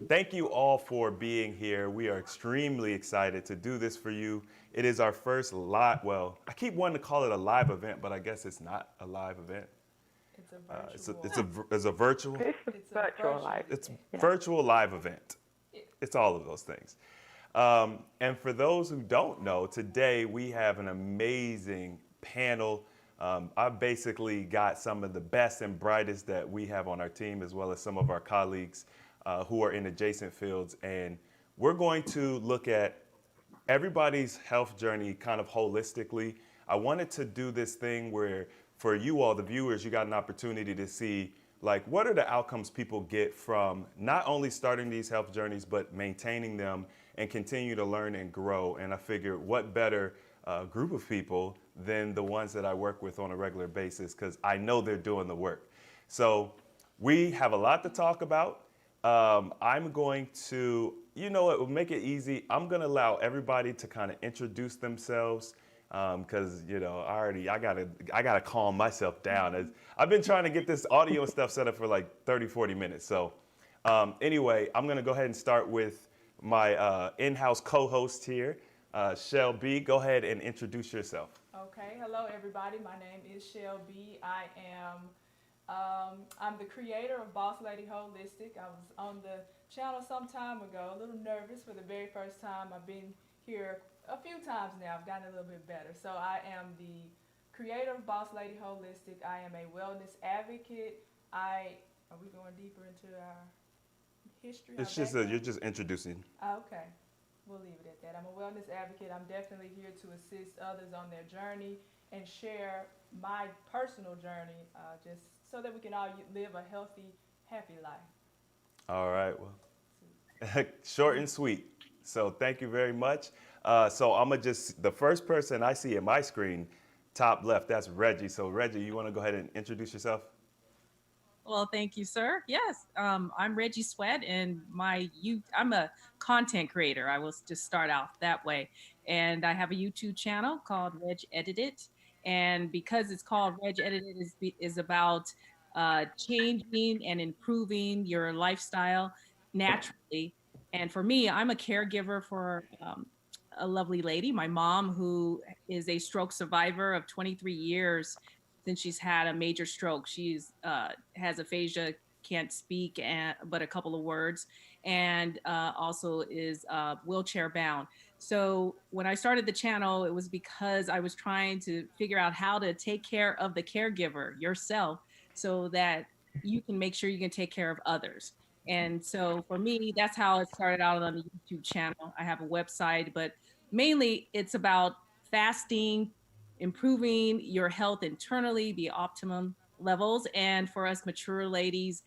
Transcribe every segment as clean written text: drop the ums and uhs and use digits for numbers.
Thank you all for being here. We are extremely excited to do this for you. It is our first live, well, I keep wanting to call it a live event, but I guess it's not a live event. It's a It's a, virtual. it's a, it's a virtual, It's a It's a virtual virtual life. it's event. Yeah. virtual live event. Yeah. It's all of those things. And for those who don't know, today we have an amazing panel. I basically got some of the best and brightest that we have on our team, as well as some of our colleagues who are in adjacent fields. And we're going to look at everybody's health journey kind of holistically. I wanted to do this thing where for you all, the viewers, you got an opportunity to see like what are the outcomes people get from not only starting these health journeys, but maintaining them and continue to learn and grow. And I figured what better group of people than the ones that I work with on a regular basis, because I know they're doing the work. So we have a lot to talk about. I'm going to, you know, it will make it easy. I'm going to allow everybody to kind of introduce themselves because you know I gotta calm myself down. I've been trying to get this audio and stuff set up for like 30, 40 minutes. So anyway, I'm going to go ahead and start with my in-house co-host here, Shel B. Go ahead and introduce yourself. Okay. Hello, everybody. My name is Shel B. I'm the creator of Boss Lady Holistic. I was on the channel some time ago, a little nervous for the very first time. I've been here a few times now. I've gotten a little bit better. So I am the creator of Boss Lady Holistic. I am a wellness advocate. Are we going deeper into our history, our It's just you're background? just introducing. Okay. We'll leave it at that. I'm a wellness advocate. I'm definitely here to assist others on their journey and share my personal journey, just so that we can all live a healthy, happy life. All right, well, short and sweet. So thank you very much. So I'm gonna just the first person I see in my screen, top left, that's Reggie. So Reggie, you want to go ahead and introduce yourself? Well, thank you, sir. Yes, I'm Reggie Sweat, and I'm a content creator. I will just start off that way, and I have a YouTube channel called Reg Edited, and because it's called Reg Edited, is about changing and improving your lifestyle naturally. And for me, I'm a caregiver for a lovely lady, my mom, who is a stroke survivor of 23 years since she's had a major stroke. She's has aphasia, can't speak, but a couple of words, and also is wheelchair bound. So when I started the channel, it was because I was trying to figure out how to take care of the caregiver yourself, so that you can make sure you can take care of others. And so for me, that's how it started out on the YouTube channel. I have a website, but mainly it's about fasting, improving your health internally, the optimum levels, and for us mature ladies,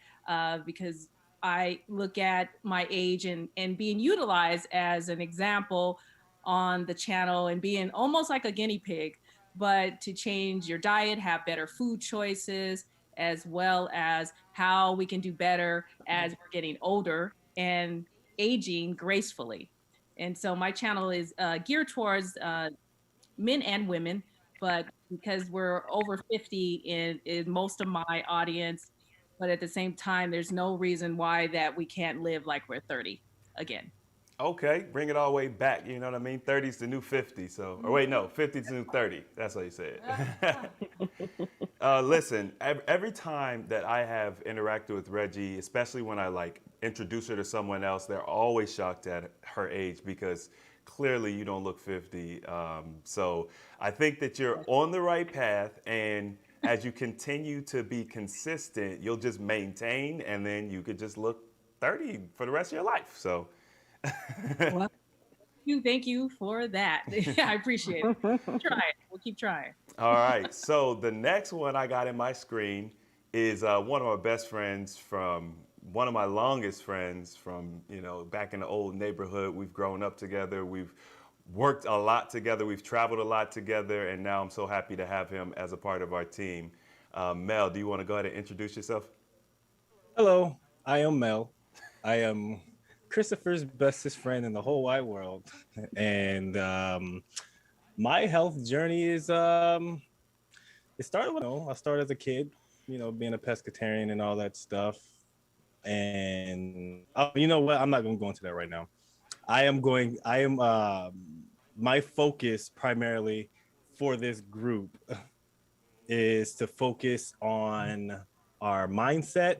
because I look at my age and being utilized as an example on the channel and being almost like a guinea pig, but to change your diet, have better food choices, as well as how we can do better as we're getting older and aging gracefully. And so my channel is geared towards men and women, but because we're over 50 in most of my audience, but at the same time, there's no reason why that we can't live like we're 30 again. Okay, bring it all the way back. You know what I mean? 30's the new 50. So, or wait, Mm-hmm. no, 50's the new 30. That's what you said. Ah, Listen, every time that I have interacted with Reggie, especially when I like introduce her to someone else, they're always shocked at her age because clearly you don't look 50. So I think that you're on the right path, and as you continue to be consistent, you'll just maintain, and then you could just look 30 for the rest of your life. So, Well, thank you for that. I appreciate it. Try it. We'll keep trying. all right. So the next one I got in my screen is one of my best friends from one of my longest friends from back in the old neighborhood. We've grown up together. We've worked a lot together. We've traveled a lot together, and now I'm so happy to have him as a part of our team. Mel, do you want to go ahead and introduce yourself? Hello, I am Mel. I am Christopher's bestest friend in the whole wide world. And my health journey is it started when I started as a kid, being a pescatarian and all that stuff. And you know what? I'm not going to go into that right now. My focus primarily for this group is to focus on our mindset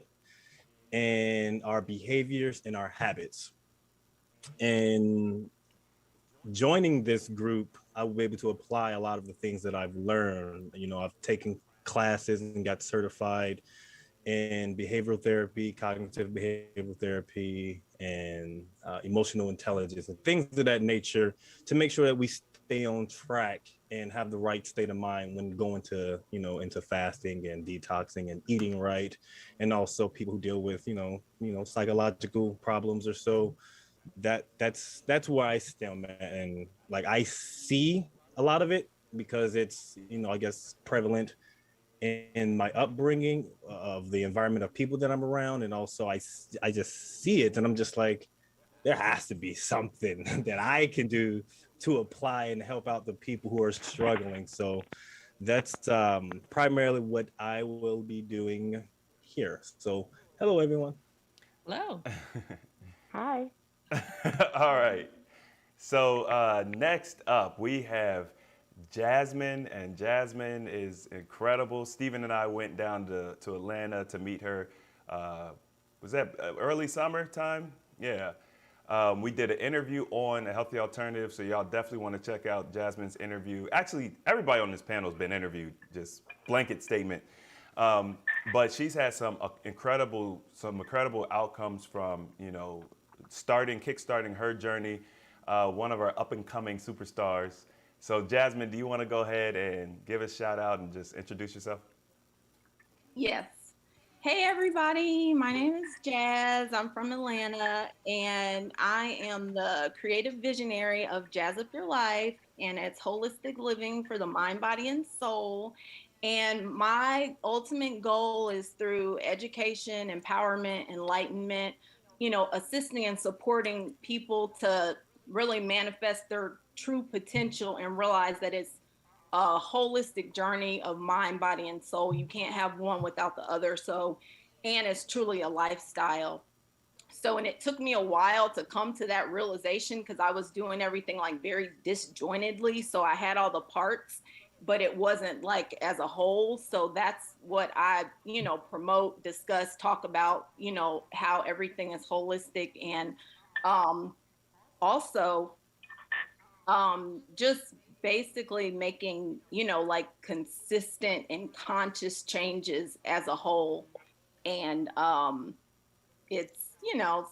and our behaviors and our habits. And joining this group, I will be able to apply a lot of the things that I've learned. You know, I've taken classes and got certified in behavioral therapy, cognitive behavioral therapy, and emotional intelligence and things of that nature to make sure that we stay on track and have the right state of mind when going to, into fasting and detoxing and eating right. And also people who deal with, psychological problems or so. That's where I stand, man. And like I see a lot of it because it's, I guess prevalent in my upbringing of the environment of people that I'm around. And also I just see it and I'm just like, there has to be something that I can do to apply and help out the people who are struggling. So that's primarily what I will be doing here. So hello, everyone. Hello. Hi. All right. So next up, we have Jasmine, and Jasmine is incredible. Stephen and I went down to Atlanta to meet her. Was that early summertime? Yeah. We did an interview on a healthy alternative, so y'all definitely want to check out Jasmine's interview. Actually, everybody on this panel has been interviewed, just blanket statement. But she's had some incredible outcomes from, kickstarting her journey. One of our up and coming superstars. So Jasmine, do you want to go ahead and give a shout out and just introduce yourself? Yes. Hey, everybody. My name is Jazz. I'm from Atlanta, and I am the creative visionary of Jazz.up.your.life, and it's holistic living for the mind, body, and soul. And my ultimate goal is through education, empowerment, enlightenment, assisting and supporting people to really manifest their true potential and realize that it's a holistic journey of mind, body, and soul. You can't have one without the other. So, and it's truly a lifestyle. So, and it took me a while to come to that realization because I was doing everything like very disjointedly. So I had all the parts, but it wasn't like as a whole. So that's what I, promote, discuss, talk about, how everything is holistic. And also just basically making, like consistent and conscious changes as a whole. And it's,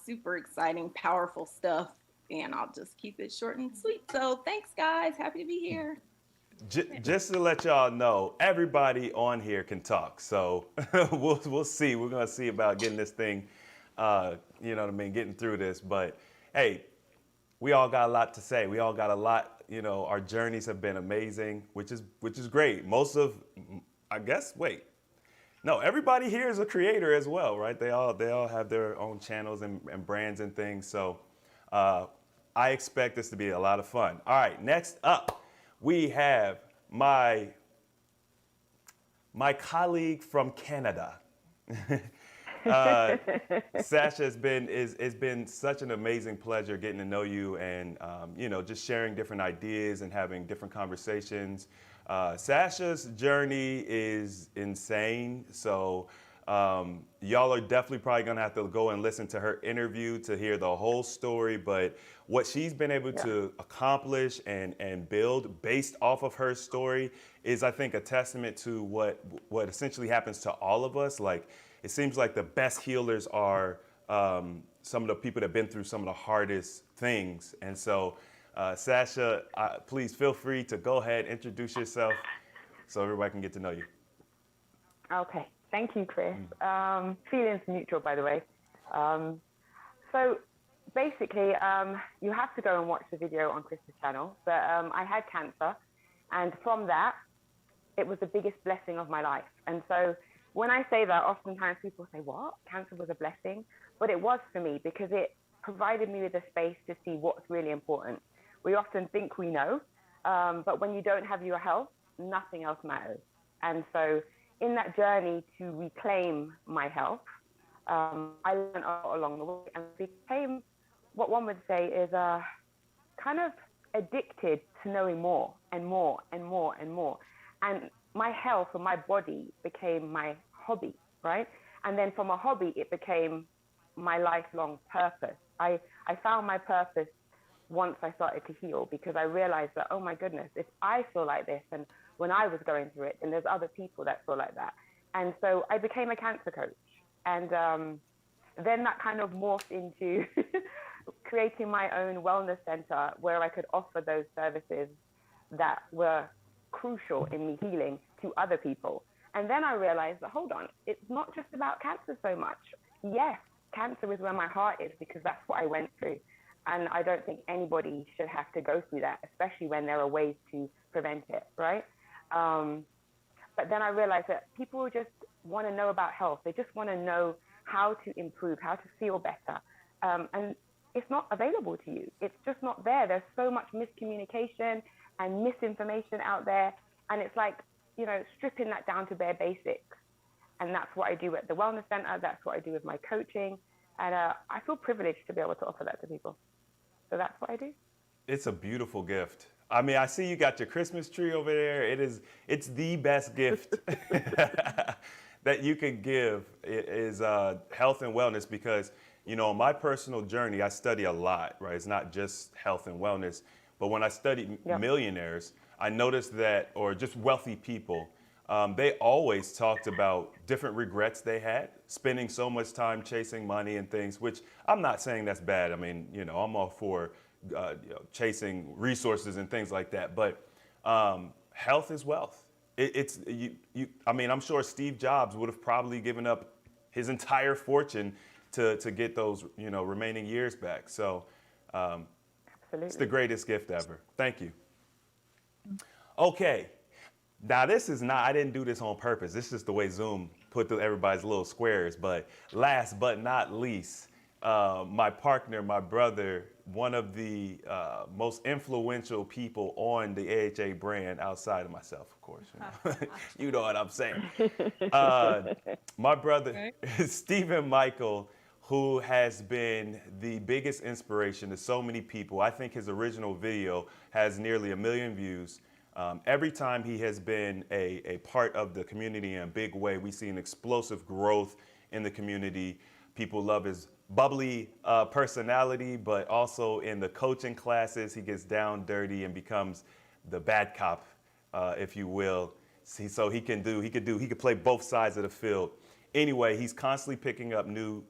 super exciting, powerful stuff. And I'll just keep it short and sweet. So thanks, guys. Happy to be here. Just to let y'all know, everybody on here can talk. So we'll see. We're gonna see about getting this thing, getting through this. But hey, we all got a lot to say. We all got a lot. Our journeys have been amazing, which is great. Everybody here is a creator as well, right? They all have their own channels and brands and things. So I expect this to be a lot of fun. All right, next up, we have my colleague from Canada. Sasha, it's been such an amazing pleasure getting to know you and just sharing different ideas and having different conversations. Sasha's journey is insane, so y'all are definitely probably gonna have to go and listen to her interview to hear the whole story. But what she's been able to accomplish and build based off of her story is, I think, a testament to what essentially happens to all of us. Like, it seems like the best healers are some of the people that have been through some of the hardest things. And so, Sasha, please feel free to go ahead, introduce yourself so everybody can get to know you. Okay, thank you, Chris. Feelings neutral, by the way. So basically, you have to go and watch the video on Chris's channel, but I had cancer, and from that, it was the biggest blessing of my life. And so when I say that, oftentimes people say, what? Cancer was a blessing? But it was for me because it provided me with a space to see what's really important. We often think we know, but when you don't have your health, nothing else matters. And so in that journey to reclaim my health, I learned a lot along the way and became what one would say is kind of addicted to knowing more and more and more and more. And my health and my body became my hobby, right? And then from a hobby, it became my lifelong purpose. I found my purpose once I started to heal, because I realized that, oh my goodness, if I feel like this and when I was going through it, then there's other people that feel like that. And so I became a cancer coach. And then that kind of morphed into creating my own wellness center where I could offer those services that were crucial in me healing to other people. And then I realized that, hold on, it's not just about cancer so much. Yes, cancer is where my heart is, because that's what I went through. And I don't think anybody should have to go through that, especially when there are ways to prevent it, right? But then I realized that people just want to know about health. They just want to know how to improve, how to feel better. And it's not available to you. It's just not there. There's so much miscommunication and misinformation out there. And it's like, you know, stripping that down to bare basics. And that's what I do at the Wellness Center. That's what I do with my coaching. And I feel privileged to be able to offer that to people. So that's what I do. It's a beautiful gift. I mean, I see you got your Christmas tree over there. It's the best gift that you can give is health and wellness, because, you know, my personal journey, I study a lot, right? It's not just health and wellness, but when I studied millionaires, I noticed that, or just wealthy people, they always talked about different regrets they had, spending so much time chasing money and things, which I'm not saying that's bad. I mean, you know, I'm all for chasing resources and things like that. But health is wealth. I mean, I'm sure Steve Jobs would have probably given up his entire fortune to get those, you know, remaining years back. So it's the greatest gift ever. Thank you. Okay. Now, this is not, I didn't do this on purpose. This is just the way Zoom put everybody's little squares. But last but not least, my partner, my brother, one of the most influential people on the AHA brand outside of myself, of course. You know, you know what I'm saying. My brother, Stephen Michael, who has been the biggest inspiration to so many people. I think his original video has nearly 1 million views. Every time he has been a part of the community in a big way, we see an explosive growth in the community. People love his bubbly personality, but also in the coaching classes, he gets down dirty and becomes the bad cop, if you will. So he could play both sides of the field. Anyway, he's constantly picking up new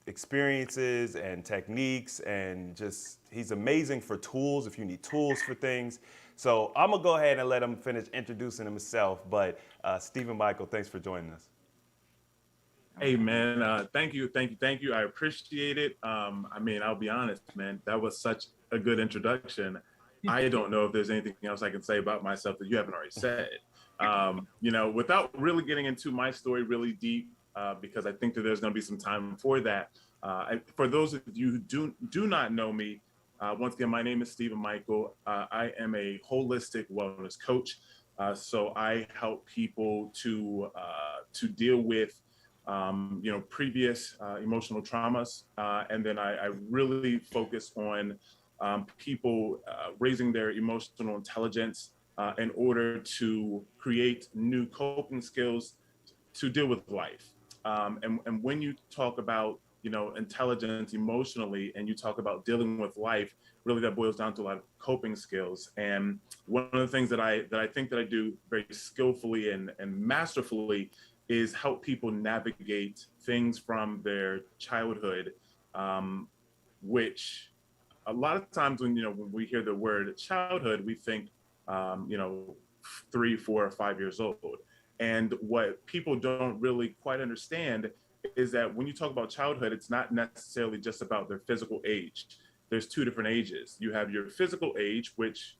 experiences and techniques, and just, he's amazing for tools if you need tools for things. So I'm gonna go ahead and let him finish introducing himself, but Stephen Michael, thanks for joining us. Hey man, thank you. I appreciate it. I mean, I'll be honest, man, that was such a good introduction. I don't know if there's anything else I can say about myself that you haven't already said. You know, without really getting into my story really deep, because I think that there's going to be some time for that. For those of you who do not know me, once again, my name is Stephen Michael. I am a holistic wellness coach. So I help people to deal with you know, previous emotional traumas, and then I really focus on people raising their emotional intelligence in order to create new coping skills to deal with life. And when you talk about, you know, intelligence emotionally, and you talk about dealing with life, really that boils down to a lot of coping skills. And one of the things that I think that I do very skillfully and masterfully is help people navigate things from their childhood, which a lot of times when we hear the word childhood, we think, you know, 3, 4, or 5 years old. And what people don't really quite understand is that when you talk about childhood, it's not necessarily just about their physical age. There's 2 different ages. You have your physical age, which,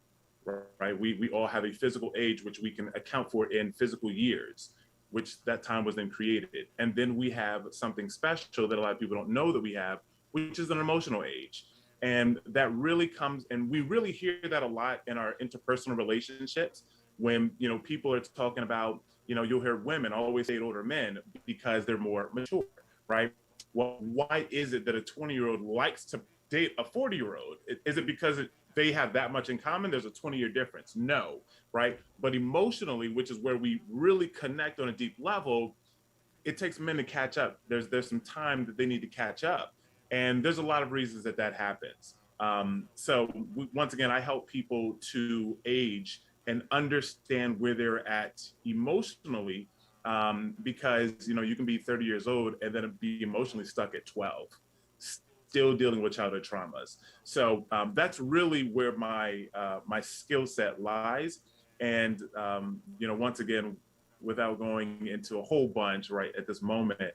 right, we all have a physical age, which we can account for in physical years, which that time was then created. And then we have something special that a lot of people don't know that we have, which is an emotional age. And that really comes, and we really hear that a lot in our interpersonal relationships when, you know, people are talking about, you'll hear women always date older men because they're more mature, right? Well, why is it that a 20-year-old likes to date a 40-year-old? Is it because they have that much in common? There's a 20-year difference? No, right? But emotionally, which is where we really connect on a deep level, it takes men to catch up. There's some time that they need to catch up. And there's a lot of reasons that happens. Once again, I help people to age and understand where they're at emotionally, because you can be 30 years old and then be emotionally stuck at 12, still dealing with childhood traumas. So that's really where my skill set lies. And once again, without going into a whole bunch right at this moment,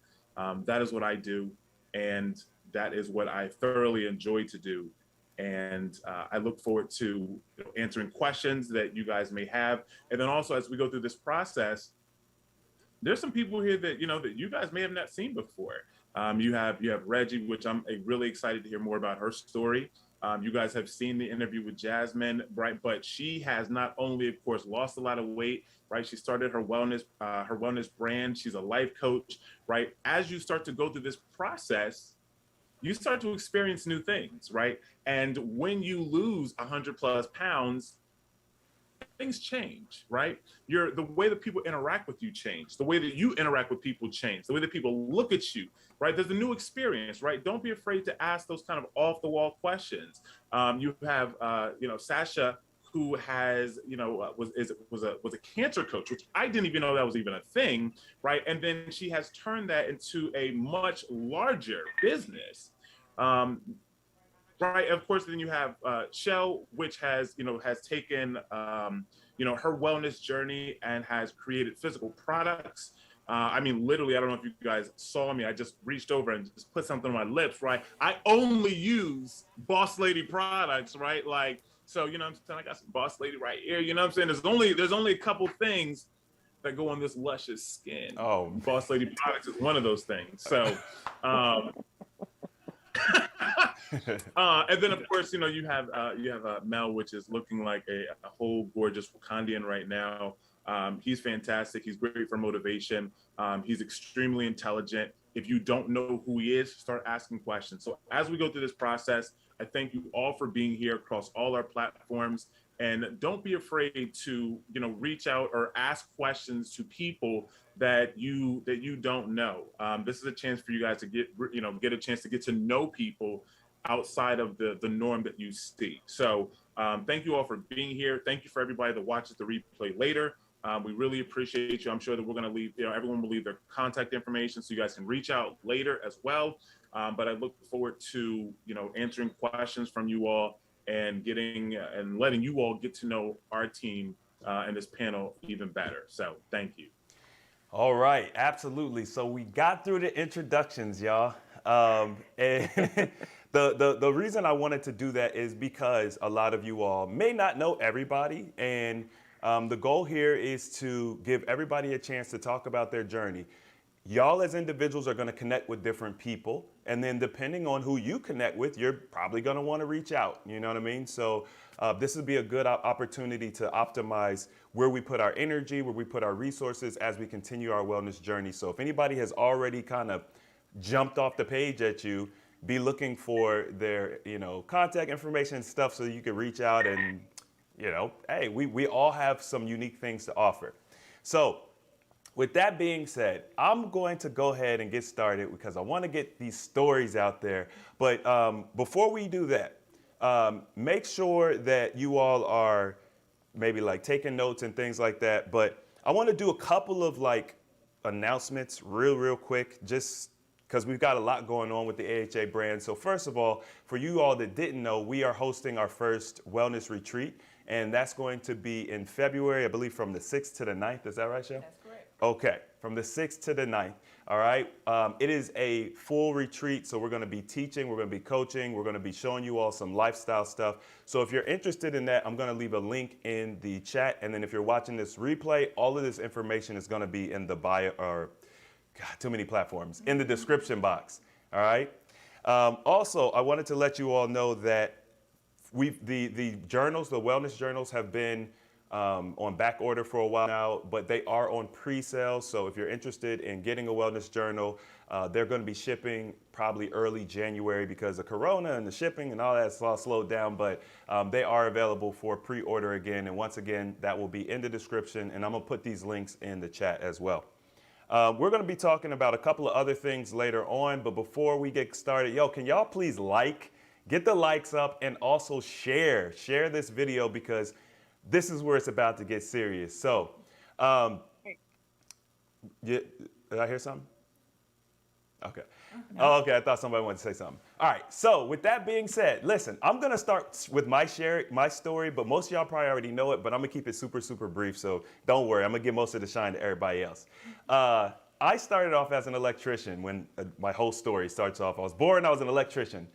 that is what I do, and that is what I thoroughly enjoy to do. And I look forward to answering questions that you guys may have. And then also, as we go through this process, there's some people here that that you guys may have not seen before. You have Reggie, which I'm really excited to hear more about her story. You guys have seen the interview with Jasmine, right? But she has not only, of course, lost a lot of weight, right? She started her wellness brand. She's a life coach, right? As you start to go through this process, you start to experience new things, right? And when you lose 100+ pounds, things change, right? The way that people interact with you change. The way that you interact with people change. The way that people look at you, right? There's a new experience, right? Don't be afraid to ask those kind of off-the-wall questions. You have, Sasha, who has, was a cancer coach, which I didn't even know that was even a thing, right? And then she has turned that into a much larger business. Right. Of course, then you have Shel, which has taken, her wellness journey and has created physical products. I mean, literally, I don't know if you guys saw me. I just reached over and just put something on my lips, right? I only use Boss Lady products, right? Like, so, I'm saying? I got some Boss Lady right here. You know what I'm saying? There's only a couple things that go on this luscious skin. Oh, Boss Lady products is one of those things. So, and then of course, you have Mel, which is looking like a whole gorgeous Wakandian right now. He's fantastic. He's great for motivation. He's extremely intelligent. If you don't know who he is, start asking questions. So as we go through this process, I thank you all for being here across all our platforms. And don't be afraid to, reach out or ask questions to people that you don't know. This is a chance for you guys to get a chance to get to know people outside of the norm that you see. So thank you all for being here. Thank you for everybody that watches the replay later. We really appreciate you. I'm sure that we're going to leave, everyone will leave their contact information so you guys can reach out later as well. But I look forward to, answering questions from you all and letting you all get to know our team and this panel even better. So thank you. All right, absolutely. So we got through the introductions, y'all. And the reason I wanted to do that is because a lot of you all may not know everybody. And the goal here is to give everybody a chance to talk about their journey. Y'all as individuals are going to connect with different people. And then depending on who you connect with, you're probably going to want to reach out. You know what I mean? So this would be a good opportunity to optimize where we put our energy, where we put our resources as we continue our wellness journey. So if anybody has already kind of jumped off the page at you, be looking for their, contact information and stuff so you can reach out and, hey, we all have some unique things to offer. So with that being said, I'm going to go ahead and get started because I want to get these stories out there. But before we do that, make sure that you all are maybe like taking notes and things like that. But I want to do a couple of like announcements real quick, just because we've got a lot going on with the AHA brand. So first of all, for you all that didn't know, we are hosting our first wellness retreat. And that's going to be in February, I believe from the 6th to the 9th. Is that right, Shel? That's correct. Okay, from the 6th to the 9th. All right. It is a full retreat. So we're going to be teaching, we're going to be coaching, we're going to be showing you all some lifestyle stuff. So if you're interested in that, I'm going to leave a link in the chat. And then if you're watching this replay, all of this information is going to be in the bio, or God, too many platforms, in the description box. All right. Also, I wanted to let you all know that the journals, the wellness journals have been on back order for a while now, but they are on pre-sale. So if you're interested in getting a wellness journal, they're going to be shipping probably early January because of Corona and the shipping and all that's all slowed down. But they are available for pre-order again. And once again, that will be in the description. And I'm going to put these links in the chat as well. We're going to be talking about a couple of other things later on. But before we get started, can y'all please get the likes up and also share this video because this is where it's about to get serious. So, did I hear something? Okay. No. Oh, okay. I thought somebody wanted to say something. All right. So with that being said, listen, I'm going to start with my story, but most of y'all probably already know it, but I'm going to keep it super, super brief. So don't worry. I'm going to give most of the shine to everybody else. I started off as an electrician when my whole story starts off. I was born, I was an electrician.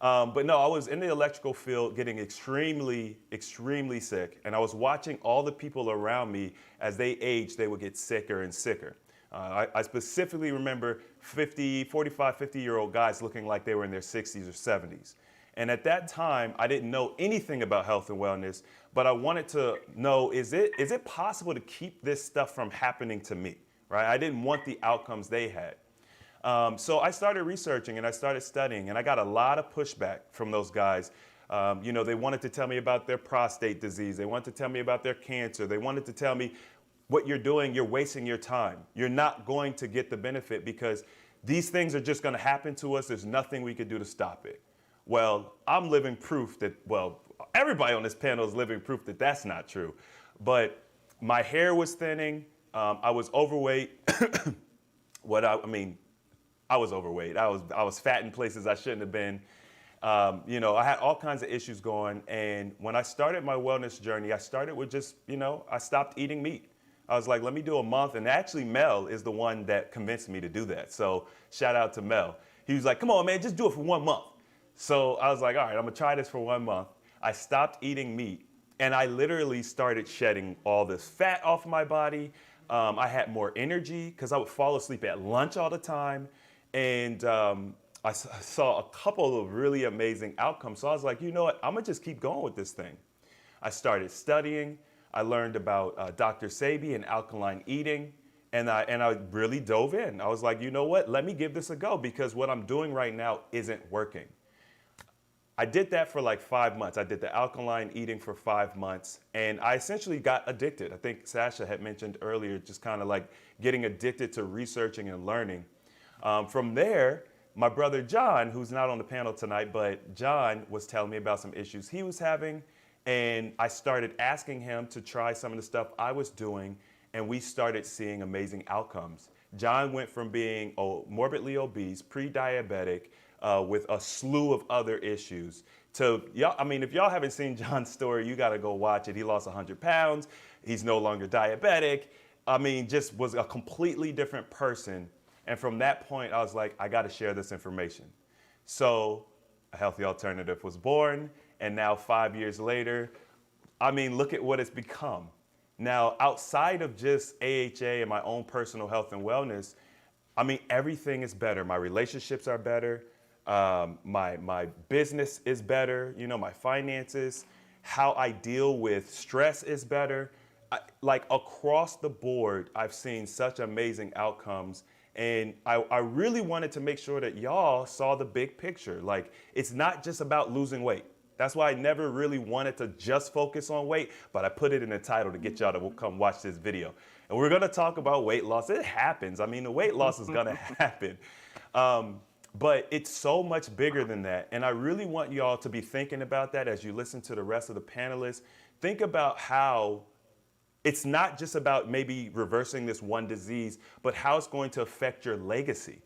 But no, I was in the electrical field getting extremely, extremely sick. And I was watching all the people around me as they aged, they would get sicker and sicker. I specifically remember 45, 50-year-old guys looking like they were in their 60s or 70s. And at that time, I didn't know anything about health and wellness, but I wanted to know, is it possible to keep this stuff from happening to me, right? I didn't want the outcomes they had. So I started researching and I started studying, and I got a lot of pushback from those guys. They wanted to tell me about their prostate disease. They wanted to tell me about their cancer. They wanted to tell me, what you're doing, you're wasting your time. You're not going to get the benefit because these things are just going to happen to us. There's nothing we could do to stop it. Well, I'm living proof that, everybody on this panel is living proof that that's not true. But my hair was thinning. I was overweight. I was overweight. I was fat in places I shouldn't have been. I had all kinds of issues going. And when I started my wellness journey, I started with just, I stopped eating meat. I was like, let me do a month. And actually, Mel is the one that convinced me to do that. So shout out to Mel. He was like, come on, man, just do it for 1 month. So I was like, all right, I'm going to try this for 1 month. I stopped eating meat. And I literally started shedding all this fat off my body. I had more energy because I would fall asleep at lunch all the time. And I saw a couple of really amazing outcomes. So I was like, you know what? I'm going to just keep going with this thing. I started studying. I learned about Dr. Sebi and alkaline eating, and I really dove in. I was like, you know what? Let me give this a go because what I'm doing right now isn't working. I did that for like 5 months. I did the alkaline eating for 5 months, and I essentially got addicted. I think Sasha had mentioned earlier, just kind of like getting addicted to researching and learning. From there, my brother John, who's not on the panel tonight, but John was telling me about some issues he was having. And I started asking him to try some of the stuff I was doing, and we started seeing amazing outcomes. John went from being morbidly obese, pre-diabetic, with a slew of other issues to, if y'all haven't seen John's story, you got to go watch it. He lost 100 pounds. He's no longer diabetic. Just was a completely different person. And from that point, I was like, I got to share this information. So A Healthy Alternative was born. And now 5 years later, look at what it's become. Now, outside of just AHA and my own personal health and wellness, everything is better. My relationships are better. My business is better. My finances, how I deal with stress is better. Across the board, I've seen such amazing outcomes. And I really wanted to make sure that y'all saw the big picture. It's not just about losing weight. That's why I never really wanted to just focus on weight, but I put it in the title to get y'all to come watch this video. And we're gonna talk about weight loss. It happens. The weight loss is gonna happen. But it's so much bigger than that. And I really want y'all to be thinking about that as you listen to the rest of the panelists. Think about how it's not just about maybe reversing this one disease, but how it's going to affect your legacy,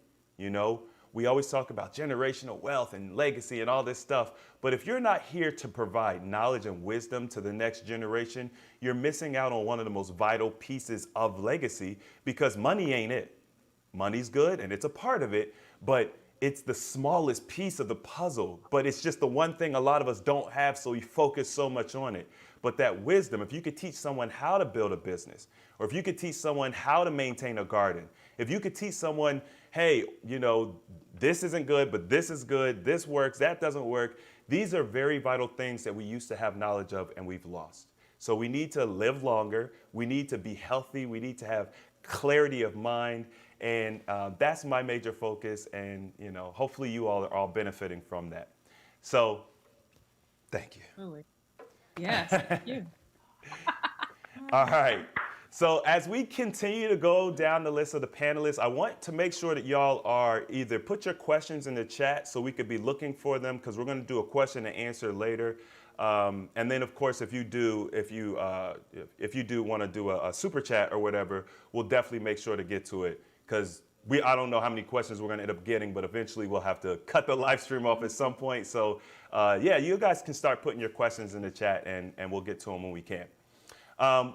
We always talk about generational wealth and legacy and all this stuff. But if you're not here to provide knowledge and wisdom to the next generation, you're missing out on one of the most vital pieces of legacy because money ain't it. Money's good and it's a part of it, but it's the smallest piece of the puzzle. But it's just the one thing a lot of us don't have, so we focus so much on it. But that wisdom, if you could teach someone how to build a business, or if you could teach someone how to maintain a garden, if you could teach someone, hey, this isn't good, but this is good, this works, that doesn't work. These are very vital things that we used to have knowledge of and we've lost. So we need to live longer. We need to be healthy. We need to have clarity of mind. And that's my major focus. And, you know, hopefully you all are all benefiting from that. So thank you. Really. Yes, thank you. All right. So as we continue to go down the list of the panelists, I want to make sure that y'all are either put your questions in the chat so we could be looking for them, because we're going to do a question and answer later. And then, of course, if you do want to do a super chat or whatever, we'll definitely make sure to get to it, because I don't know how many questions we're going to end up getting, but eventually we'll have to cut the live stream off at some point. So yeah, you guys can start putting your questions in the chat, and we'll get to them when we can.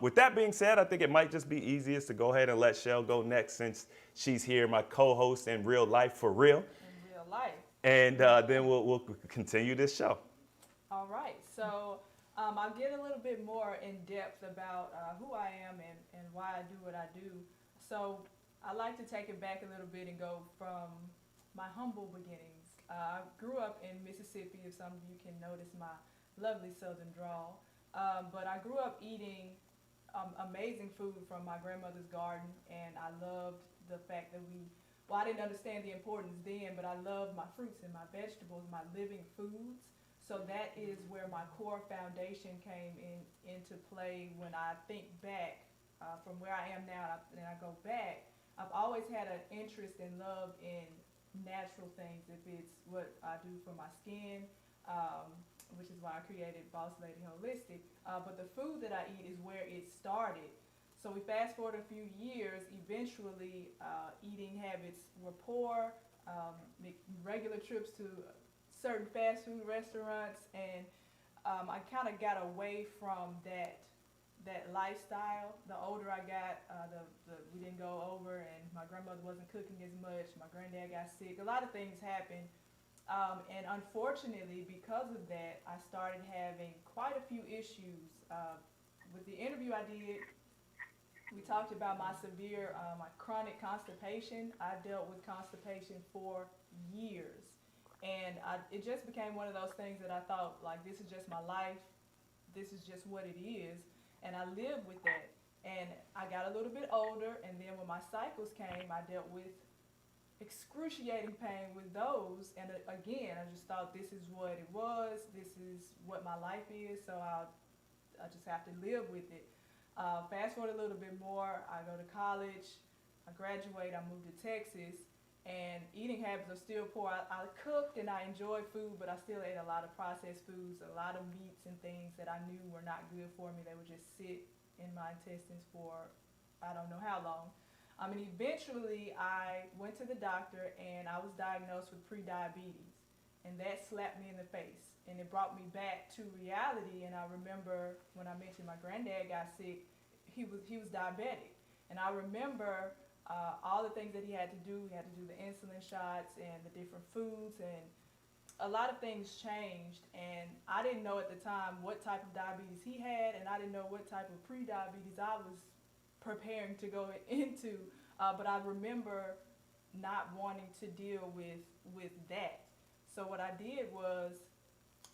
With that being said, I think it might just be easiest to go ahead and let Shel go next, since she's here, my co-host in real life for real. In real life. And then we'll continue this show. All right. So I'll get a little bit more in depth about who I am and why I do what I do. So I like to take it back a little bit and go from my humble beginnings. I grew up in Mississippi, if some of you can notice my lovely southern drawl. But I grew up eating amazing food from my grandmother's garden, and I loved the fact that I didn't understand the importance then, but I loved my fruits and my vegetables, my living foods. So that is where my core foundation came into play. When I think back from where I am now, and I go back, I've always had an interest and love in natural things. If it's what I do for my skin, which is why I created Boss Lady Holistic. But the food that I eat is where it started. So we fast forward a few years, eventually eating habits were poor, regular trips to certain fast food restaurants, and I kind of got away from that lifestyle. The older I got, we didn't go over, and my grandmother wasn't cooking as much. My granddad got sick. A lot of things happened. And unfortunately, because of that, I started having quite a few issues. With the interview I did, we talked about my severe, my chronic constipation. I dealt with constipation for years. And it just became one of those things that I thought, like, this is just my life. This is just what it is. And I lived with that. And I got a little bit older, and then when my cycles came, I dealt with excruciating pain with those, and again, I just thought this is what it was, this is what my life is, so I just have to live with it. Fast forward a little bit more, I go to college, I graduate, I move to Texas, and eating habits are still poor. I cooked and I enjoyed food, but I still ate a lot of processed foods, a lot of meats and things that I knew were not good for me. They would just sit in my intestines for I don't know how long. And eventually I went to the doctor and I was diagnosed with pre-diabetes, and that slapped me in the face, and it brought me back to reality. And I remember when I mentioned my granddad got sick, he was diabetic, and I remember all the things that he had to do. He had to do the insulin shots and the different foods, and a lot of things changed, and I didn't know at the time what type of diabetes he had, and I didn't know what type of pre-diabetes I was preparing to go into, but I remember not wanting to deal with that. So what I did was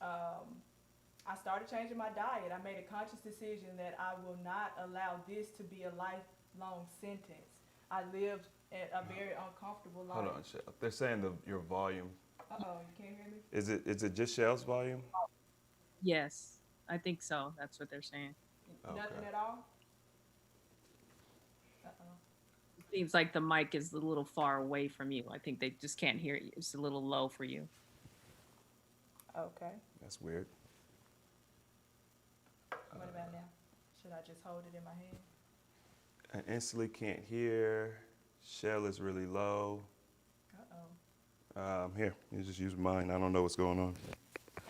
I started changing my diet. I made a conscious decision that I will not allow this to be a lifelong sentence. I lived a very uncomfortable life. Hold on, Shel. They're saying your volume. Uh-oh, you can't hear me? Is it just Shel's volume? Yes, I think so. That's what they're saying. Nothing Okay. at all? Uh-oh. It seems like the mic is a little far away from you. I think they just can't hear you. It's a little low for you. Okay. That's weird. What about now? Should I just hold it in my hand? I instantly can't hear. Shel is really low. Uh-oh. Here, you just use mine. I don't know what's going on. Okay.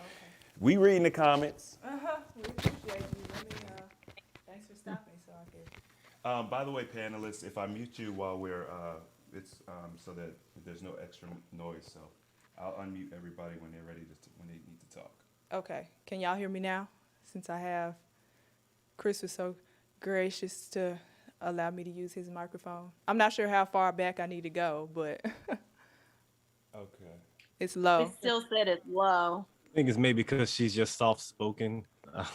We reading the comments. We appreciate you. Let me, thanks for stopping so I could. By the way, panelists, if I mute you while we're, it's so that there's no extra noise. So I'll unmute everybody when they're ready when they need to talk. Okay. Can y'all hear me now? Since Chris was so gracious to allow me to use his microphone. I'm not sure how far back I need to go, but Okay. it's low. It still said it's low. I think it's maybe because she's just soft spoken.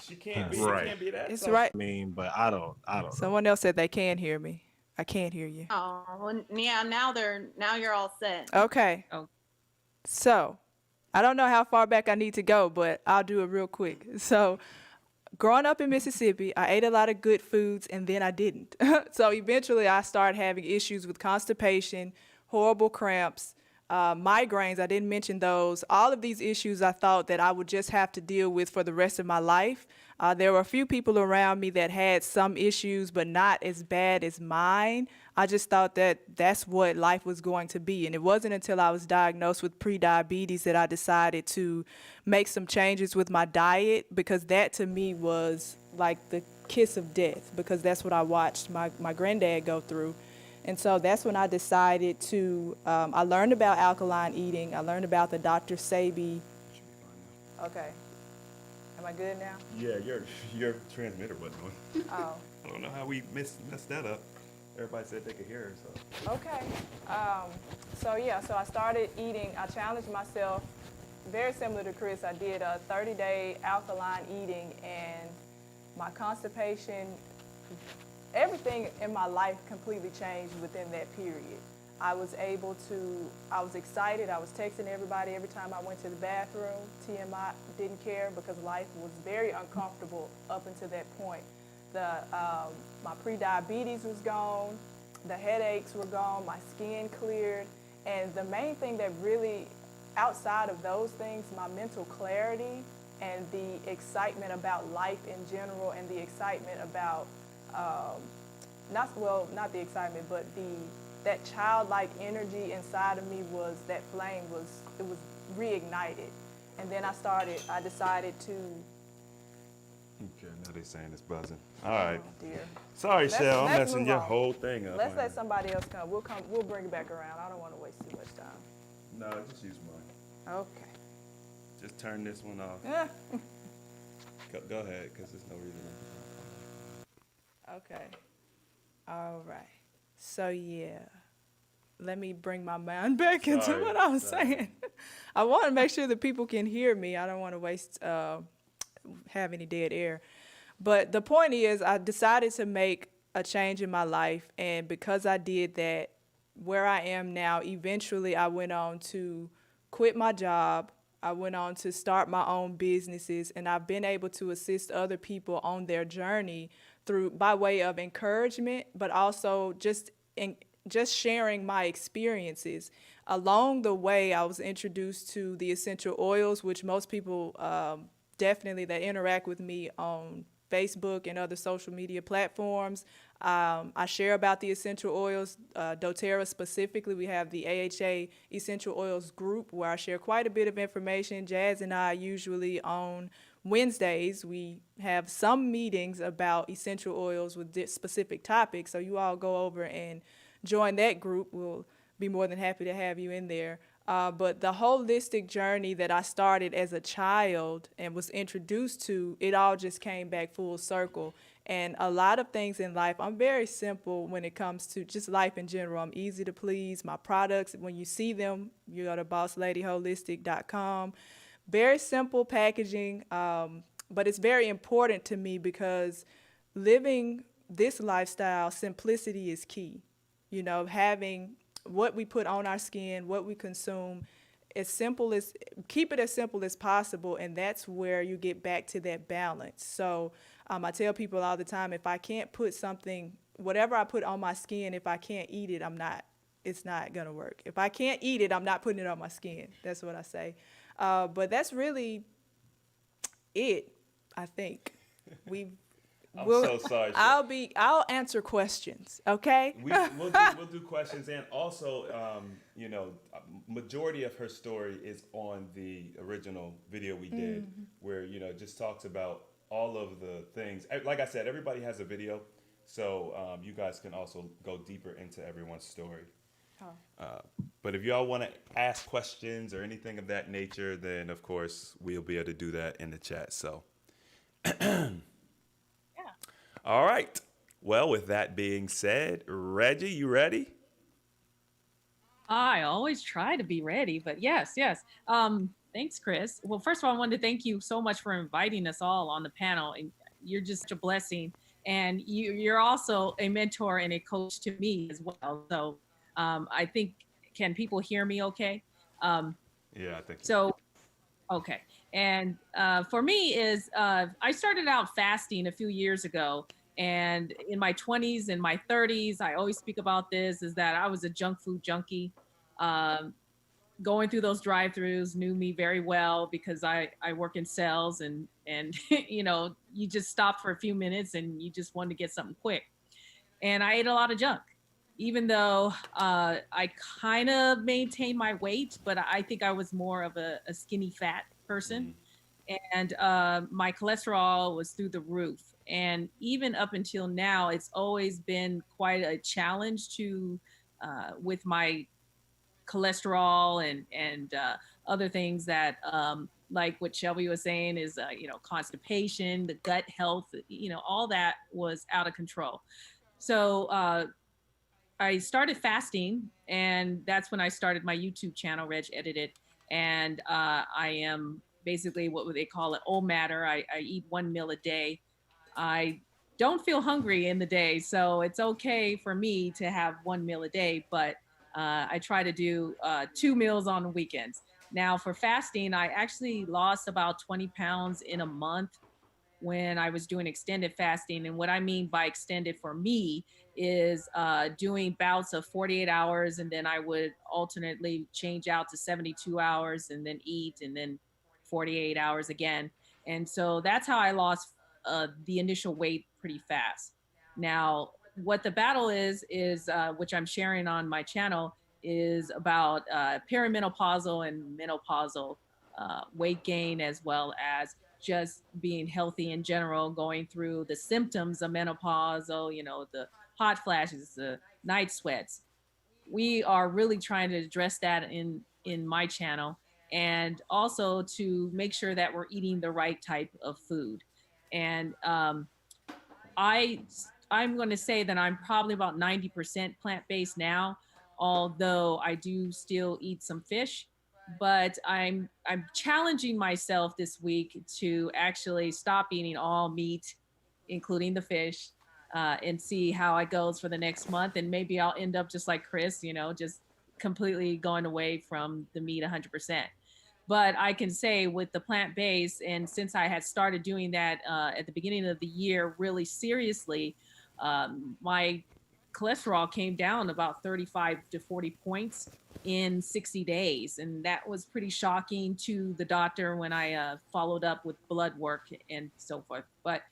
She can't be. Right. It can't be that. It's So- right. I mean, but I don't know. Someone else said they can hear me. I can't hear you. Oh, well, yeah. Now you're all set. Okay. Oh. So, I don't know how far back I need to go, but I'll do it real quick. So, growing up in Mississippi, I ate a lot of good foods and then I didn't. So, eventually I started having issues with constipation, horrible cramps, migraines. I didn't mention those. All of these issues I thought that I would just have to deal with for the rest of my life. There were a few people around me that had some issues, but not as bad as mine. I just thought that that's what life was going to be. And it wasn't until I was diagnosed with prediabetes that I decided to make some changes with my diet, because that to me was like the kiss of death, because that's what I watched my granddad go through. And so that's when I decided to, I learned about alkaline eating. I learned about the Dr. Sebi. Okay. Am I good now? Yeah, your transmitter wasn't on. Oh. I don't know how we messed that up. Everybody said they could hear her, so. Okay. So I started eating. I challenged myself, very similar to Chris. I did a 30-day alkaline eating, and my constipation, everything in my life completely changed within that period. I was excited. I was texting everybody every time I went to the bathroom. TMI, didn't care, because life was very uncomfortable up until that point. My pre-diabetes was gone, the headaches were gone, my skin cleared, and the main thing that really, outside of those things, my mental clarity and the excitement about life in general, and the excitement about, not the excitement, but that childlike energy inside of me that flame was reignited. And then I decided to. Okay, now they're saying it's buzzing. All right. Oh dear. Sorry, Shel, I'm let's messing move your on. whole thing up. Let's let somebody else come. We'll bring it back around. I don't want to waste too much time. No, just use mine. Okay. Just turn this one off. Go ahead, because there's no reason. Okay. All right. So yeah, let me bring my mind back into Sorry, what I was sorry. saying. I want to make sure that people can hear me. I don't want to have any dead air. But the point is, I decided to make a change in my life, and because I did that, where I am now, eventually I went on to quit my job. I went on to start my own businesses, and I've been able to assist other people on their journey by way of encouragement, but also just sharing my experiences. Along the way, I was introduced to the essential oils, which most people definitely that interact with me on Facebook and other social media platforms. I share about the essential oils, doTERRA specifically. We have the AHA Essential Oils group where I share quite a bit of information. Jazz and I usually on Wednesdays, we have some meetings about essential oils with specific topics. So you all go over and join that group. We'll be more than happy to have you in there. But the holistic journey that I started as a child and was introduced to, it all just came back full circle. And a lot of things in life, I'm very simple when it comes to just life in general. I'm easy to please. My products, when you see them, you go to bossladyholistic.com. Very simple packaging, but it's very important to me because living this lifestyle, simplicity is key. You know, having what we put on our skin, what we consume, keep it as simple as possible, and that's where you get back to that balance. So I tell people all the time, if I can't put something, whatever I put on my skin, if I can't eat it, it's not gonna work. If I can't eat it, I'm not putting it on my skin. That's what I say. But that's really it, I think. I'm so sorry. Shel. I'll answer questions, okay? We'll do questions, and also, majority of her story is on the original video we did, where just talks about all of the things. Like I said, everybody has a video, so you guys can also go deeper into everyone's story. But if y'all want to ask questions or anything of that nature, then of course we'll be able to do that in the chat. So. All right. Well, with that being said, Reggie, you ready? I always try to be ready, but yes. Thanks, Chris. Well, first of all, I wanted to thank you so much for inviting us all on the panel. And you're just a blessing. And you're also a mentor and a coach to me as well. So I think, can people hear me okay? Um, Yeah, I think. so, okay. And for me is I started out fasting a few years ago. And in my 20s and my 30s, I always speak about this, is that I was a junk food junkie. Um, Going through those drive-throughs knew me very well because I work in sales and you know, you just stop for a few minutes and you just want to get something quick. And I ate a lot of junk, even though I kind of maintained my weight, but I think I was more of a skinny fat person. And my cholesterol was through the roof. And even up until now, it's always been quite a challenge to with my cholesterol and other things that like what Shelby was saying is you know, constipation, the gut health, you know, all that was out of control. So I started fasting, and that's when I started my YouTube channel, Regedited, and I am basically what they call it old matter. I eat 1 meal a day. I don't feel hungry in the day, so it's okay for me to have 1 meal a day, but I try to do 2 meals on the weekends. Now, for fasting, I actually lost about 20 pounds in a month when I was doing extended fasting. And what I mean by extended for me is doing bouts of 48 hours, and then I would alternately change out to 72 hours and then eat, and then 48 hours again. And so that's how I lost the initial weight pretty fast. Now, what the battle is which I'm sharing on my channel, is about perimenopausal and menopausal weight gain, as well as just being healthy in general, going through the symptoms of menopausal, you know, the hot flashes, the night sweats. We are really trying to address that in my channel, and also to make sure that we're eating the right type of food. And I I'm going to say that I'm probably about 90% plant-based now, although I do still eat some fish. But I'm challenging myself this week to actually stop eating all meat, including the fish, and see how it goes for the next month. And maybe I'll end up just like Chris, you know, just completely going away from the meat 100%. But I can say with the plant based, and since I had started doing that at the beginning of the year really seriously, my cholesterol came down about 35 to 40 points in 60 days. And that was pretty shocking to the doctor when I followed up with blood work and so forth. But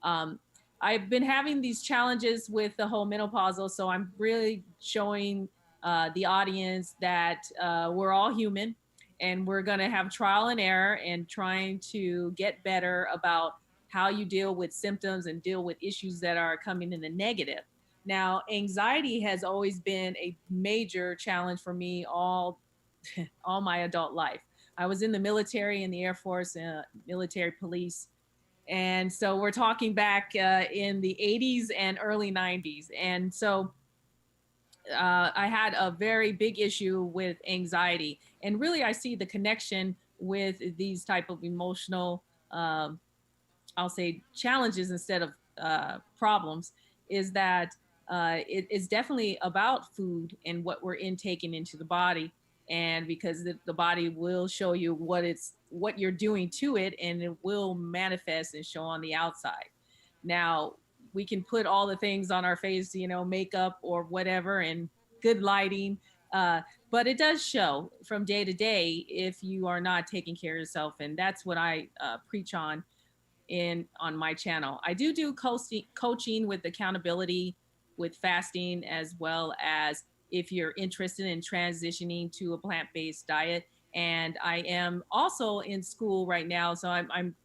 I've been having these challenges with the whole menopausal. So I'm really showing the audience that we're all human, and we're going to have trial and error and trying to get better about how you deal with symptoms and deal with issues that are coming in the negative. Now, anxiety has always been a major challenge for me all my adult life. I was in the military, in the Air Force, military police. And so we're talking back in the 80s and early 90s. And so I had a very big issue with anxiety. And really, I see the connection with these type of emotional, I'll say challenges instead of problems, is that it is definitely about food and what we're intaking into the body. And because the body will show you what you're doing to it, and it will manifest and show on the outside. Now, we can put all the things on our face, you know, makeup or whatever, and good lighting. But it does show from day to day if you are not taking care of yourself. And that's what I preach on my channel. I do coaching with accountability, with fasting, as well as if you're interested in transitioning to a plant-based diet. And I am also in school right now, so I'm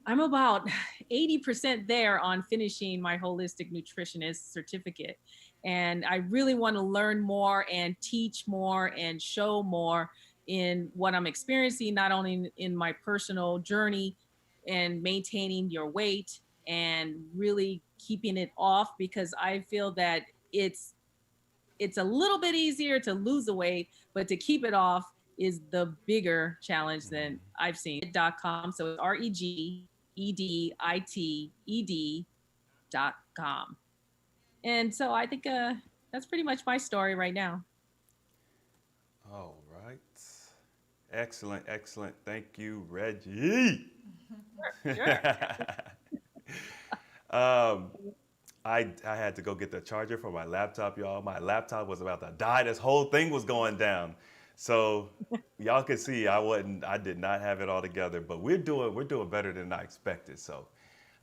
about 80% there on finishing my holistic nutritionist certificate. And I really want to learn more and teach more and show more in what I'm experiencing, not only in my personal journey and maintaining your weight and really keeping it off, because I feel that it's a little bit easier to lose the weight, but to keep it off is the bigger challenge than I've seen. .com, so it's regedited.com. And so I think that's pretty much my story right now. All right. Excellent, excellent. Thank you, Reggie. Sure. I had to go get the charger for my laptop, y'all. My laptop was about to die. This whole thing was going down. So y'all can see I did not have it all together, but we're doing better than I expected. So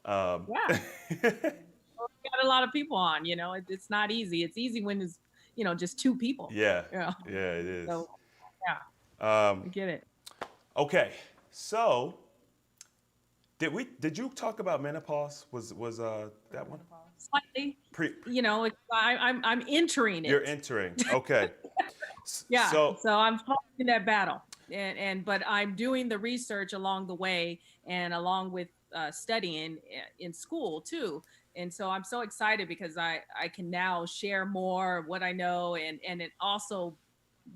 Yeah. Well, we got a lot of people on, it's not easy. It's easy when it's, just two people. yeah, yeah, it is. So yeah, I get it. Okay, so did you talk about menopause? Was that one? Slightly. I'm entering it. You're entering. Okay. Yeah. So I'm fighting that battle, but I'm doing the research along the way, and along with studying in school too. And so I'm so excited because I can now share more of what I know, and it also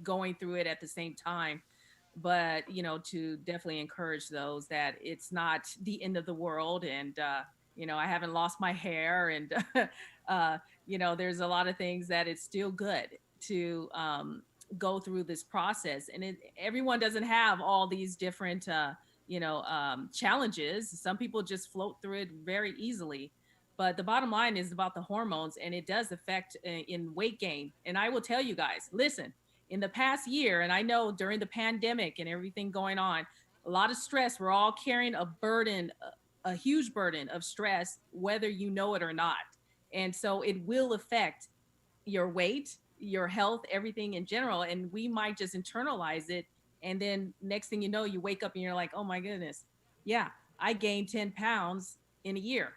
going through it at the same time. But to definitely encourage those that it's not the end of the world, and I haven't lost my hair, and there's a lot of things that it's still good to go through this process. And everyone doesn't have all these different challenges. Some people just float through it very easily. But the bottom line is about the hormones, and it does affect in weight gain. And I will tell you guys, listen, in the past year, and I know during the pandemic and everything going on, a lot of stress, we're all carrying a burden, a huge burden of stress, whether you know it or not. And so it will affect your weight, your health, everything in general. And we might just internalize it. And then next thing you know, you wake up and you're like, oh my goodness, yeah, I gained 10 pounds in a year.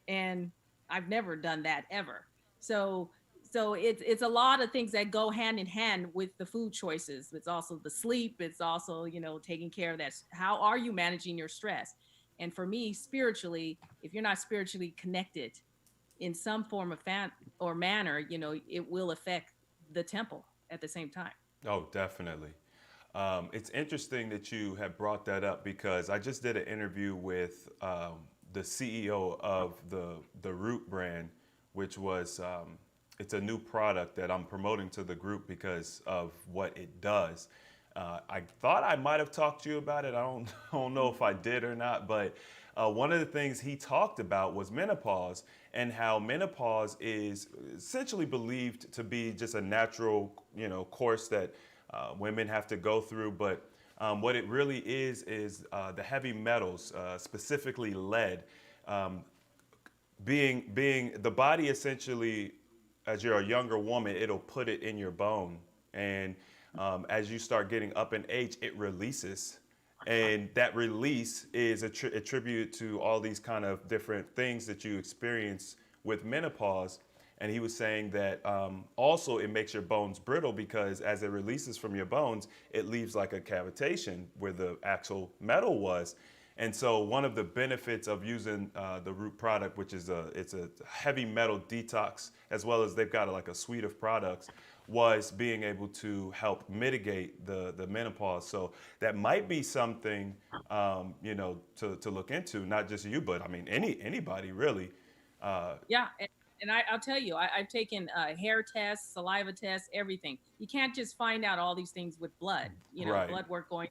And I've never done that ever. So it's a lot of things that go hand in hand with the food choices. It's also the sleep. It's also, taking care of that. How are you managing your stress? And for me, spiritually, if you're not spiritually connected in some form of or manner, it will affect the temple at the same time. Oh, definitely. It's interesting that you have brought that up, because I just did an interview with the CEO of the Root brand, which was it's a new product that I'm promoting to the group because of what it does. I thought I might have talked to you about it. I don't know if I did or not, but one of the things he talked about was menopause, and how menopause is essentially believed to be just a natural, course that women have to go through. But what it really is the heavy metals, specifically lead, being the body essentially, as you're a younger woman, it'll put it in your bone. And as you start getting up in age, it releases. And that release is attributed to all these kind of different things that you experience with menopause. And he was saying that also it makes your bones brittle, because as it releases from your bones, it leaves like a cavitation where the actual metal was. And so one of the benefits of using the Root product, which is it's a heavy metal detox, as well as they've got like a suite of products, was being able to help mitigate the menopause. So that might be something to look into, not just you, but I mean anybody really. Yeah. And I'll tell you, I've taken hair tests, saliva tests, everything. You can't just find out all these things with blood, Right. blood work going.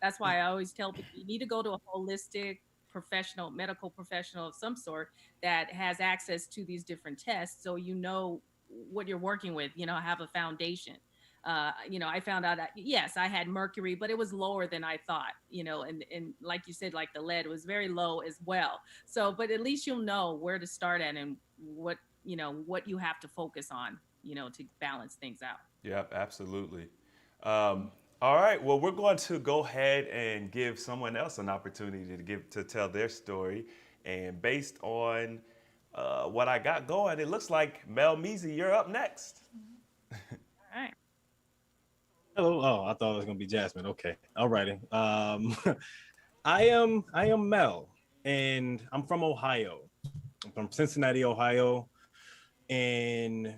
That's why I always tell people you need to go to a holistic professional, medical professional of some sort that has access to these different tests, so you know what you're working with, have a foundation. I found out that, yes, I had mercury, but it was lower than I thought, and like you said, like the lead was very low as well. So, but at least you'll know where to start at, and what you have to focus on, to balance things out. Yeah, absolutely. All right, well, we're going to go ahead and give someone else an opportunity to tell their story. And based on what I got going, it looks like Mel Measy, you're up next. All right. Hello. Oh, I thought it was gonna be Jasmine. Okay. All righty. I am Mel, and I'm from Ohio. I'm from Cincinnati, Ohio, and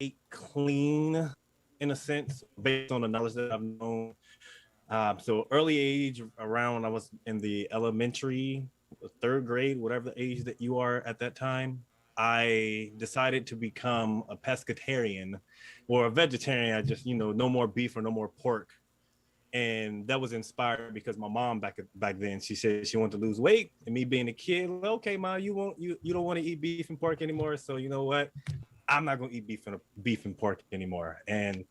eat clean in a sense, based on the knowledge that I've known So early age, around I was in the elementary, third grade, whatever the age that you are at that time, I decided to become a pescatarian or a vegetarian. I just, no more beef or no more pork. And that was inspired because my mom back then, she said she wanted to lose weight, and me being a kid, okay, mom, you don't want to eat beef and pork anymore. So you know what? I'm not gonna eat beef and pork anymore. And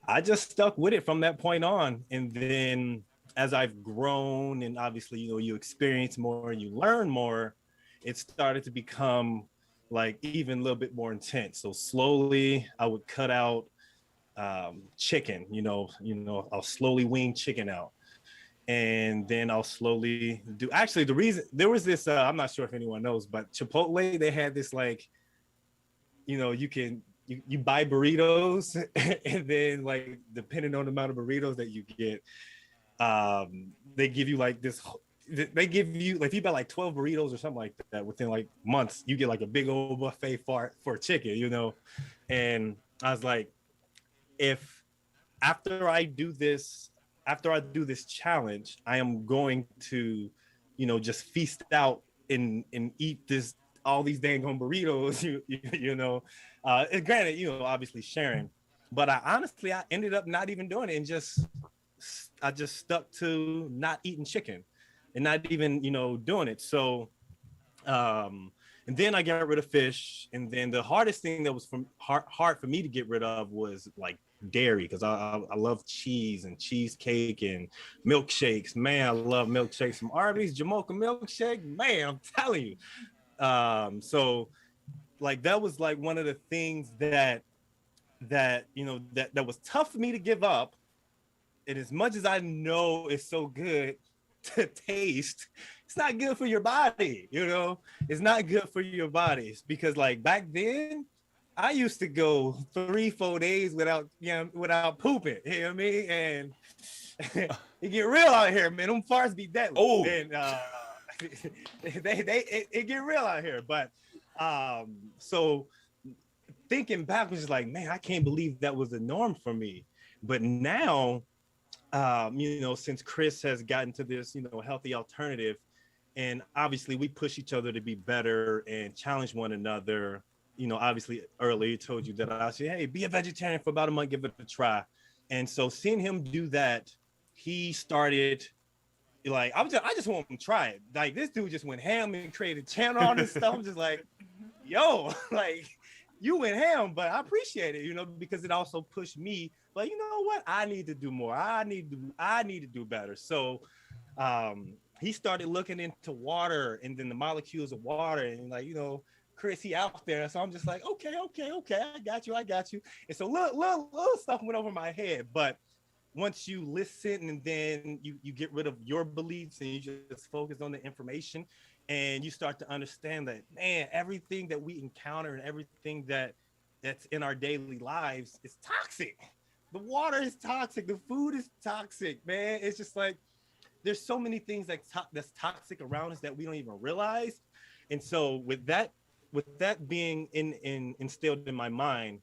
I just stuck with it from that point on. And then as I've grown and obviously, you experience more and you learn more, it started to become like even a little bit more intense. So slowly I would cut out chicken, I'll slowly wean chicken out. And then I'll slowly do, actually the reason there was this, I'm not sure if anyone knows, but Chipotle, they had this like, you buy burritos and then like depending on the amount of burritos that you get, they give you like this, they give you like, if you buy like 12 burritos or something like that, within like months you get like a big old buffet for chicken. And I was like, if after I do this challenge, I am going to just feast out and eat this all these dang on burritos, and granted, obviously sharing, but I ended up not even doing it, and I just stuck to not eating chicken and not even, doing it. So, and then I got rid of fish. And then the hardest thing that was hard for me to get rid of was like dairy, because I love cheese and cheesecake and milkshakes. Man, I love milkshakes from Arby's, Jamocha milkshake. Man, I'm telling you. So like that was like one of the things that was tough for me to give up. And as much as I know it's so good to taste, it's not good for your body. It's not good for your bodies, because like back then I used to go 3-4 days without pooping. You know what I mean? And it get real out here, man. Them farts be deadly. Oh, and it get real out here. But so thinking back was just like, man, I can't believe that was the norm for me. But now, since Chris has gotten to this, healthy alternative, and obviously we push each other to be better and challenge one another. Obviously earlier told you that I said, hey, be a vegetarian for about a month, give it a try. And so seeing him do that, he started like, I just want him to try it. Like this dude just went ham and created a channel on this stuff. I'm just like, yo, like you went ham, but I appreciate it, because it also pushed me. But you know what? I need to do more. I need to do better. So he started looking into water and then the molecules of water, and like, Chris, he out there. So I'm just like, okay. I got you. And so little stuff went over my head. But once you listen and then you get rid of your beliefs and you just focus on the information, and you start to understand that, man, everything that we encounter and everything that's in our daily lives is toxic. The water is toxic. The food is toxic, man. It's just like, there's so many things that's toxic around us that we don't even realize. And so with that being instilled in my mind,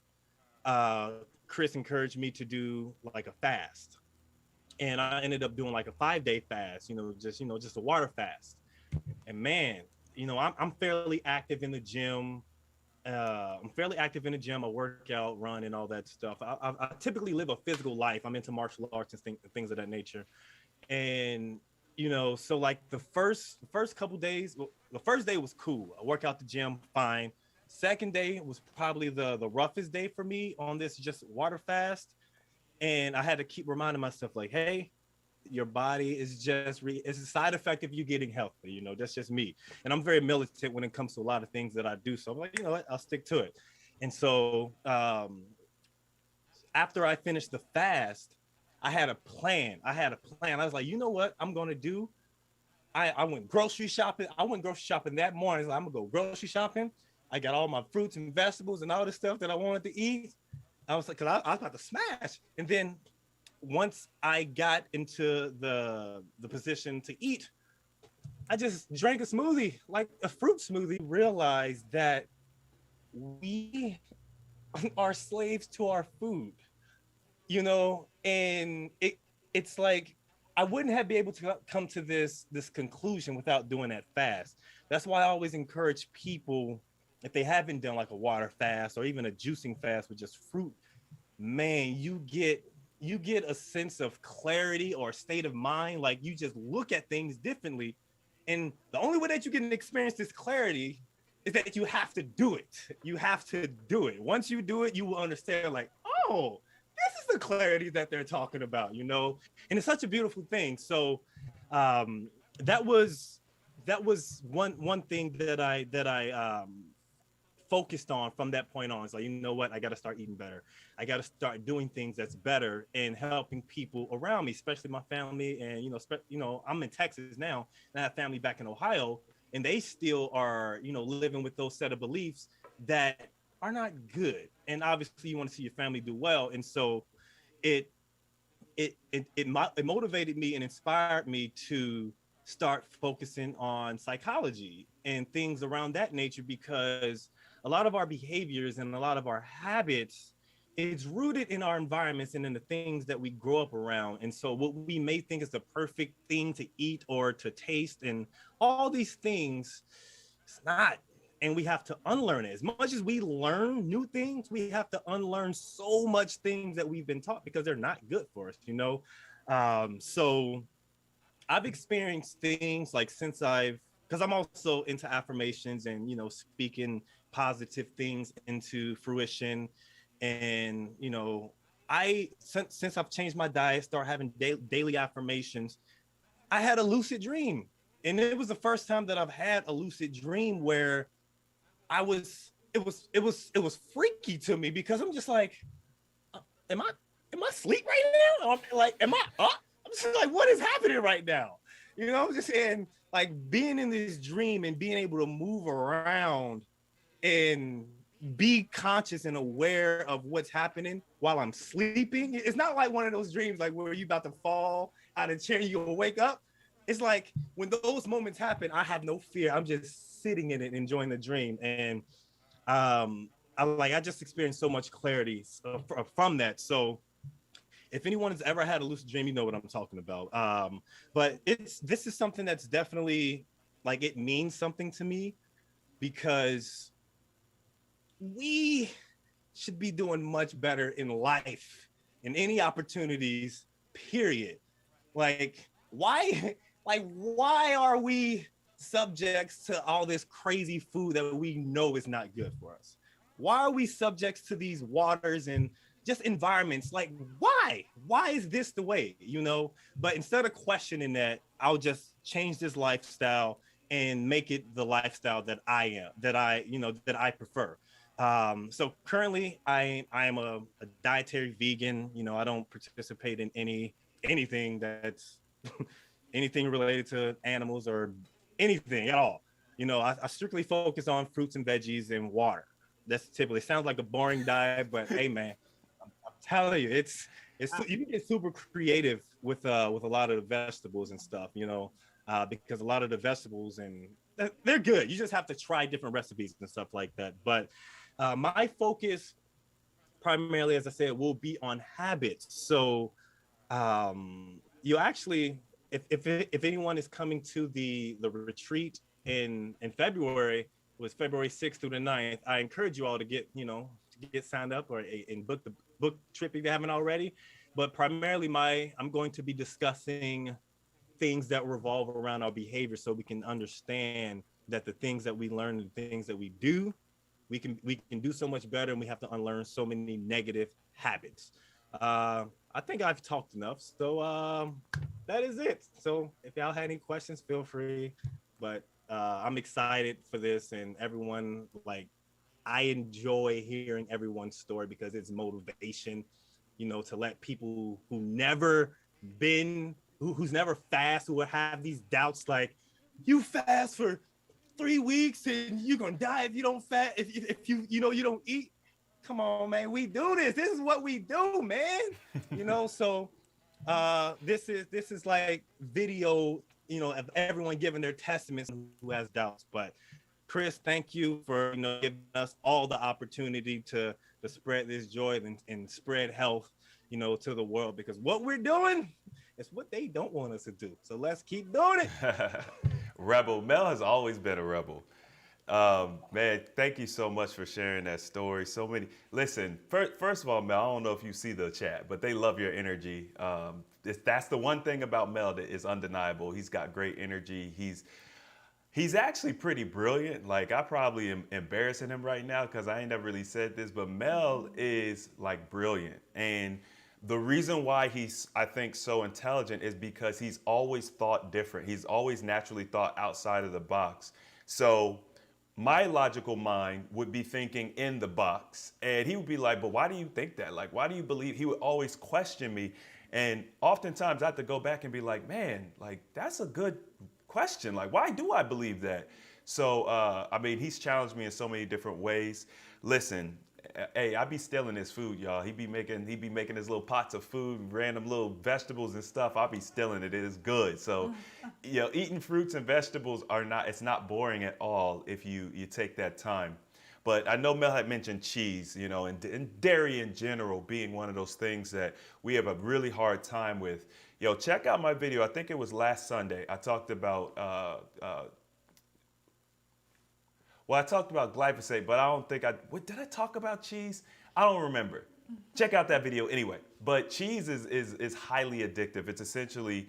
Chris encouraged me to do like a fast, and I ended up doing like a 5-day fast, just a water fast. And man, I'm fairly active in the gym. I work out, run, and all that stuff. I typically live a physical life. I'm into martial arts and things of that nature. And so like the first couple days, the first day was cool. I work out the gym, fine. Second day was probably the roughest day for me on this just water fast. And I had to keep reminding myself like, hey, your body is just it's a side effect of you getting healthy. That's just me. And I'm very militant when it comes to a lot of things that I do. So I'm like, what, I'll stick to it. And so after I finished the fast, I had a plan. I was like, you know what I'm going to do? I went grocery shopping. That morning. I'm going to go grocery shopping. I got all my fruits and vegetables and all the stuff that I wanted to eat. I was like, because I was about to smash. And then once I got into the position to eat, I just drank a smoothie, like a fruit smoothie, realized that we are slaves to our food, and it's like I wouldn't have been able to come to this conclusion without doing that fast. That's why I always encourage people, if they haven't done like a water fast or even a juicing fast with just fruit, man, you get a sense of clarity or state of mind. Like you just look at things differently. And the only way that you can experience this clarity is that you have to do it. You have to do it. Once you do it, you will understand like, oh, this is the clarity that they're talking about, you know? And it's such a beautiful thing. So that was one thing that I focused on from that point on. It's like, you know what, I got to start eating better. I got to start doing things that's better and helping people around me, especially my family. And I'm in Texas now, and I have family back in Ohio, and they still are living with those set of beliefs that are not good. And obviously you want to see your family do well. And so it motivated me and inspired me to start focusing on psychology and things around that nature, because a lot of our behaviors and a lot of our habits, it's rooted in our environments and in the things that we grow up around. And so what we may think is the perfect thing to eat or to taste and all these things, it's not. And we have to unlearn it. As much as we learn new things, we have to unlearn so much things that we've been taught because they're not good for us, So I've experienced things like because I'm also into affirmations and, speaking positive things into fruition. And, since I've changed my diet, start having daily affirmations, I had a lucid dream. And it was the first time that I've had a lucid dream where it was freaky to me, because I'm just like, am I asleep right now? I'm like, am I up? I'm just like, what is happening right now? Just saying, like, being in this dream and being able to move around and be conscious and aware of what's happening while I'm sleeping. It's not like one of those dreams like where you're about to fall out of the chair and you'll wake up. It's like when those moments happen, I have no fear. I'm just sitting in it, enjoying the dream. And I just experienced so much clarity from that. So if anyone has ever had a lucid dream, you know what I'm talking about. But this is something that's definitely, like, it means something to me, because we should be doing much better in life, in any opportunities, period. Like, why are we subjects to all this crazy food that we know is not good for us? Why are we subjects to these waters and just environments? Like, why is this the way, But instead of questioning that, I'll just change this lifestyle and make it the lifestyle that I prefer. So currently I am a dietary vegan. I don't participate in anything that's anything related to animals or anything at all. I strictly focus on fruits and veggies and water. That's typically, sounds like a boring diet, but hey man, I'm telling you, it's you can get super creative with a lot of the vegetables and stuff, because a lot of the vegetables, and they're good. You just have to try different recipes and stuff like that. But my focus primarily, as I said, will be on habits. So you actually, if anyone is coming to the retreat in February, it was February 6th through the 9th, I encourage you all to get signed up and book the book trip if you haven't already. But primarily I'm going to be discussing things that revolve around our behavior, so we can understand that the things that we learn and the things that we do, we can do so much better, and we have to unlearn so many negative habits. I think I've talked enough, so that is it. So if y'all had any questions, feel free. But I'm excited for this, and everyone, like, I enjoy hearing everyone's story because it's motivation, to let people who's never fast, who have these doubts, like, you fast for 3 weeks and you're gonna die if you don't fast, if you don't eat. Come on, man, we do this. This is what we do, man. So this is like video, of everyone giving their testaments who has doubts. But Chris, thank you for giving us all the opportunity to spread this joy and spread health, to the world, because what we're doing It's what they don't want us to do. So let's keep doing it. Rebel. Mel has always been a rebel. Man, thank you so much for sharing that story. So many. Listen, first of all, Mel, I don't know if you see the chat, but they love your energy. That's the one thing about Mel that is undeniable. He's got great energy. He's actually pretty brilliant. Like, I probably am embarrassing him right now because I ain't never really said this, but Mel is like brilliant. And the reason why he's, I think, so intelligent is because he's always thought different. He's always naturally thought outside of the box. So my logical mind would be thinking in the box. And he would be like, but why do you think that? Like, why do you believe? He would always question me. And oftentimes I have to go back and be like, man, like, that's a good question. Like, why do I believe that? So, I mean, he's challenged me in so many different ways. Listen, hey, I be stealing his food, y'all. He be making his little pots of food, random little vegetables and stuff. I be stealing it. It is good. So, you know, eating fruits and vegetables it's not boring at all if you take that time. But I know Mel had mentioned cheese, you know, and dairy in general being one of those things that we have a really hard time with. Yo, check out my video. I think it was last Sunday. I talked about I talked about glyphosate, but I don't think did I talk about cheese? I don't remember. Check out that video anyway. But cheese is highly addictive. It's essentially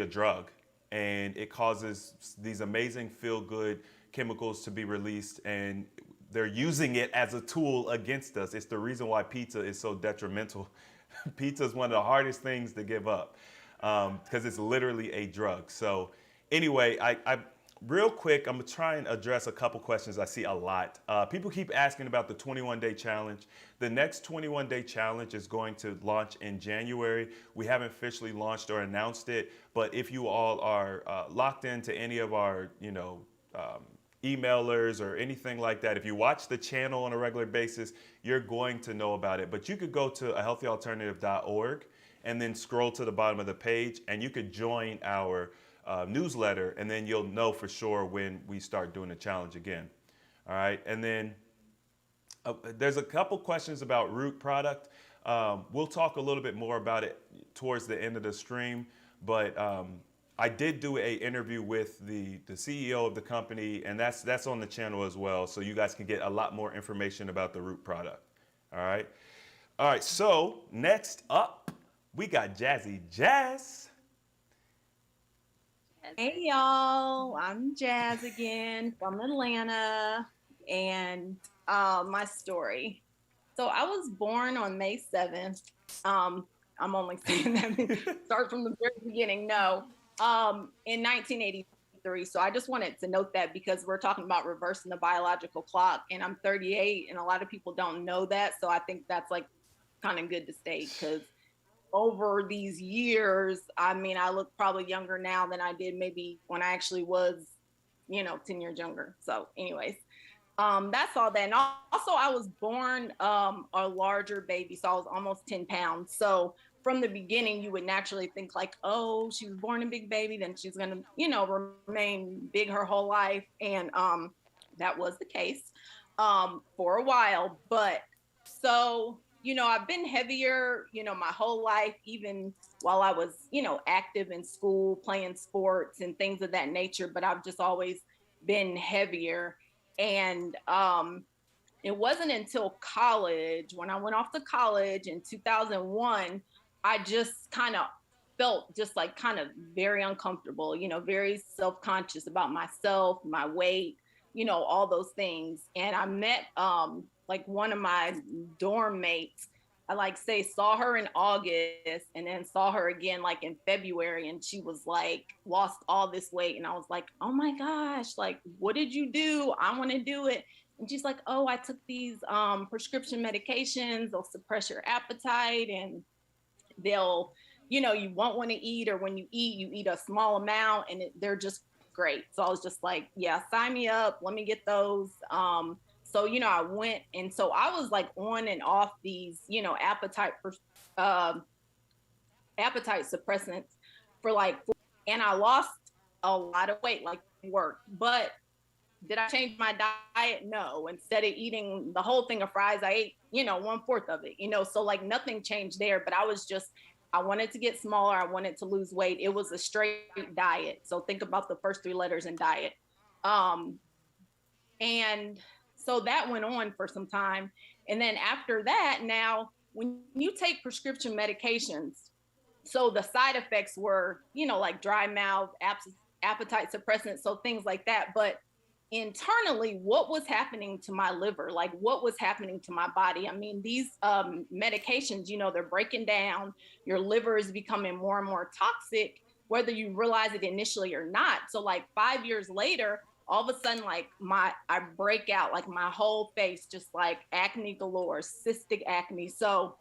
a drug, and it causes these amazing feel-good chemicals to be released, and they're using it as a tool against us. It's the reason why pizza is so detrimental. Pizza is one of the hardest things to give up because it's literally a drug. So anyway, I real quick, I'm gonna try and address a couple questions I see a lot. People keep asking about the 21-day challenge. The next 21-day challenge is going to launch in January. We haven't officially launched or announced it, but if you all are locked into any of our, emailers or anything like that, if you watch the channel on a regular basis, you're going to know about it. But you could go to ahealthyalternative.org and then scroll to the bottom of the page, and you could join our newsletter, and then you'll know for sure when we start doing the challenge again. All right, and then there's a couple questions about root product. We'll talk a little bit more about it towards the end of the stream, but I did do an interview with the CEO of the company, and that's on the channel as well, so you guys can get a lot more information about the root product. All right, so next up, we got Jazzy Jazz. Hey y'all, I'm Jazz again from Atlanta, and my story. So I was born on May 7th. I'm only saying that start from the very beginning. No, in 1983. So I just wanted to note that because we're talking about reversing the biological clock, and I'm 38, and a lot of people don't know that. So I think that's like kind of good to state because over these years, I mean, I look probably younger now than I did maybe when I actually was, 10 years younger. So anyways, that's all that. And also I was born a larger baby, so I was almost 10 pounds. So from the beginning, you would naturally think like, oh, she was born a big baby, then she's going to, remain big her whole life. And that was the case for a while. But so I've been heavier, my whole life, even while I was, active in school, playing sports and things of that nature, but I've just always been heavier. And it wasn't until college, when I went off to college in 2001, I just kind of felt just like kind of very uncomfortable, very self-conscious about myself, my weight, all those things. And I met like one of my dorm mates. I saw her in August and then saw her again like in February, and she was like lost all this weight. And I was like, oh my gosh, like, what did you do? I want to do it. And she's like, oh, I took these prescription medications. They'll suppress your appetite, and they'll, you won't want to eat, or when you eat a small amount, and they're just great. So I was just like, yeah, sign me up. Let me get those. So, I went, and so I was like on and off these, appetite suppressants and I lost a lot of weight, like it worked. But did I change my diet? No. Instead of eating the whole thing of fries, I ate, 1/4 of it, so like nothing changed there, but I was just I wanted to get smaller. I wanted to lose weight. It was a straight diet. So think about the first 3 letters in diet. And so that went on for some time. And then after that, now when you take prescription medications, so the side effects were, like dry mouth, appetite suppressants, so things like that. But internally, what was happening to my liver? Like what was happening to my body? I mean, these medications, they're breaking down. Your liver is becoming more and more toxic, whether you realize it initially or not. So like 5 years later, all of a sudden, like I break out, like my whole face, just like acne galore, cystic acne. So,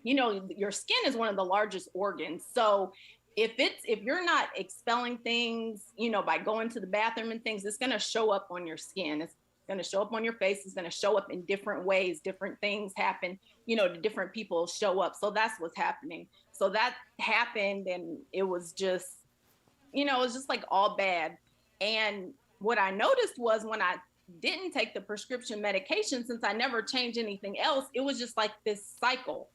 your skin is one of the largest organs. So if you're not expelling things, by going to the bathroom and things, it's going to show up on your skin. It's going to show up on your face. It's going to show up in different ways. Different things happen, to different people show up. So that's what's happening. So that happened, and it was just, it was just like all bad. And what I noticed was when I didn't take the prescription medication, since I never changed anything else, it was just like this cycle,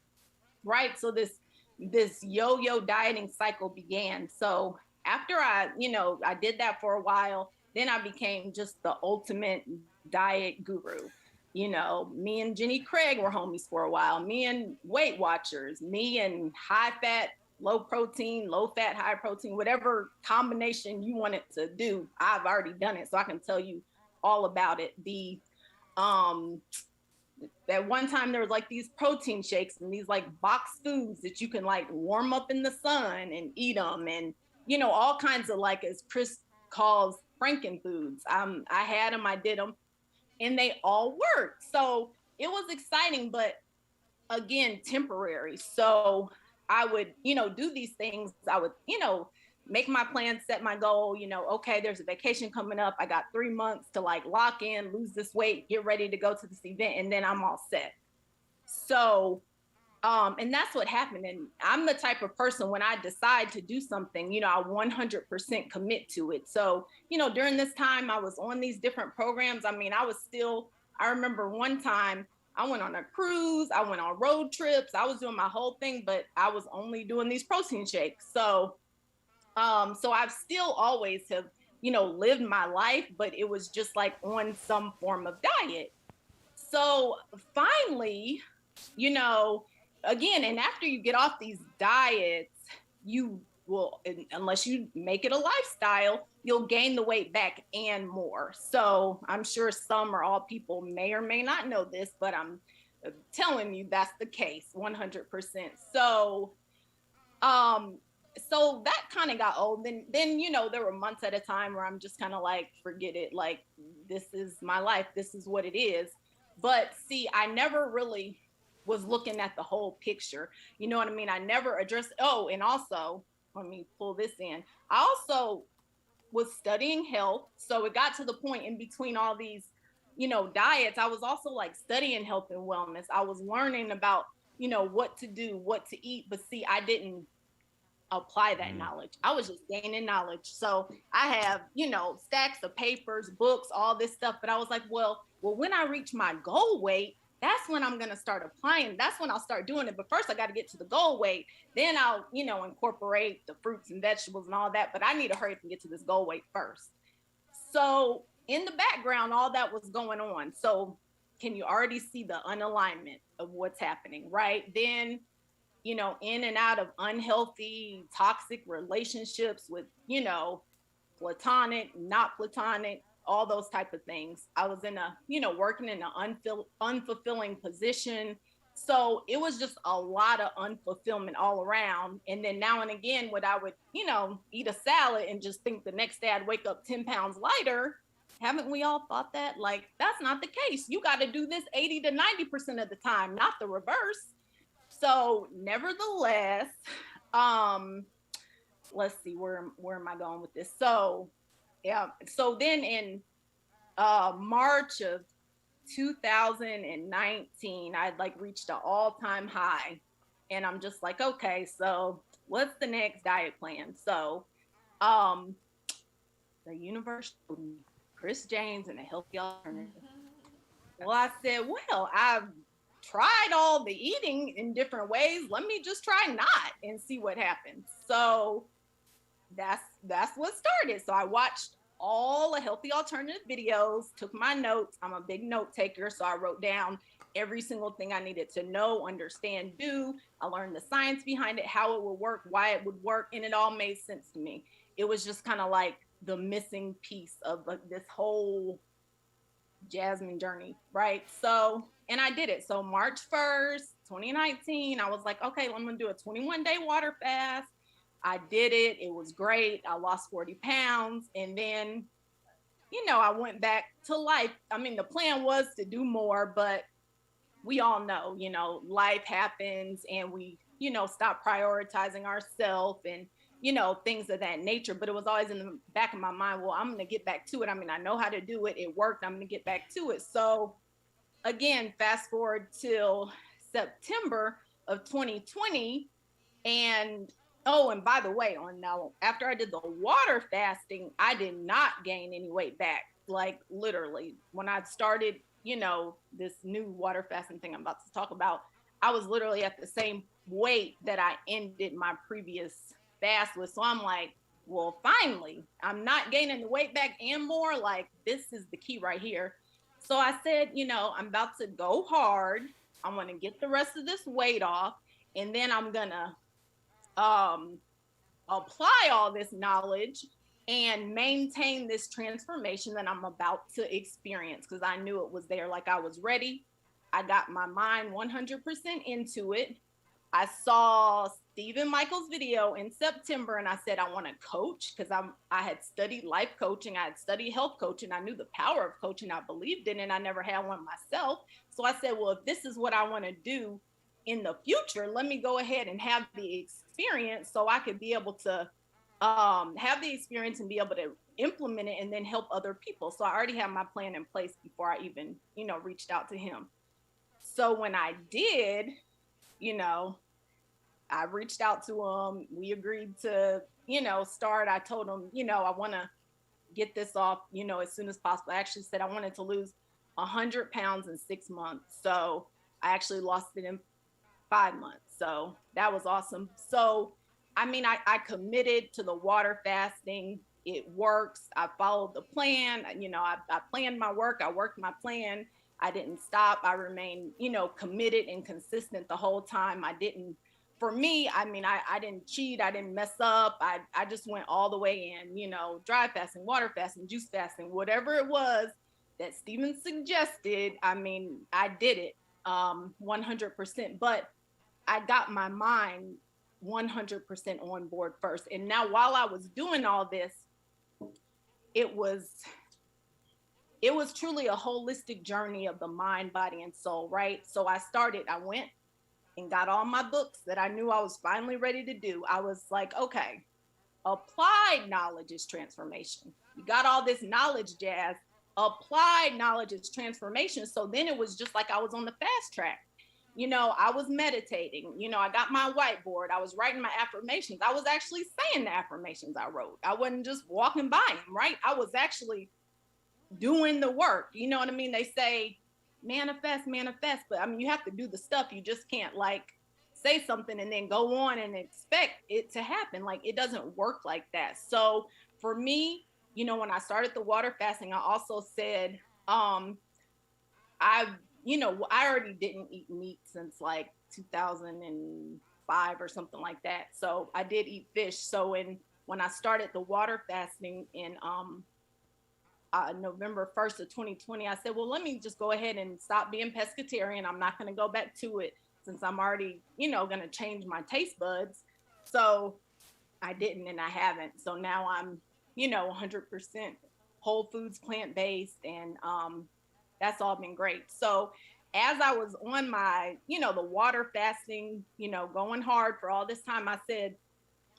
right? So this yo-yo dieting cycle began. So after I did that for a while, then I became just the ultimate diet guru. Me and Jenny Craig were homies for a while, me and Weight Watchers, me and high fat, low protein, low fat, high protein, whatever combination you wanted to do. I've already done it, so I can tell you all about it. That one time there was like these protein shakes and these like boxed foods that you can like warm up in the sun and eat them, and all kinds of, like, as Chris calls, Franken foods. I had them, I did them, and they all worked. So it was exciting, but again, temporary. So I would, do these things. I would, make my plan, set my goal, okay, there's a vacation coming up. I got 3 months to like lock in, lose this weight, get ready to go to this event, and then I'm all set. So, and that's what happened. And I'm the type of person, when I decide to do something, I 100% commit to it. So, during this time I was on these different programs. I mean, I remember one time I went on a cruise, I went on road trips, I was doing my whole thing, but I was only doing these protein shakes. So I've still always have, lived my life, but it was just like on some form of diet. So finally, again, and after you get off these diets, you will, unless you make it a lifestyle, you'll gain the weight back and more. So I'm sure some or all people may or may not know this, but I'm telling you that's the case, 100%. So that kind of got old. Then there were months at a time where I'm just kind of like, forget it. Like, this is my life. This is what it is. But see, I never really was looking at the whole picture. You know what I mean? I never addressed, and also, let me pull this in. I also was studying health. So it got to the point in between all these, diets, I was also like studying health and wellness. I was learning about, what to do, what to eat. But see, I didn't apply that knowledge. I was just gaining knowledge. So I have, stacks of papers, books, all this stuff. But I was like, well, when I reach my goal weight, that's when I'm going to start applying. That's when I'll start doing it. But first I got to get to the goal weight. Then I'll, incorporate the fruits and vegetables and all that. But I need to hurry up and get to this goal weight first. So in the background, all that was going on. So can you already see the unalignment of what's happening, right? Then, in and out of unhealthy, toxic relationships with, platonic, not platonic, all those type of things. I was in a, working in an unfulfilling position. So it was just a lot of unfulfillment all around. And then now and again, when I would, eat a salad and just think the next day I'd wake up 10 pounds lighter. Haven't we all thought that? Like, that's not the case. You got to do this 80 to 90% of the time, not the reverse. So nevertheless, let's see, where am I going with this? So, yeah. So then in March of 2019, I'd like reached an all-time high, and I'm just like, okay, so what's the next diet plan? So, the universe showed me Chris James and a healthy alternative. Well, I said, well, I've tried all the eating in different ways. Let me just try not and see what happens. So that's what started. So I watched all the healthy alternative videos, took my notes. I'm a big note taker, so I wrote down every single thing I needed to know, understand, do. I learned the science behind it, how it would work, why it would work, and it all made sense to me. It was just kind of like the missing piece of this whole Jasmine journey, right? So, and I did it. So March 1st, 2019, I was like, okay, I'm gonna do a 21-day water fast. I did it. It was great. I lost 40 pounds. And then, I went back to life. I mean, the plan was to do more, but we all know, life happens and we, stop prioritizing ourselves and, things of that nature. But it was always in the back of my mind, well, I'm going to get back to it. I mean, I know how to do it. It worked. I'm going to get back to it. So again, fast forward till September of 2020. And by the way, after I did the water fasting, I did not gain any weight back. Like literally, when I started, this new water fasting thing I'm about to talk about, I was literally at the same weight that I ended my previous fast with. So I'm like, well, finally, I'm not gaining the weight back and more. Like, this is the key right here. So I said, I'm about to go hard. I'm going to get the rest of this weight off. And then I'm going to apply all this knowledge and maintain this transformation that I'm about to experience, because I knew it was there. Like, I was ready. I got my mind 100% into it. I saw Stephen Michael's video in September and I said, I want to coach, because I had studied life coaching. I had studied health coaching. I knew the power of coaching. I believed in it, and I never had one myself. So I said, well, if this is what I want to do in the future, let me go ahead and have the experience so I could be able to have the experience and be able to implement it and then help other people. So I already had my plan in place before I even, reached out to him. So when I did, I reached out to him. We agreed to, start. I told him, I want to get this off, as soon as possible. I actually said I wanted to lose 100 pounds in 6 months. So I actually lost it in 5 months. So that was awesome. So, I mean, I committed to the water fasting. It works. I followed the plan. I planned my work. I worked my plan. I didn't stop. I remained, committed and consistent the whole time. I didn't cheat. I didn't mess up. I just went all the way in, dry fasting, water fasting, juice fasting, whatever it was that Stephen suggested. I mean, I did it 100%, but I got my mind 100% on board first. And now while I was doing all this, it was truly a holistic journey of the mind, body, and soul, right? So I went and got all my books that I knew I was finally ready to do. I was like, okay, applied knowledge is transformation. You got all this knowledge, Jazz. Applied knowledge is transformation. So then it was just like I was on the fast track. I was meditating. I got my whiteboard. I was writing my affirmations. I was actually saying the affirmations I wrote. I wasn't just walking by them, right? I was actually doing the work. You know what I mean? They say manifest, but I mean, you have to do the stuff. You just can't say something and then go on and expect it to happen. Like, it doesn't work like that. So for me, when I started the water fasting, I also said, I already didn't eat meat since 2005 or something like that. So I did eat fish. So when I started the water fasting in November 1st of 2020, I said, well, let me just go ahead and stop being pescatarian. I'm not going to go back to it since I'm already, going to change my taste buds. So I didn't, and I haven't. So now I'm, 100% whole foods, plant-based, and that's all been great. So as I was on my, the water fasting, going hard for all this time, I said,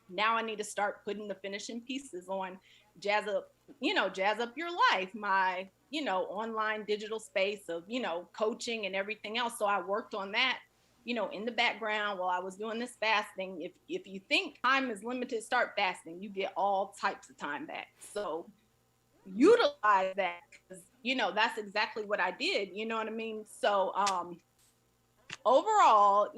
now I need to start putting the finishing pieces on Jazz.up.your.life, my, online digital space of, coaching and everything else. So I worked on that, in the background while I was doing this fasting. If you think time is limited, start fasting. You get all types of time back. So utilize that, because, that's exactly what I did. You know what I mean? So overall,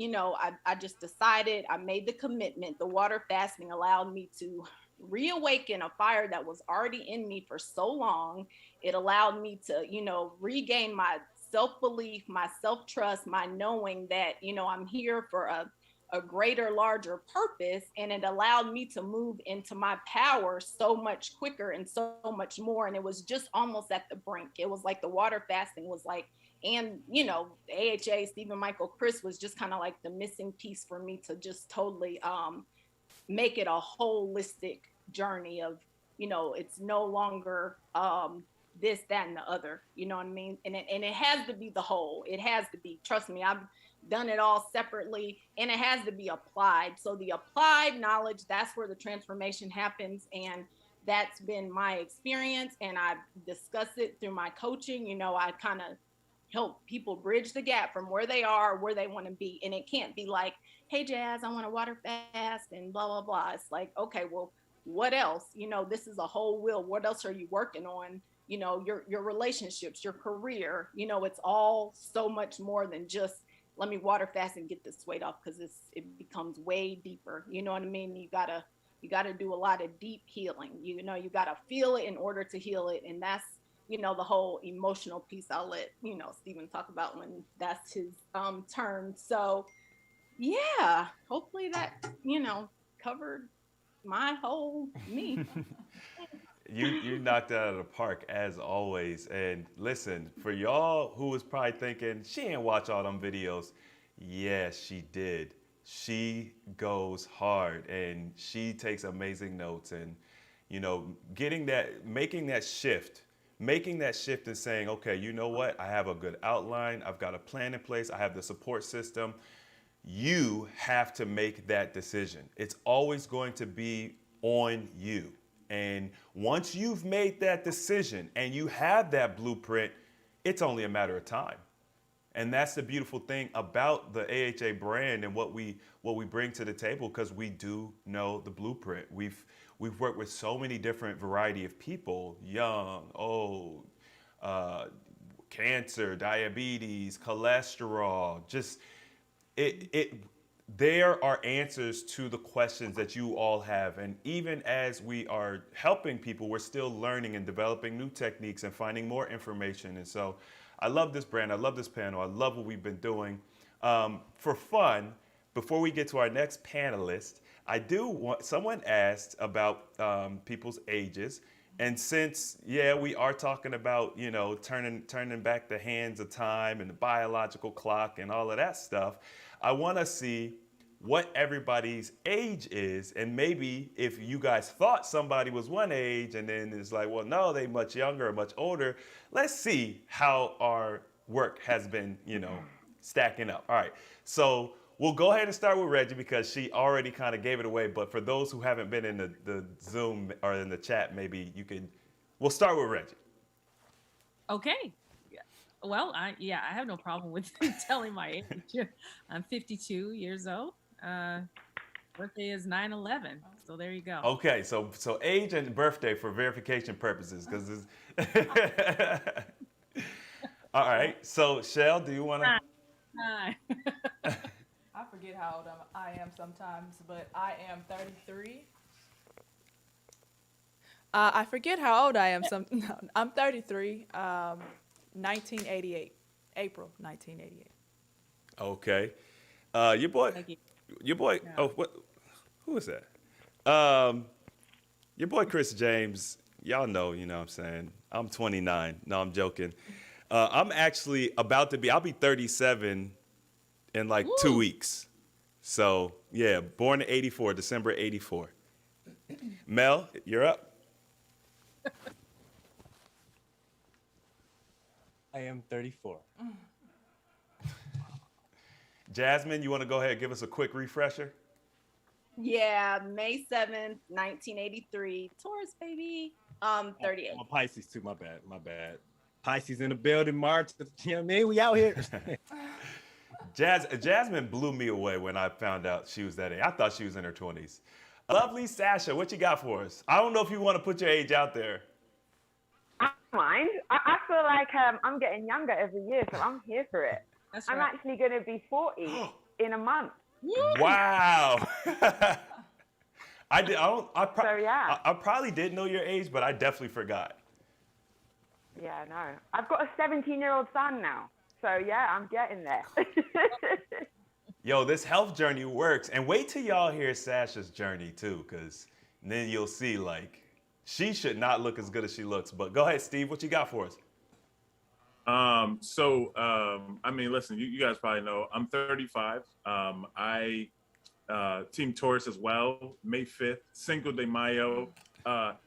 I just decided, I made the commitment. The water fasting allowed me to reawaken a fire that was already in me for so long. It allowed me to, regain my self-belief, my self-trust, my knowing that, I'm here for a greater, larger purpose. And it allowed me to move into my power so much quicker and so much more. And it was just almost at the brink. It was like the water fasting was like, and AHA, Stephen Michael, Chris was just kind of like the missing piece for me to just totally make it a holistic journey of, it's no longer this, that, and the other, you know what I mean? And it has to be the whole. It has to be, trust me, I've done it all separately, and it has to be applied. So the applied knowledge, that's where the transformation happens. And that's been my experience. And I discuss it through my coaching. I kind of help people bridge the gap from where they are, where they want to be. And it can't be like, hey, Jazz, I want to water fast and blah, blah, blah. It's like, okay, well, what else? This is a whole wheel. What else are you working on? Your relationships, your career, it's all so much more than just, let me water fast and get this weight off, because it becomes way deeper. You know what I mean? You gotta do a lot of deep healing. You gotta feel it in order to heal it. And that's, the whole emotional piece. I'll let, Stephen talk about when that's his turn. So yeah, hopefully that, covered my whole me. You knocked it out of the park as always. And listen, for y'all who was probably thinking she ain't watch all them videos, yes, she did. She goes hard and she takes amazing notes, and making that shift and saying, okay, you know what? I have a good outline. I've got a plan in place. I have the support system. You have to make that decision. It's always going to be on you. And once you've made that decision and you have that blueprint, it's only a matter of time. And that's the beautiful thing about the AHA brand and what we bring to the table, because we do know the blueprint. We've worked with so many different variety of people, young, old, cancer, diabetes, cholesterol, just there are answers to the questions that you all have. And even as we are helping people, we're still learning and developing new techniques and finding more information. And so I love this brand. I love this panel. I love what we've been doing. For fun, before we get to our next panelist, someone asked about people's ages. And since, we are talking about, turning back the hands of time and the biological clock and all of that stuff, I want to see what everybody's age is. And maybe if you guys thought somebody was one age and then it's like, well, no, they much younger or much older. Let's see how our work has been, stacking up. All right. So we'll go ahead and start with Reggie, because she already kind of gave it away. But for those who haven't been in the Zoom or in the chat, maybe we'll start with Reggie. Okay. Well, I have no problem with telling my age. I'm 52 years old. Birthday is 9/11. So there you go. Okay, so age and birthday for verification purposes, because all right. So Shel, do you want to? Hi. I forget how old I am sometimes, but I am 33. I forget how old I am. I'm 33. 1988, April 1988. Okay. Your boy. Yeah. Oh, who is that? Your boy Chris James. Y'all know, what I'm saying. I'm 29. No, I'm joking. I'm actually I'll be 37 in like 2 weeks. So yeah, born in 84, December 84. Mel, you're up. I am 34. Jasmine, you want to go ahead and give us a quick refresher? Yeah, May 7th, 1983. Taurus, baby. 38. I'm a Pisces too, my bad. Pisces in the building, March. You know what I mean? We out here. Jasmine blew me away when I found out she was that age. I thought she was in her 20s. Lovely Sasha, what you got for us? I don't know if you want to put your age out there. I don't mind. I feel like I'm getting younger every year, so I'm here for it. That's I'm right. actually going to be 40 in a month. Wow. I did. I don't. So yeah. I probably did know your age, but I definitely forgot. Yeah, no. I've got a 17-year-old son now. So yeah, I'm getting there. Yo, this health journey works, and wait till y'all hear Sasha's journey too, because then you'll see like she should not look as good as she looks. But go ahead, Steve. What you got for us? I mean, listen, you guys probably know I'm 35. I Team Taurus as well. May 5th, Cinco de Mayo.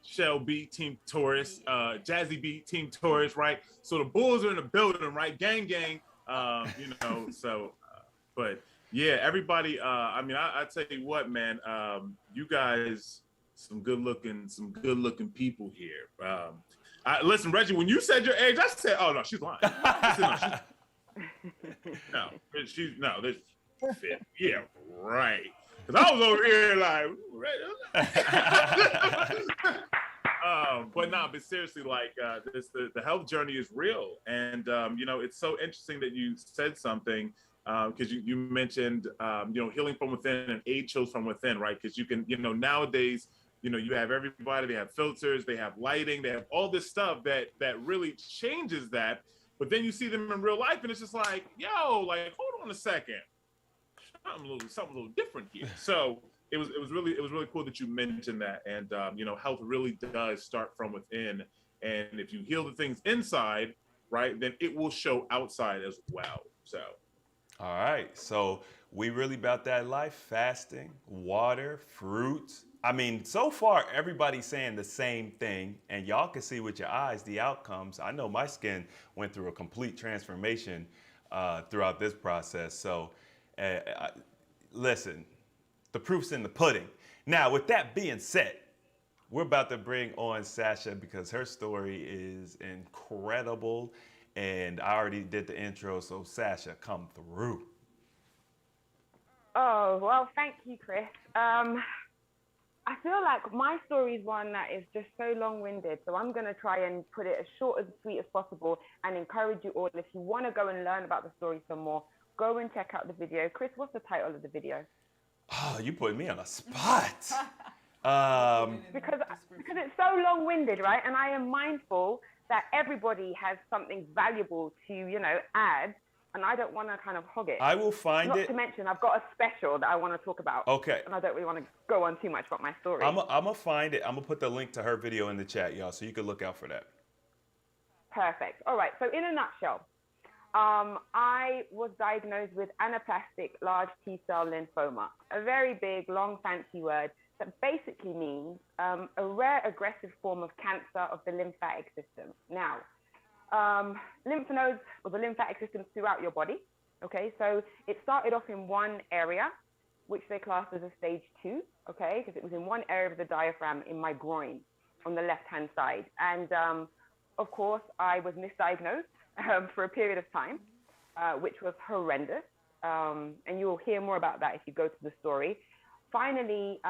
Shel B, Team Taurus. Jazzy B, Team Taurus, right? So the Bulls are in the building, right? Gang, gang. You know, so, but yeah, everybody. I mean, I tell you what, man. You guys, some good looking people here. Listen, Reggie, when you said your age, I said, "Oh no, she's lying." I said, no, this fit. Yeah, right. Because I was over here like, but seriously, like, the health journey is real, and you know, it's so interesting that you said something. Because you mentioned, you know, healing from within and age shows from within, right? Because you can, you know, nowadays, you know, you have everybody, they have filters, they have lighting, they have all this stuff that really changes that. But then you see them in real life and it's just like, yo, like, hold on a second. Something a little different here. So it was really cool that you mentioned that. And, you know, health really does start from within. And if you heal the things inside, right, then it will show outside as well. So. All right, so we really about that life, fasting, water, fruits. I mean, so far everybody's saying the same thing, and y'all can see with your eyes the outcomes. I know my skin went through a complete transformation throughout this process. So, listen, the proof's in the pudding. Now, with that being said, we're about to bring on Sasha because her story is incredible. And I already did the intro, so Sasha, come through. Oh, well, thank you, Chris. I feel like my story is one that is just so long-winded, so I'm going to try and put it as short and sweet as possible and encourage you all, if you want to go and learn about the story some more, go and check out the video. Chris, what's the title of the video? Oh, you put me on a spot. Because it's so long-winded, right? And I am mindful that everybody has something valuable to, you know, add, and I don't want to kind of hog it. I will find it. Not to mention, I've got a special that I want to talk about. Okay. And I don't really want to go on too much about my story. I'm gonna find it. I'm gonna put the link to her video in the chat, y'all, so you can look out for that. Perfect. All right. So in a nutshell, I was diagnosed with anaplastic large T-cell lymphoma, a very big, long, fancy word that basically means a rare aggressive form of cancer of the lymphatic system. Now, lymph nodes or the lymphatic system throughout your body. Okay, so it started off in one area, which they classed as a stage 2, okay, because it was in one area of the diaphragm in my groin on the left-hand side. And of course, I was misdiagnosed for a period of time, which was horrendous. And you will hear more about that if you go to the story. Finally,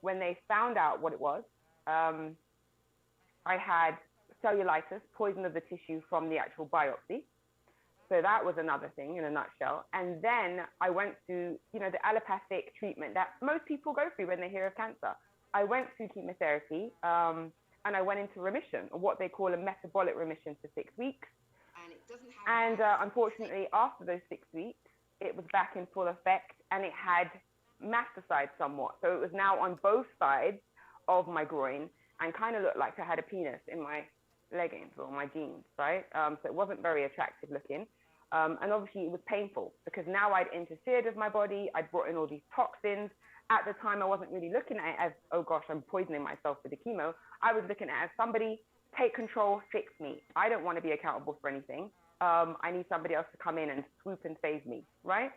when they found out what it was, I had cellulitis, poison of the tissue from the actual biopsy. So that was another thing in a nutshell. And then I went through, you know, the allopathic treatment that most people go through when they hear of cancer. I went through chemotherapy and I went into remission, or what they call a metabolic remission, for 6 weeks. And unfortunately, after those 6 weeks, it was back in full effect and it had metastasized somewhat. So it was now on both sides of my groin and kind of looked like I had a penis in my leggings or my jeans, right? So it wasn't very attractive looking. And obviously it was painful because now I'd interfered with my body. I'd brought in all these toxins. At the time, I wasn't really looking at it as, oh gosh, I'm poisoning myself with the chemo. I was looking at it as somebody, take control, fix me. I don't want to be accountable for anything. I need somebody else to come in and swoop and save me, right?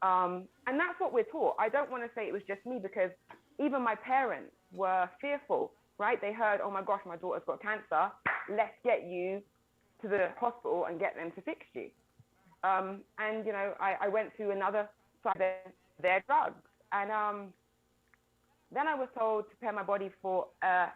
And that's what we're taught. I don't want to say it was just me because even my parents were fearful, right? They heard, oh my gosh, my daughter's got cancer. Let's get you to the hospital and get them to fix you. And, you know, I went through another side of their drugs. And then I was told to prepare my body for a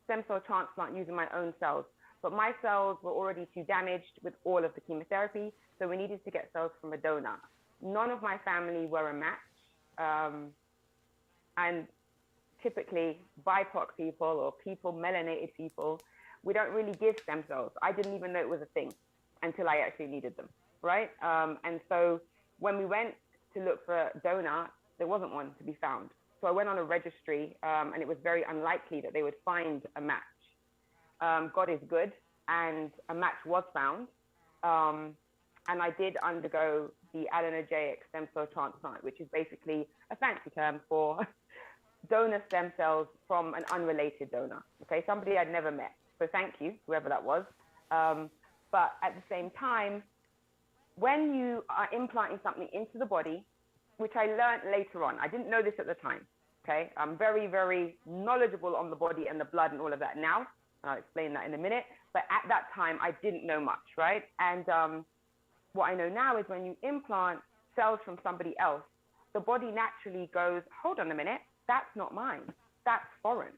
stem cell transplant using my own cells. but my cells were already too damaged with all of the chemotherapy, so we needed to get cells from a donor. None of my family were a match, and typically BIPOC people or people, melanated people, we don't really give stem cells. I didn't even know it was a thing until I actually needed them, right? And so when we went to look for a donor, there wasn't one to be found. So I went on a registry, and it was very unlikely that they would find a match. God is good, and a match was found. And I did undergo the allogeneic stem cell transplant, which is basically a fancy term for donor stem cells from an unrelated donor, okay? Somebody I'd never met. So thank you, whoever that was. But at the same time, when you are implanting something into the body, which I learned later on, I didn't know this at the time, okay? I'm very, very knowledgeable on the body and the blood and all of that now. I'll explain that in a minute. But at that time, I didn't know much, right? And what I know now is when you implant cells from somebody else, the body naturally goes, hold on a minute, that's not mine, that's foreign.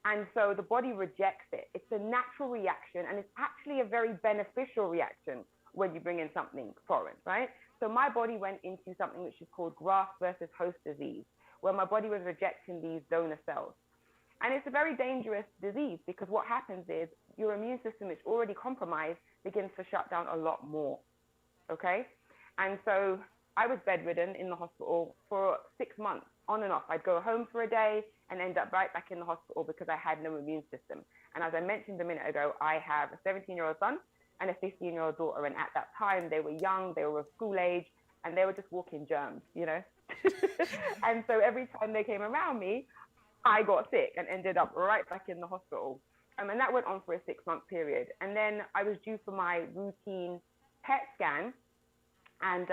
And so the body rejects it. It's a natural reaction, and it's actually a very beneficial reaction when you bring in something foreign, right? So my body went into something which is called graft versus host disease, where my body was rejecting these donor cells. And it's a very dangerous disease because what happens is your immune system, is already compromised, begins to shut down a lot more, okay? And so I was bedridden in the hospital for 6 months, on and off. I'd go home for a day and end up right back in the hospital because I had no immune system. And as I mentioned a minute ago, I have a 17-year-old son and a 15-year-old daughter. And at that time, they were young, they were of school age, and they were just walking germs, you know? And so every time they came around me, I got sick and ended up right back in the hospital. And that went on for a 6-month period. And then I was due for my routine PET scan, and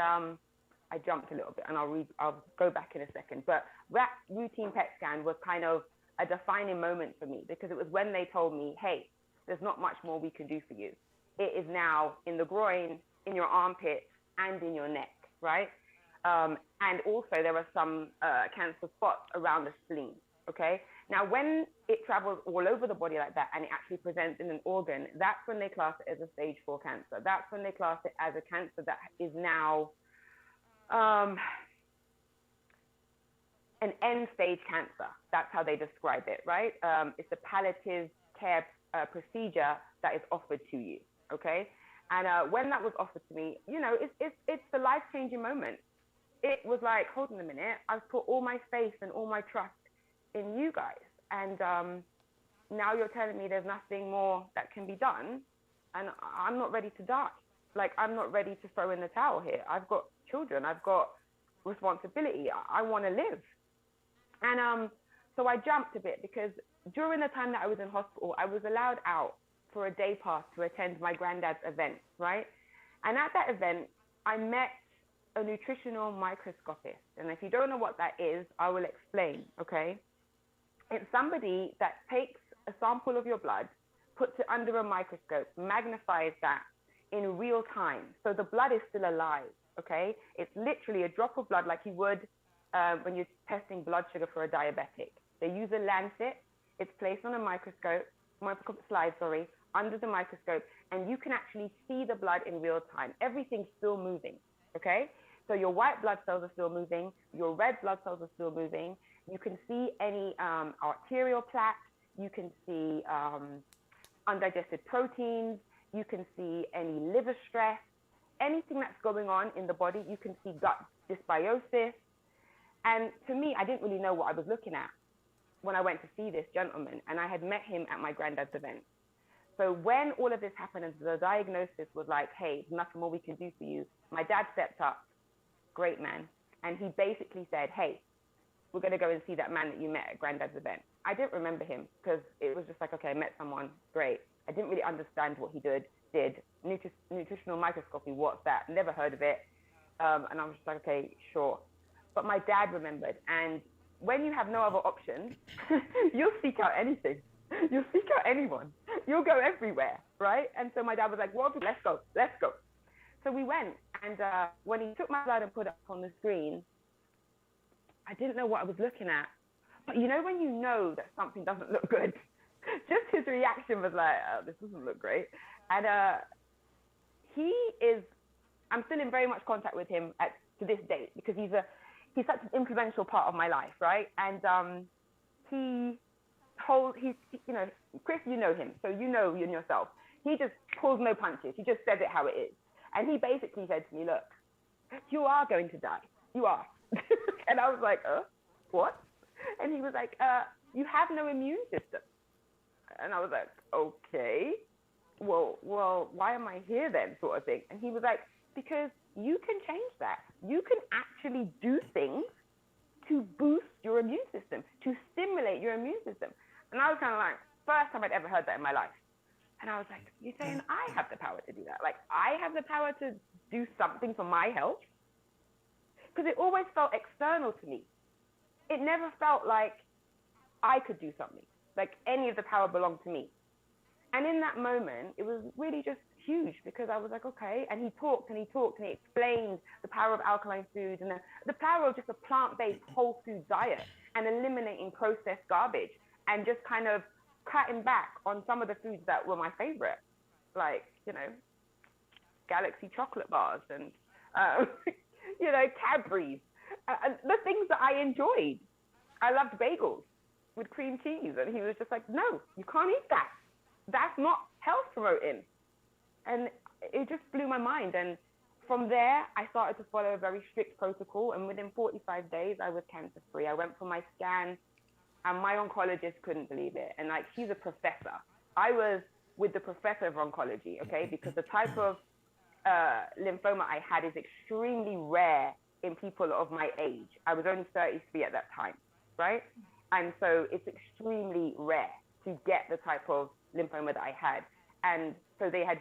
I jumped a little bit, and I'll go back in a second. But that routine PET scan was kind of a defining moment for me because it was when they told me, hey, there's not much more we can do for you. It is now in the groin, in your armpit, and in your neck, right? And also there are some cancer spots around the spleen, okay? Now, when it travels all over the body like that and it actually presents in an organ, that's when they class it as a stage 4 cancer. That's when they class it as a cancer that is now an end-stage cancer. That's how they describe it, right? It's a palliative care procedure that is offered to you, okay? And when that was offered to me, you know, it's a life-changing moment. It was like, hold on a minute, I've put all my faith and all my trust in you guys. And now you're telling me there's nothing more that can be done, and I'm not ready to die. Like, I'm not ready to throw in the towel here. I've got children, I've got responsibility, I want to live. And so I jumped a bit because during the time that I was in hospital, I was allowed out for a day pass to attend my granddad's event, right? And at that event, I met a nutritional microscopist. And if you don't know what that is, I will explain, okay? It's somebody that takes a sample of your blood, puts it under a microscope, magnifies that in real time. So the blood is still alive, okay? It's literally a drop of blood like you would when you're testing blood sugar for a diabetic. They use a lancet, it's placed on a microscope slide, under the microscope, and you can actually see the blood in real time. Everything's still moving, okay? So your white blood cells are still moving, your red blood cells are still moving. You can see any arterial plaque, you can see undigested proteins, you can see any liver stress, anything that's going on in the body. You can see gut dysbiosis. And to me, I didn't really know what I was looking at when I went to see this gentleman, and I had met him at my granddad's event. So when all of this happened and the diagnosis was like, hey, there's nothing more we can do for you, my dad stepped up, great man, and he basically said, hey, we're going to go and see that man that you met at granddad's event. I didn't remember him because it was just like, okay, I met someone, great. I didn't really understand what he did. Nutritional microscopy, what's that? Never heard of it. And I was just like, okay, sure. But my dad remembered. And when you have no other option, you'll seek out anything. You'll seek out anyone. You'll go everywhere, right? And so my dad was like, well, let's go. So we went. And when he took my blood and put it up on the screen, I didn't know what I was looking at. But you know when you know that something doesn't look good, just his reaction was like, oh, this doesn't look great. And I'm still in very much contact with him to this day, because he's such an influential part of my life, right? And Chris, you know him, so you know yourself. He just pulls no punches. He just says it how it is. And he basically said to me, look, you are going to die. You are. And I was like, what? And he was like, you have no immune system. And I was like, okay, well, why am I here then, sort of thing. And he was like, because you can change that. You can actually do things to boost your immune system, to stimulate your immune system. And I was kind of like, first time I'd ever heard that in my life. And I was like, you're saying I have the power to do that? Like, I have the power to do something for my health? Because it always felt external to me. It never felt like I could do something, like any of the power belonged to me. And in that moment, it was really just huge, because I was like, okay. And he talked and he explained the power of alkaline foods and the power of just a plant-based whole food diet and eliminating processed garbage and just kind of cutting back on some of the foods that were my favorite, like, Galaxy chocolate bars and, Cadbury's, the things that I enjoyed. I loved bagels with cream cheese. And he was just like, no, you can't eat that. That's not health promoting. And it just blew my mind. And from there, I started to follow a very strict protocol. And within 45 days, I was cancer free. I went for my scan, and my oncologist couldn't believe it. And like, he's a professor. I was with the professor of oncology, okay? Because the type of lymphoma I had is extremely rare in people of my age. I was only 33 at that time, right? And so it's extremely rare to get the type of lymphoma that I had. And so they had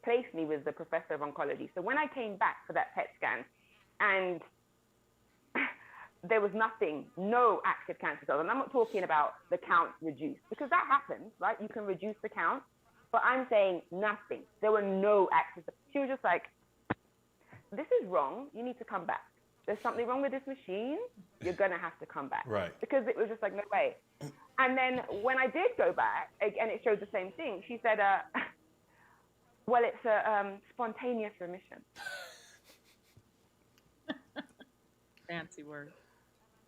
placed me with the professor of oncology. So when I came back for that PET scan, and there was nothing, no active cancer cells. And I'm not talking about the count reduced, because that happens, right? You can reduce the count, but I'm saying nothing. There were no active. She was just like, this is wrong. You need to come back. There's something wrong with this machine. You're going to have to come back. Right. Because it was just like, no way. And then when I did go back, and it showed the same thing, she said, well, it's a spontaneous remission. Fancy word.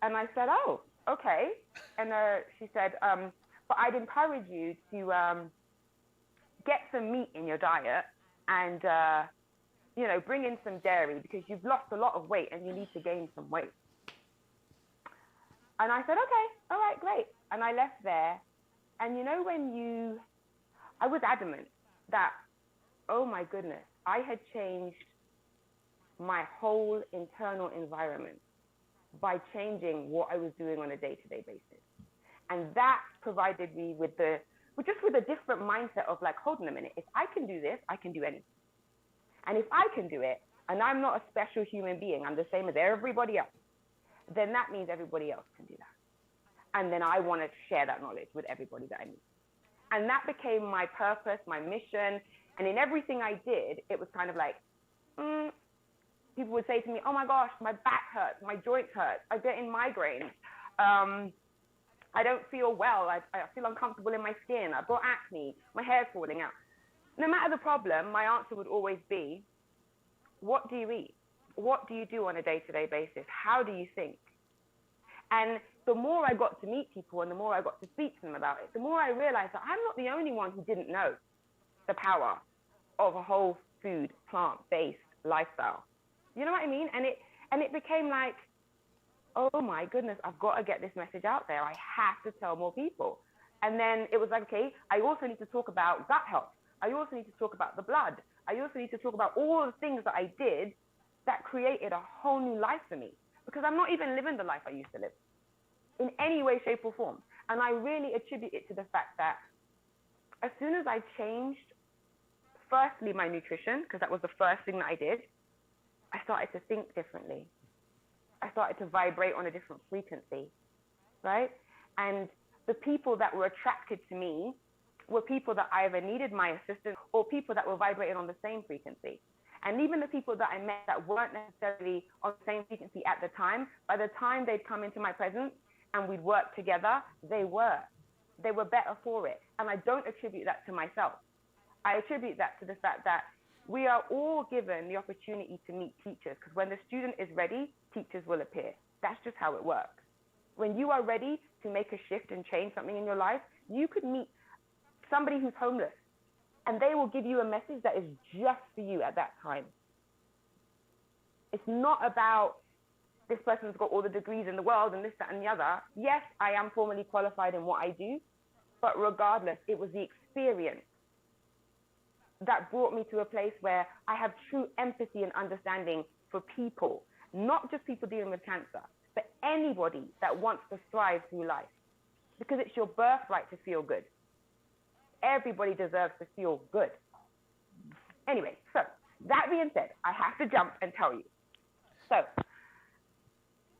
And I said, oh, okay. And she said, but I'd encourage you to get some meat in your diet and, bring in some dairy, because you've lost a lot of weight and you need to gain some weight. And I said, okay, all right, great. And I left there. And I was adamant that, oh my goodness, I had changed my whole internal environment by changing what I was doing on a day-to-day basis. And that provided me with a different mindset of like, hold on a minute, if I can do this, I can do anything. And if I can do it, and I'm not a special human being, I'm the same as everybody else, then that means everybody else can do that. And then I want to share that knowledge with everybody that I meet. And that became my purpose, my mission. And in everything I did, it was kind of like, people would say to me, oh my gosh, my back hurts, my joints hurt, I'm getting migraines. I don't feel well, I feel uncomfortable in my skin, I've got acne, my hair's falling out. No matter the problem, my answer would always be, what do you eat? What do you do on a day-to-day basis? How do you think? And the more I got to meet people and the more I got to speak to them about it, the more I realized that I'm not the only one who didn't know the power of a whole food, plant-based lifestyle. You know what I mean? And it became like, oh my goodness, I've got to get this message out there. I have to tell more people. And then it was like, okay, I also need to talk about gut health. I also need to talk about the blood. I also need to talk about all the things that I did that created a whole new life for me, because I'm not even living the life I used to live in any way, shape, or form. And I really attribute it to the fact that as soon as I changed, firstly, my nutrition, because that was the first thing that I did, I started to think differently. I started to vibrate on a different frequency, right? And the people that were attracted to me were people that either needed my assistance or people that were vibrating on the same frequency. And even the people that I met that weren't necessarily on the same frequency at the time, by the time they'd come into my presence and we'd work together, they were. they were better for it. And I don't attribute that to myself. I attribute that to the fact that we are all given the opportunity to meet teachers, because when the student is ready, teachers will appear. That's just how it works. When you are ready to make a shift and change something in your life, you could meet somebody who's homeless, and they will give you a message that is just for you at that time. It's not about this person's got all the degrees in the world and this, that, and the other. Yes, I am formally qualified in what I do, but regardless, it was the experience that brought me to a place where I have true empathy and understanding for people, not just people dealing with cancer, but anybody that wants to thrive through life, because it's your birthright to feel good. Everybody deserves to feel good. Anyway, so that being said, I have to jump and tell you. So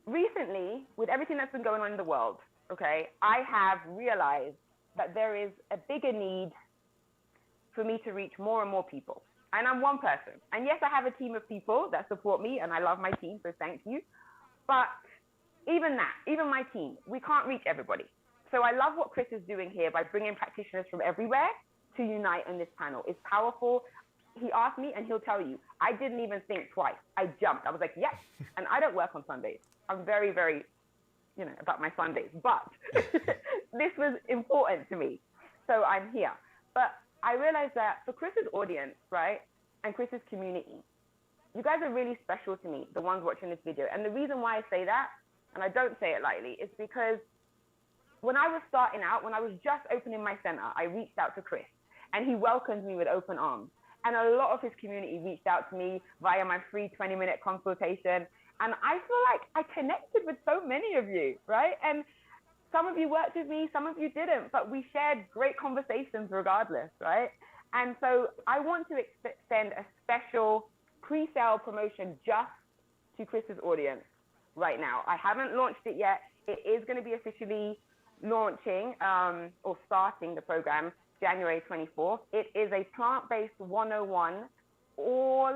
recently, with everything that's been going on in the world, okay, I have realized that there is a bigger need for me to reach more and more people. And I'm one person. And yes, I have a team of people that support me, and I love my team, so thank you. But even my team, we can't reach everybody. So I love what Chris is doing here by bringing practitioners from everywhere to unite on this panel. It's powerful. He asked me, and he'll tell you, I didn't even think twice. I jumped. I was like, yes. And I don't work on Sundays. I'm very, very, about my Sundays. But this was important to me. So I'm here. But I realized that for Chris's audience, right, and Chris's community, you guys are really special to me, the ones watching this video. And the reason why I say that, and I don't say it lightly, is because when I was starting out, when I was just opening my center, I reached out to Chris, and he welcomed me with open arms. And a lot of his community reached out to me via my free 20-minute consultation. And I feel like I connected with so many of you, right? And some of you worked with me, some of you didn't, but we shared great conversations regardless, right? And so I want to extend a special pre-sale promotion just to Chris's audience right now. I haven't launched it yet. It is going to be officially launching or starting the program January 24th. It is a plant-based 101 all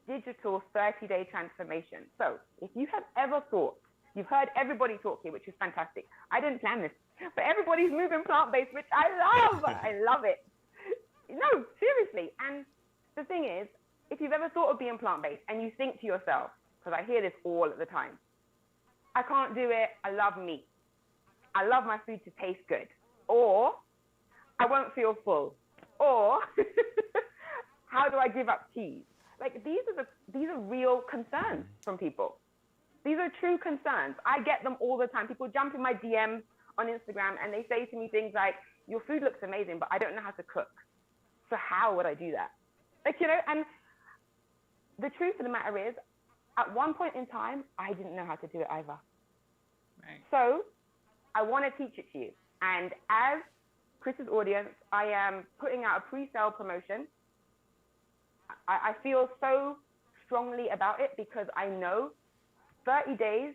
digital 30-day transformation. So if you have ever thought, you've heard everybody talk here, which is fantastic. I didn't plan this, but everybody's moving plant-based, which I love. I love it. No, seriously. And the thing is, if you've ever thought of being plant-based and you think to yourself, because I hear this all the time, I can't do it, I love meat. I love my food to taste good. Or I won't feel full. Or how do I give up cheese? Like these are real concerns from people. These are true concerns. I get them all the time. People jump in my DM on Instagram and they say to me things like, your food looks amazing, but I don't know how to cook. So how would I do that? Like, and the truth of the matter is, at one point in time, I didn't know how to do it either. Right. So I want to teach it to you. And as Chris's audience, I am putting out a pre-sale promotion. I feel so strongly about it because I know 30 days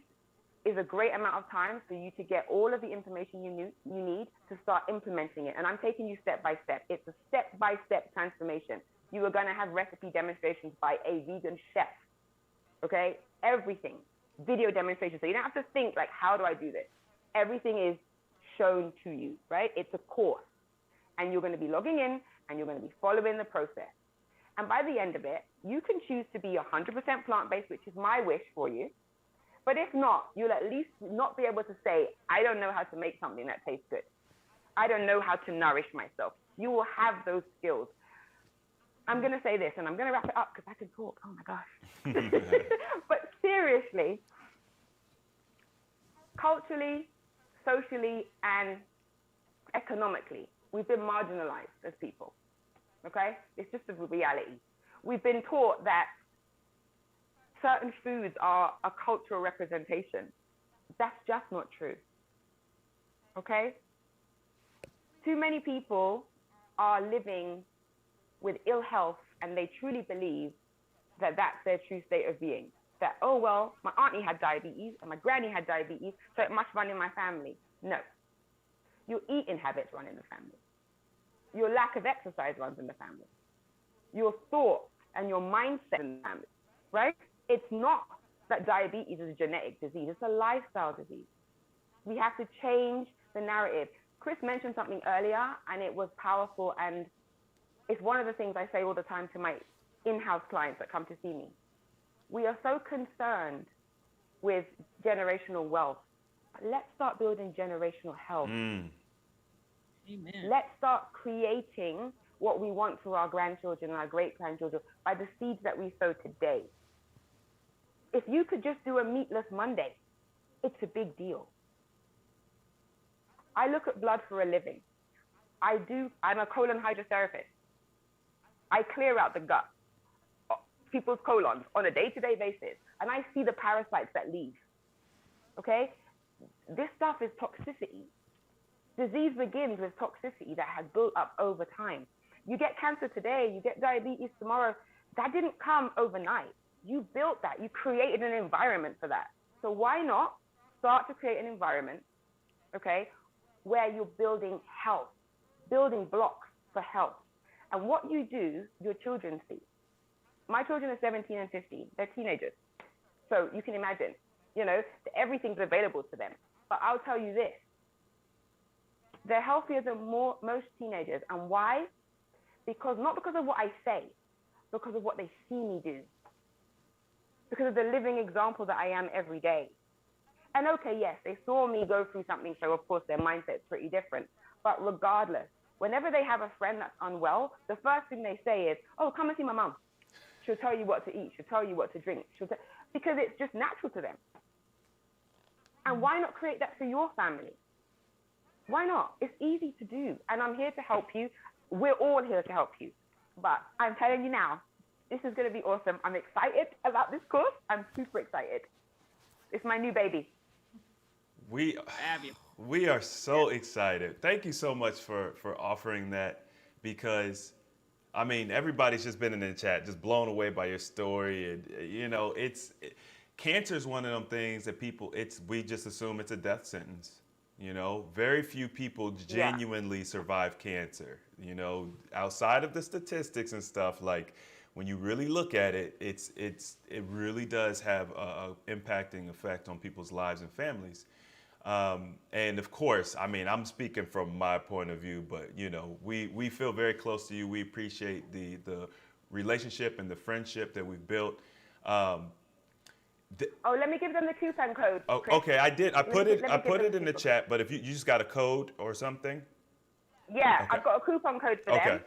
is a great amount of time for you to get all of the information you need to start implementing it. And I'm taking you step by step. It's a step-by-step transformation. You are going to have recipe demonstrations by a vegan chef. Okay? Everything. Video demonstrations. So you don't have to think like, how do I do this? Everything is shown to you, right? It's a course. And you're going to be logging in and you're going to be following the process. And by the end of it, you can choose to be 100% plant-based, which is my wish for you. But if not, you'll at least not be able to say, I don't know how to make something that tastes good. I don't know how to nourish myself. You will have those skills. I'm going to say this, and I'm going to wrap it up because I can talk. Oh, my gosh. But seriously, culturally, socially, and economically, we've been marginalized as people. Okay? It's just a reality. We've been taught that certain foods are a cultural representation. That's just not true. Okay? Too many people are living with ill health and they truly believe that that's their true state of being. That, oh, well, my auntie had diabetes and my granny had diabetes, so it must run in my family. No. Your eating habits run in the family. Your lack of exercise runs in the family. Your thoughts and your mindset in the family, right? It's not that diabetes is a genetic disease. It's a lifestyle disease. We have to change the narrative. Chris mentioned something earlier, and it was powerful, and it's one of the things I say all the time to my in-house clients that come to see me. We are so concerned with generational wealth. Let's start building generational health. Amen. Let's start creating what we want for our grandchildren and our great-grandchildren by the seeds that we sow today. If you could just do a meatless Monday, it's a big deal. I look at blood for a living. I'm a colon hydrotherapist. I clear out the gut, people's colons on a day-to-day basis, and I see the parasites that leave. Okay? This stuff is toxicity. Disease begins with toxicity that has built up over time. You get cancer today, you get diabetes tomorrow. That didn't come overnight. You built that. You created an environment for that. So why not start to create an environment, okay, where you're building health, building blocks for health. And what you do, your children see. My children are 17 and 15. They're teenagers. So you can imagine, everything's available to them. But I'll tell you this. They're healthier than most teenagers. And why? Not because of what I say, because of what they see me do. Because of the living example that I am every day. And okay, yes, they saw me go through something, so of course their mindset's pretty different. But regardless, whenever they have a friend that's unwell, the first thing they say is, oh, come and see my mom. She'll tell you what to eat. She'll tell you what to drink. Because it's just natural to them. And why not create that for your family? Why not? It's easy to do. And I'm here to help you. We're all here to help you. But I'm telling you now, this is going to be awesome. I'm excited about this course. I'm super excited. It's my new baby. We are so excited. Thank you so much for offering that, because everybody's just been in the chat, just blown away by your story. And cancer is one of them things that we just assume it's a death sentence. Very few people genuinely survive cancer. Outside of the statistics and stuff, like when you really look at it, it really does have a impacting effect on people's lives and families. And of course, I'm speaking from my point of view, but we feel very close to you. We appreciate the relationship and the friendship that we've built. Let me give them the coupon code. Oh, Chris. okay, I did. I put it in the chat, but if you just got a code or something. Yeah, okay. I've got a coupon code for them.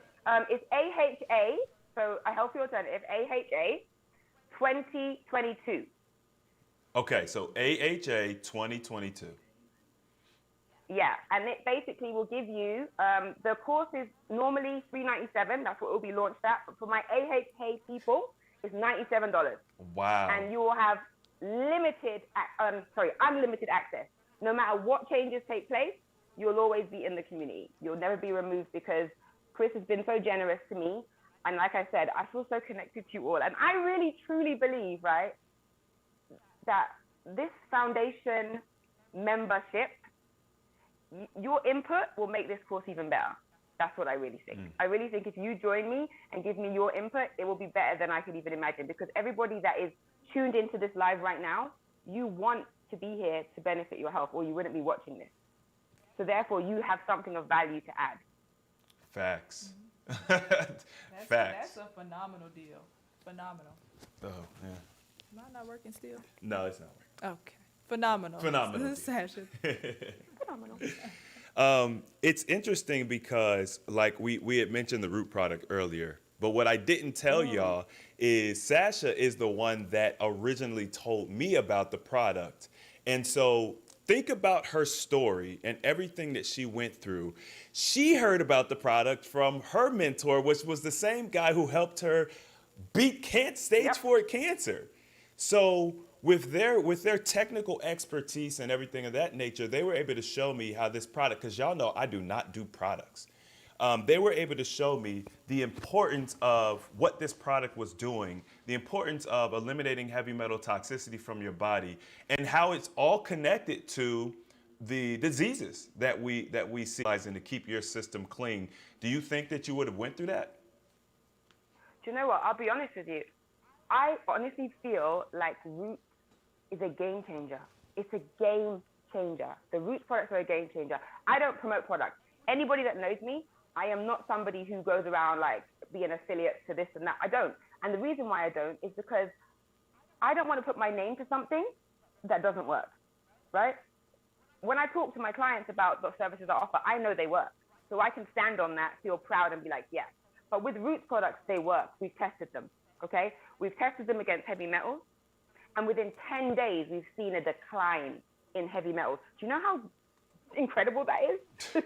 It's AHA, so a healthy alternative, AHA 2022. Okay, so AHA 2022. Yeah, and it basically will give you, the course is normally $397. That's what it will be launched at. But for my AHA people, it's $97. Wow. And you will have unlimited access. No matter what changes take place, you'll always be in the community. You'll never be removed, because Chris has been so generous to me. And like I said, I feel so connected to you all. And I really, truly believe, right, that this foundation membership, your input will make this course even better. That's what I really think. I really think if you join me and give me your input, it will be better than I could even imagine, because everybody that is tuned into this live right now, you want to be here to benefit your health, or you wouldn't be watching this. So therefore, you have something of value to add. Facts. Facts. That's a phenomenal deal. Phenomenal. Oh, yeah. Am I not working still? No, it's not working. Okay. Phenomenal. Phenomenal. Sasha. Phenomenal. It's interesting because, like, we had mentioned the root product earlier, but what I didn't tell y'all is Sasha is the one that originally told me about the product. And so think about her story and everything that she went through. She heard about the product from her mentor, which was the same guy who helped her beat stage 4 cancer. So with their technical expertise and everything of that nature, they were able to show me how this product, because y'all know I do not do products. They were able to show me the importance of what this product was doing, the importance of eliminating heavy metal toxicity from your body, and how it's all connected to the diseases that we see and to keep your system clean. Do you think that you would have went through that? Do you know what? I'll be honest with you. I honestly feel like Root is a game changer. It's a game changer. The roots products are a game changer. I don't promote products. Anybody that knows me, I am not somebody who goes around like being affiliate to this and that. I don't. And the reason why I don't is because I don't want to put my name to something that doesn't work, right? When I talk to my clients about the services I offer, I know they work. So I can stand on that, feel proud and be like, yes. But with roots products, they work. We've tested them, okay? We've tested them against heavy metals. And within 10 days, we've seen a decline in heavy metals. Do you know how incredible that is?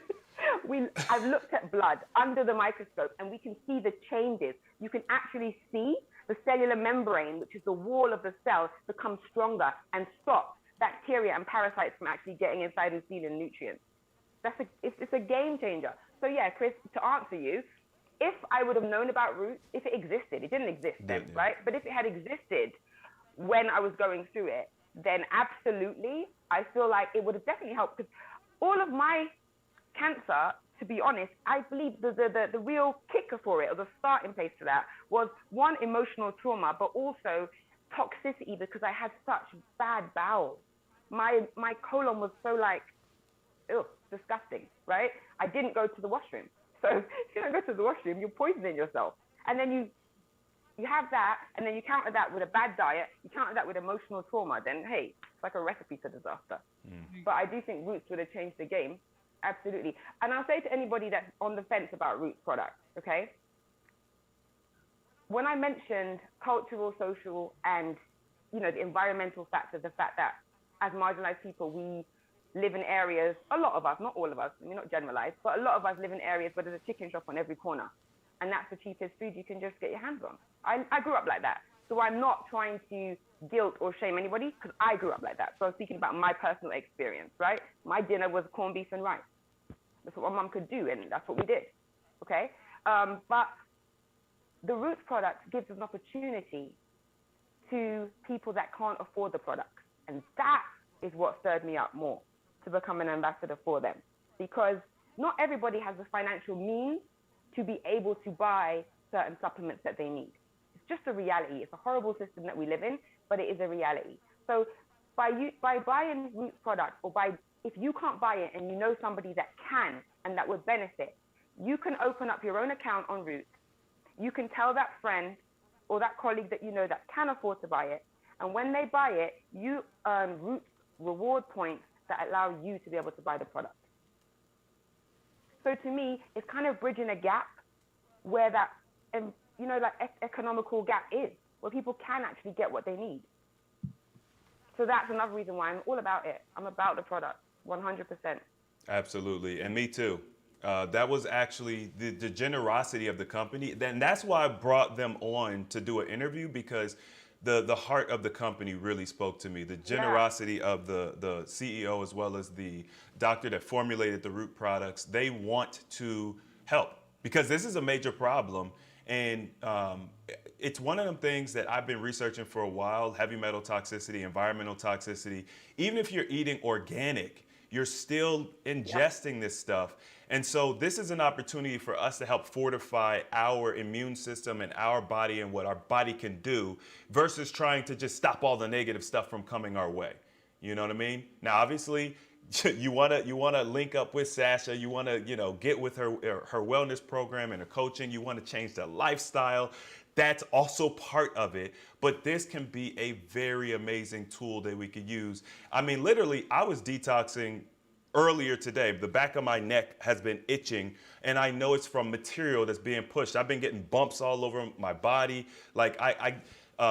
I've looked at blood under the microscope and we can see the changes. You can actually see the cellular membrane, which is the wall of the cell, become stronger and stop bacteria and parasites from actually getting inside and stealing nutrients. It's a game changer. So yeah, Chris, to answer you, if I would have known about roots, if it existed, it didn't exist then, right? But if it had existed when I was going through it, then absolutely, I feel like it would have definitely helped. Because all of my cancer, to be honest, I believe the real kicker for it, or the starting place for that, was one, emotional trauma, but also toxicity, because I had such bad bowels. My colon was so like, ugh, disgusting, right? I didn't go to the washroom. So if you don't go to the washroom, you're poisoning yourself. And then you have that, and then you counter that with a bad diet, you counter that with emotional trauma, then hey, it's like a recipe for disaster. But I do think roots would have changed the game, absolutely. And I'll say to anybody that's on the fence about roots products, okay? When I mentioned cultural, social, and the environmental factors, the fact that as marginalized people, we live in areas, a lot of us, not all of us, let me not generalize, but a lot of us live in areas where there's a chicken shop on every corner. And that's the cheapest food you can just get your hands on. I grew up like that. So I'm not trying to guilt or shame anybody, because I grew up like that. So I'm speaking about my personal experience, right? My dinner was corned beef and rice. That's what my mom could do, and that's what we did, okay? But the roots product gives us an opportunity to people that can't afford the products. And that is what stirred me up more to become an ambassador for them. Because not everybody has the financial means to be able to buy certain supplements that they need. It's just a reality. It's a horrible system that we live in, but it is a reality. So by buying Roots products, or if you can't buy it and you know somebody that can and that would benefit, you can open up your own account on Roots. You can tell that friend or that colleague that you know that can afford to buy it. And when they buy it, you earn Roots reward points that allow you to be able to buy the product. So to me, it's kind of bridging a gap where that, economical gap is, where people can actually get what they need. So that's another reason why I'm all about it. I'm about the product, 100%. Absolutely, and me too. That was actually the generosity of the company. Then that's why I brought them on to do an interview, because the heart of the company really spoke to me. The generosity of the CEO, as well as the doctor that formulated the root products. They want to help, because this is a major problem. And it's one of them things that I've been researching for a while: heavy metal toxicity, environmental toxicity. Even if you're eating organic, you're still ingesting this stuff. And so this is an opportunity for us to help fortify our immune system and our body and what our body can do, versus trying to just stop all the negative stuff from coming our way. You know what I mean? Now, obviously, you wanna link up with Sasha. You wanna get with her wellness program and her coaching. You wanna change the lifestyle. That's also part of it. But this can be a very amazing tool that we could use. I mean, literally, I was detoxing earlier today. The back of my neck has been itching, and I know it's from material that's being pushed. I've been getting bumps all over my body. Like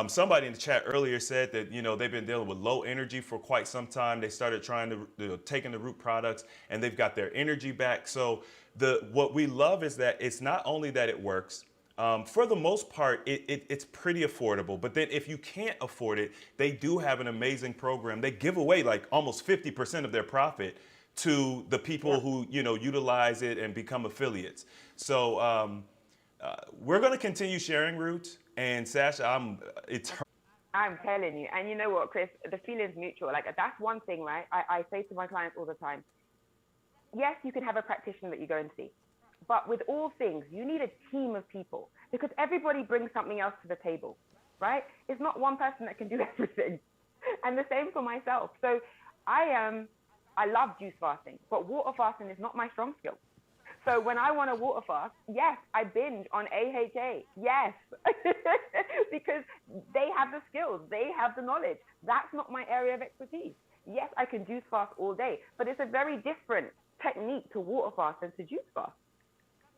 somebody in the chat earlier said that they've been dealing with low energy for quite some time. They started trying to taking the root products, and they've got their energy back. So what we love is that it's not only that it works. For the most part, it's pretty affordable. But then if you can't afford it, they do have an amazing program. They give away like almost 50% of their profit to the people who utilize it and become affiliates. So we're going to continue sharing roots. And Sasha, I'm telling you. And you know what, Chris? The feeling's mutual. Like, that's one thing, right? I say to my clients all the time, yes, you can have a practitioner that you go and see. But with all things, you need a team of people, because everybody brings something else to the table, right? It's not one person that can do everything. And the same for myself. So I am I love juice fasting, but water fasting is not my strong skill. So when I want to water fast, yes, I binge on AHA. Yes, because they have the skills, they have the knowledge. That's not my area of expertise. Yes, I can juice fast all day, but it's a very different technique to water fast than to juice fast.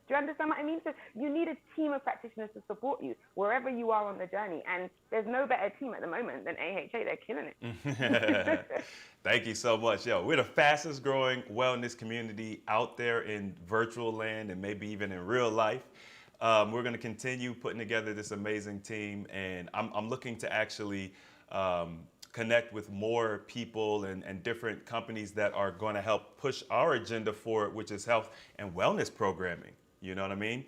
Do you understand what I mean? So you need a team of practitioners to support you wherever you are on the journey. And there's no better team at the moment than AHA. They're killing it. Thank you so much. Yo, we're the fastest growing wellness community out there in virtual land and maybe even in real life. We're going to continue putting together this amazing team. And I'm looking to actually connect with more people and different companies that are going to help push our agenda forward, which is health and wellness programming. You know what I mean?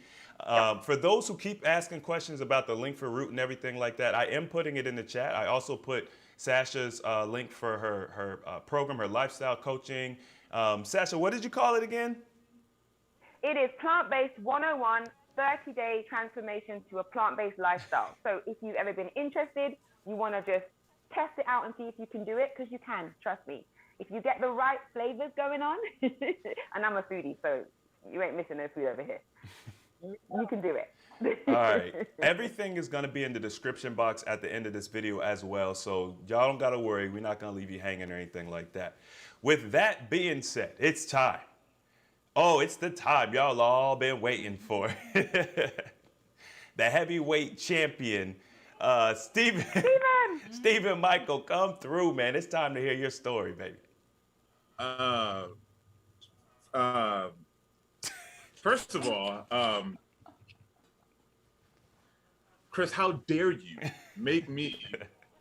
For those who keep asking questions about the link for Root and everything like that, I am putting it in the chat. I also put Sasha's link for her program, her lifestyle coaching. Sasha, what did you call it again? It is Plant-Based 101, 30-day transformation to a plant-based lifestyle. So if you've ever been interested, you want to just test it out and see if you can do it, because you can, trust me. If you get the right flavors going on, and I'm a foodie, so you ain't missing no food over here. You can do it. All right. Everything is going to be in the description box at the end of this video as well. So y'all don't got to worry. We're not going to leave you hanging or anything like that. With that being said, it's time. Oh, it's the time y'all all been waiting for. The heavyweight champion, Stephen Michael, come through, man. It's time to hear your story, baby. First of all, Chris, how dare you make me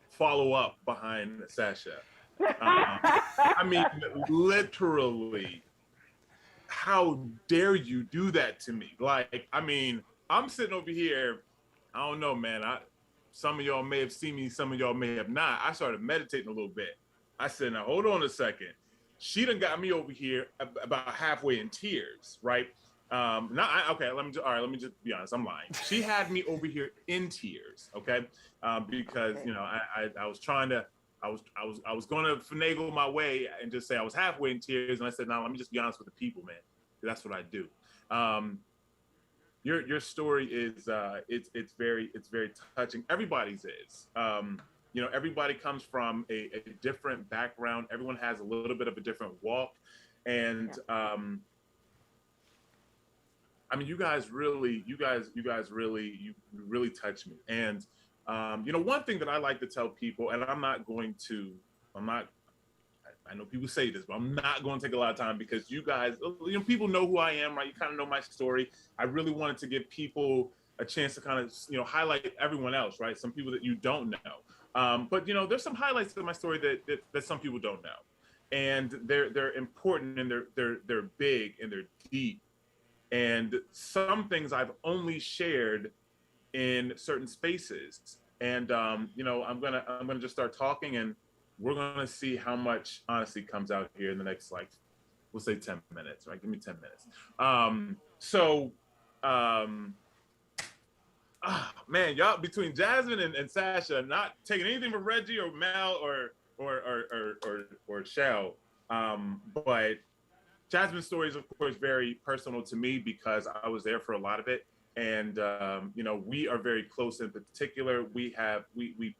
follow up behind Sasha? I mean, literally, how dare you do that to me? Like, I mean, I'm sitting over here, I don't know, man. Some of y'all may have seen me, some of y'all may have not. I started meditating a little bit. I said, now, hold on a second. She done got me over here about halfway in tears, right? Okay, let me just be honest. I'm lying. She had me over here in tears, okay? Because you know, I was trying to, I was going to finagle my way and just say I was halfway in tears, and I said, no, let me just be honest with the people, man. That's what I do. Your story is it's very touching. Everybody's is. You know, everybody comes from a different background. Everyone has a little bit of a different walk, and I mean, you really touch me. And, you know, one thing that I like to tell people, and I know people say this, but I'm not going to take a lot of time because you guys, you know, people know who I am, right? You kind of know my story. I really wanted to give people a chance to kind of, you know, highlight everyone else, right? Some people that you don't know. But, you know, there's some highlights to my story that some people don't know. And they're important, and they're big, and they're deep. And some things I've only shared in certain spaces. And you know, I'm gonna just start talking, and we're gonna see how much honesty comes out here in the next, like, we'll say 10 minutes, right? Give me 10 minutes. Man, y'all between Jasmine and Sasha, not taking anything from Reggie or Mel or Shel, but Jasmine's story is, of course, very personal to me because I was there for a lot of it. And, you know, we are very close. In particular, we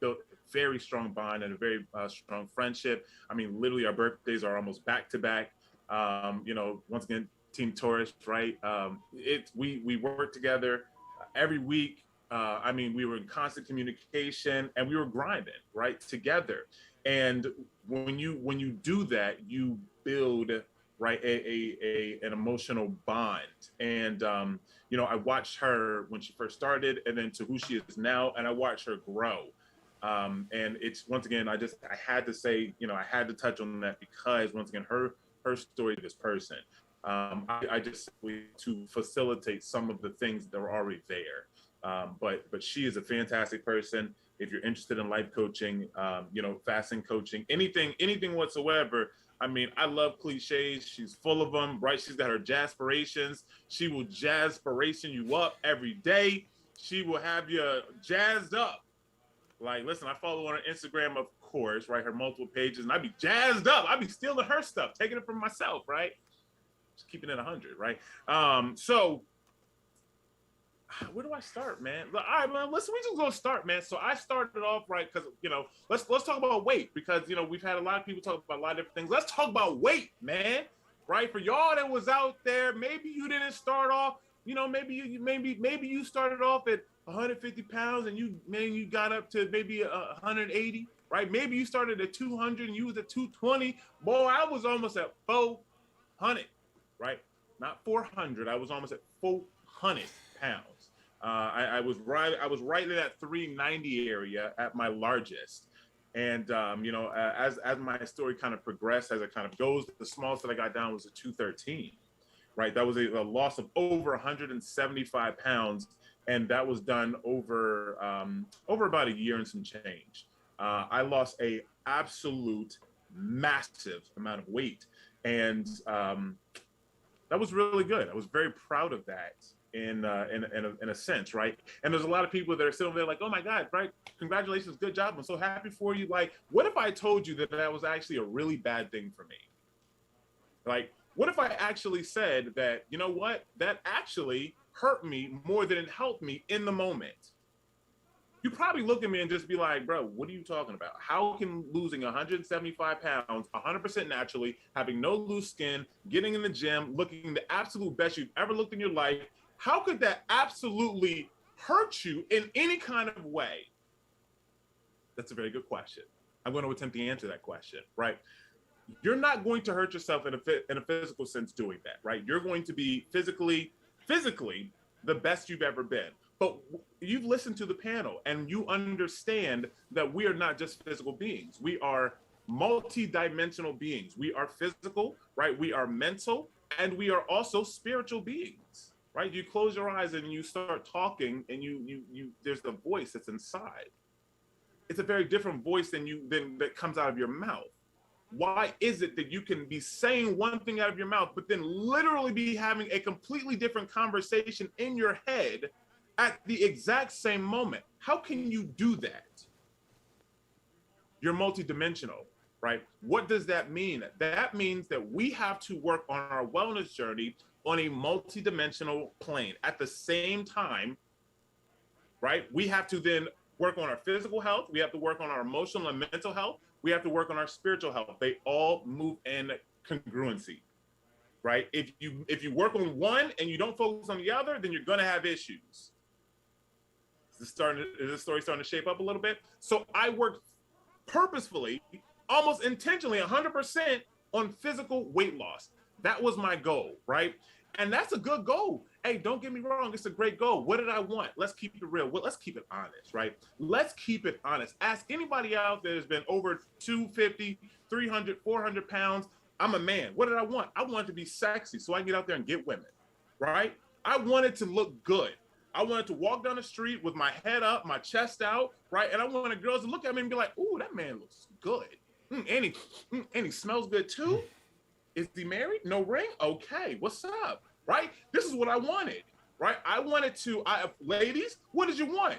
built a very strong bond and a very strong friendship. I mean, literally our birthdays are almost back to back. You know, once again, Team Taurus, right? We work together every week. I mean, we were in constant communication, and we were grinding, right, together. And when you do that, you build, right, an emotional bond. And you know, I watched her when she first started, and then to who she is now, and I watched her grow. And it's, once again, I had to say, you know, I had to touch on that because, once again, her story, this person, I just to facilitate some of the things that were already there. But she is a fantastic person. If you're interested in life coaching, you know, fasting coaching, anything whatsoever. I mean, I love cliches. She's full of them, right? She's got her jazz-spirations. She will jazz-spiration you up every day. She will have you jazzed up Like, listen, I follow her on Instagram, of course, right? Her multiple pages, and I be jazzed up. I be stealing her stuff, taking it from myself, right? Just keeping it 100, right? So where do I start, man? All right, man. Listen, we just gonna start, man. So I started off right because let's talk about weight because we've had a lot of people talk about a lot of different things. Let's talk about weight, man. Right? For y'all that was out there, maybe you didn't start off. Maybe you started off at 150 pounds and you got up to maybe 180. Right? Maybe you started at 200 and you was at 220. Boy, I was almost at 400. Right? Not 400. I was almost at 400 pounds. I was right in that 390 area at my largest. And, as my story kind of progressed, as it kind of goes, the smallest that I got down was a 213, right? That was a loss of over 175 pounds. And that was done over about a year and some change. I lost a absolute massive amount of weight. And that was really good. I was very proud of that. In a sense, right? And there's a lot of people that are sitting there like, oh my God, right? Congratulations, good job. I'm so happy for you. Like, what if I told you that was actually a really bad thing for me? Like, what if I actually said that, you know what? That actually hurt me more than it helped me in the moment. You probably look at me and just be like, bro, what are you talking about? How can losing 175 pounds, 100% naturally, having no loose skin, getting in the gym, looking the absolute best you've ever looked in your life, how could that absolutely hurt you in any kind of way? That's a very good question. I'm going to attempt to answer that question, right? You're not going to hurt yourself in a physical sense doing that, right? You're going to be physically the best you've ever been. But you've listened to the panel and you understand that we are not just physical beings. We are multi-dimensional beings. We are physical, right? We are mental, and we are also spiritual beings. Right? You close your eyes and you start talking and you there's the voice that's inside. It's a very different voice than that comes out of your mouth. Why is it that you can be saying one thing out of your mouth, but then literally be having a completely different conversation in your head at the exact same moment? How can you do that? You're multidimensional, right? What does that mean? That means that we have to work on our wellness journey on a multidimensional plane at the same time, right? We have to then work on our physical health. We have to work on our emotional and mental health. We have to work on our spiritual health. They all move in congruency, right? If you work on one and you don't focus on the other, then you're gonna have issues. Is this story starting to shape up a little bit? So I worked purposefully, almost intentionally, 100% on physical weight loss. That was my goal, right? And that's a good goal. Hey, don't get me wrong. It's a great goal. What did I want? Let's keep it real. Well, let's keep it honest, right? Let's keep it honest. Ask anybody out there that's been over 250, 300, 400 pounds. I'm a man. What did I want? I wanted to be sexy so I can get out there and get women, right? I wanted to look good. I wanted to walk down the street with my head up, my chest out, right? And I wanted girls to look at me and be like, ooh, that man looks good. And he smells good too. Is he married? No ring? Okay, what's up? Right? This is what I wanted, right? I wanted to, ladies, what did you want?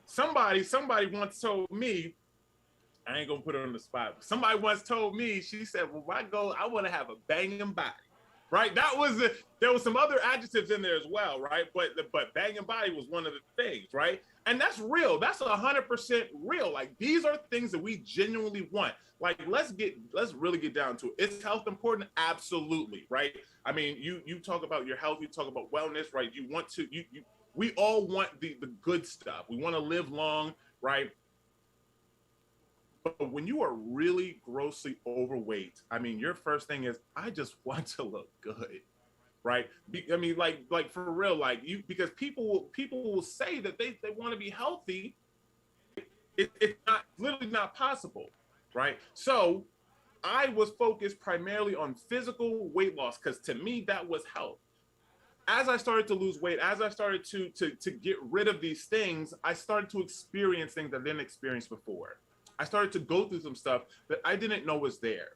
Somebody once told me, I ain't gonna put her on the spot. Somebody once told me, she said, well, my goal, I wanna have a banging body, right? There was some other adjectives in there as well, right? But banging body was one of the things, right? And that's real. That's 100% real. Like, these are things that we genuinely want. Like, let's really get down to it. Is health important? Absolutely, right? I mean, you talk about your health, you talk about wellness, right? You want to, we all want the good stuff. We want to live long, right? But when you are really grossly overweight, I mean, your first thing is, I just want to look good, right? I mean, like for real, like because people will say that they want to be healthy. It's not literally not possible, right? So I was focused primarily on physical weight loss because to me that was health. As I started to lose weight, as I started to get rid of these things, I started to experience things I didn't experience before. I started to go through some stuff that I didn't know was there.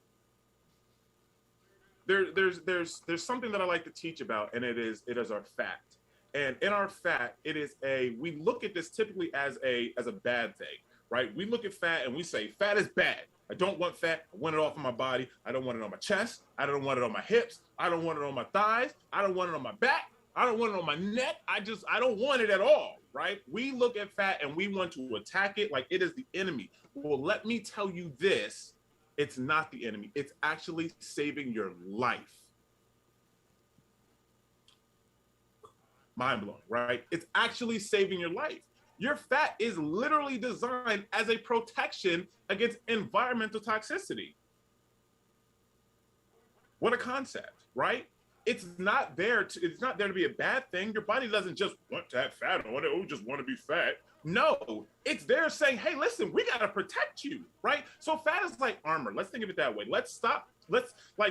There's something that I like to teach about, and it is our fact. And in our fat, we look at this typically as a bad thing, right? We look at fat and we say, fat is bad. I don't want fat. I want it off of my body. I don't want it on my chest. I don't want it on my hips. I don't want it on my thighs. I don't want it on my back. I don't want it on my neck. I don't want it at all, right? We look at fat and we want to attack it like it is the enemy. Well, let me tell you this. It's not the enemy. It's actually saving your life. Mind blowing, right? It's actually saving your life. Your fat is literally designed as a protection against environmental toxicity. What a concept, right? It's not there to be a bad thing. Your body doesn't just want to have fat on it or just want to be fat. No, it's there saying, hey, listen, we got to protect you, right? So fat is like armor. Let's think of it that way. Like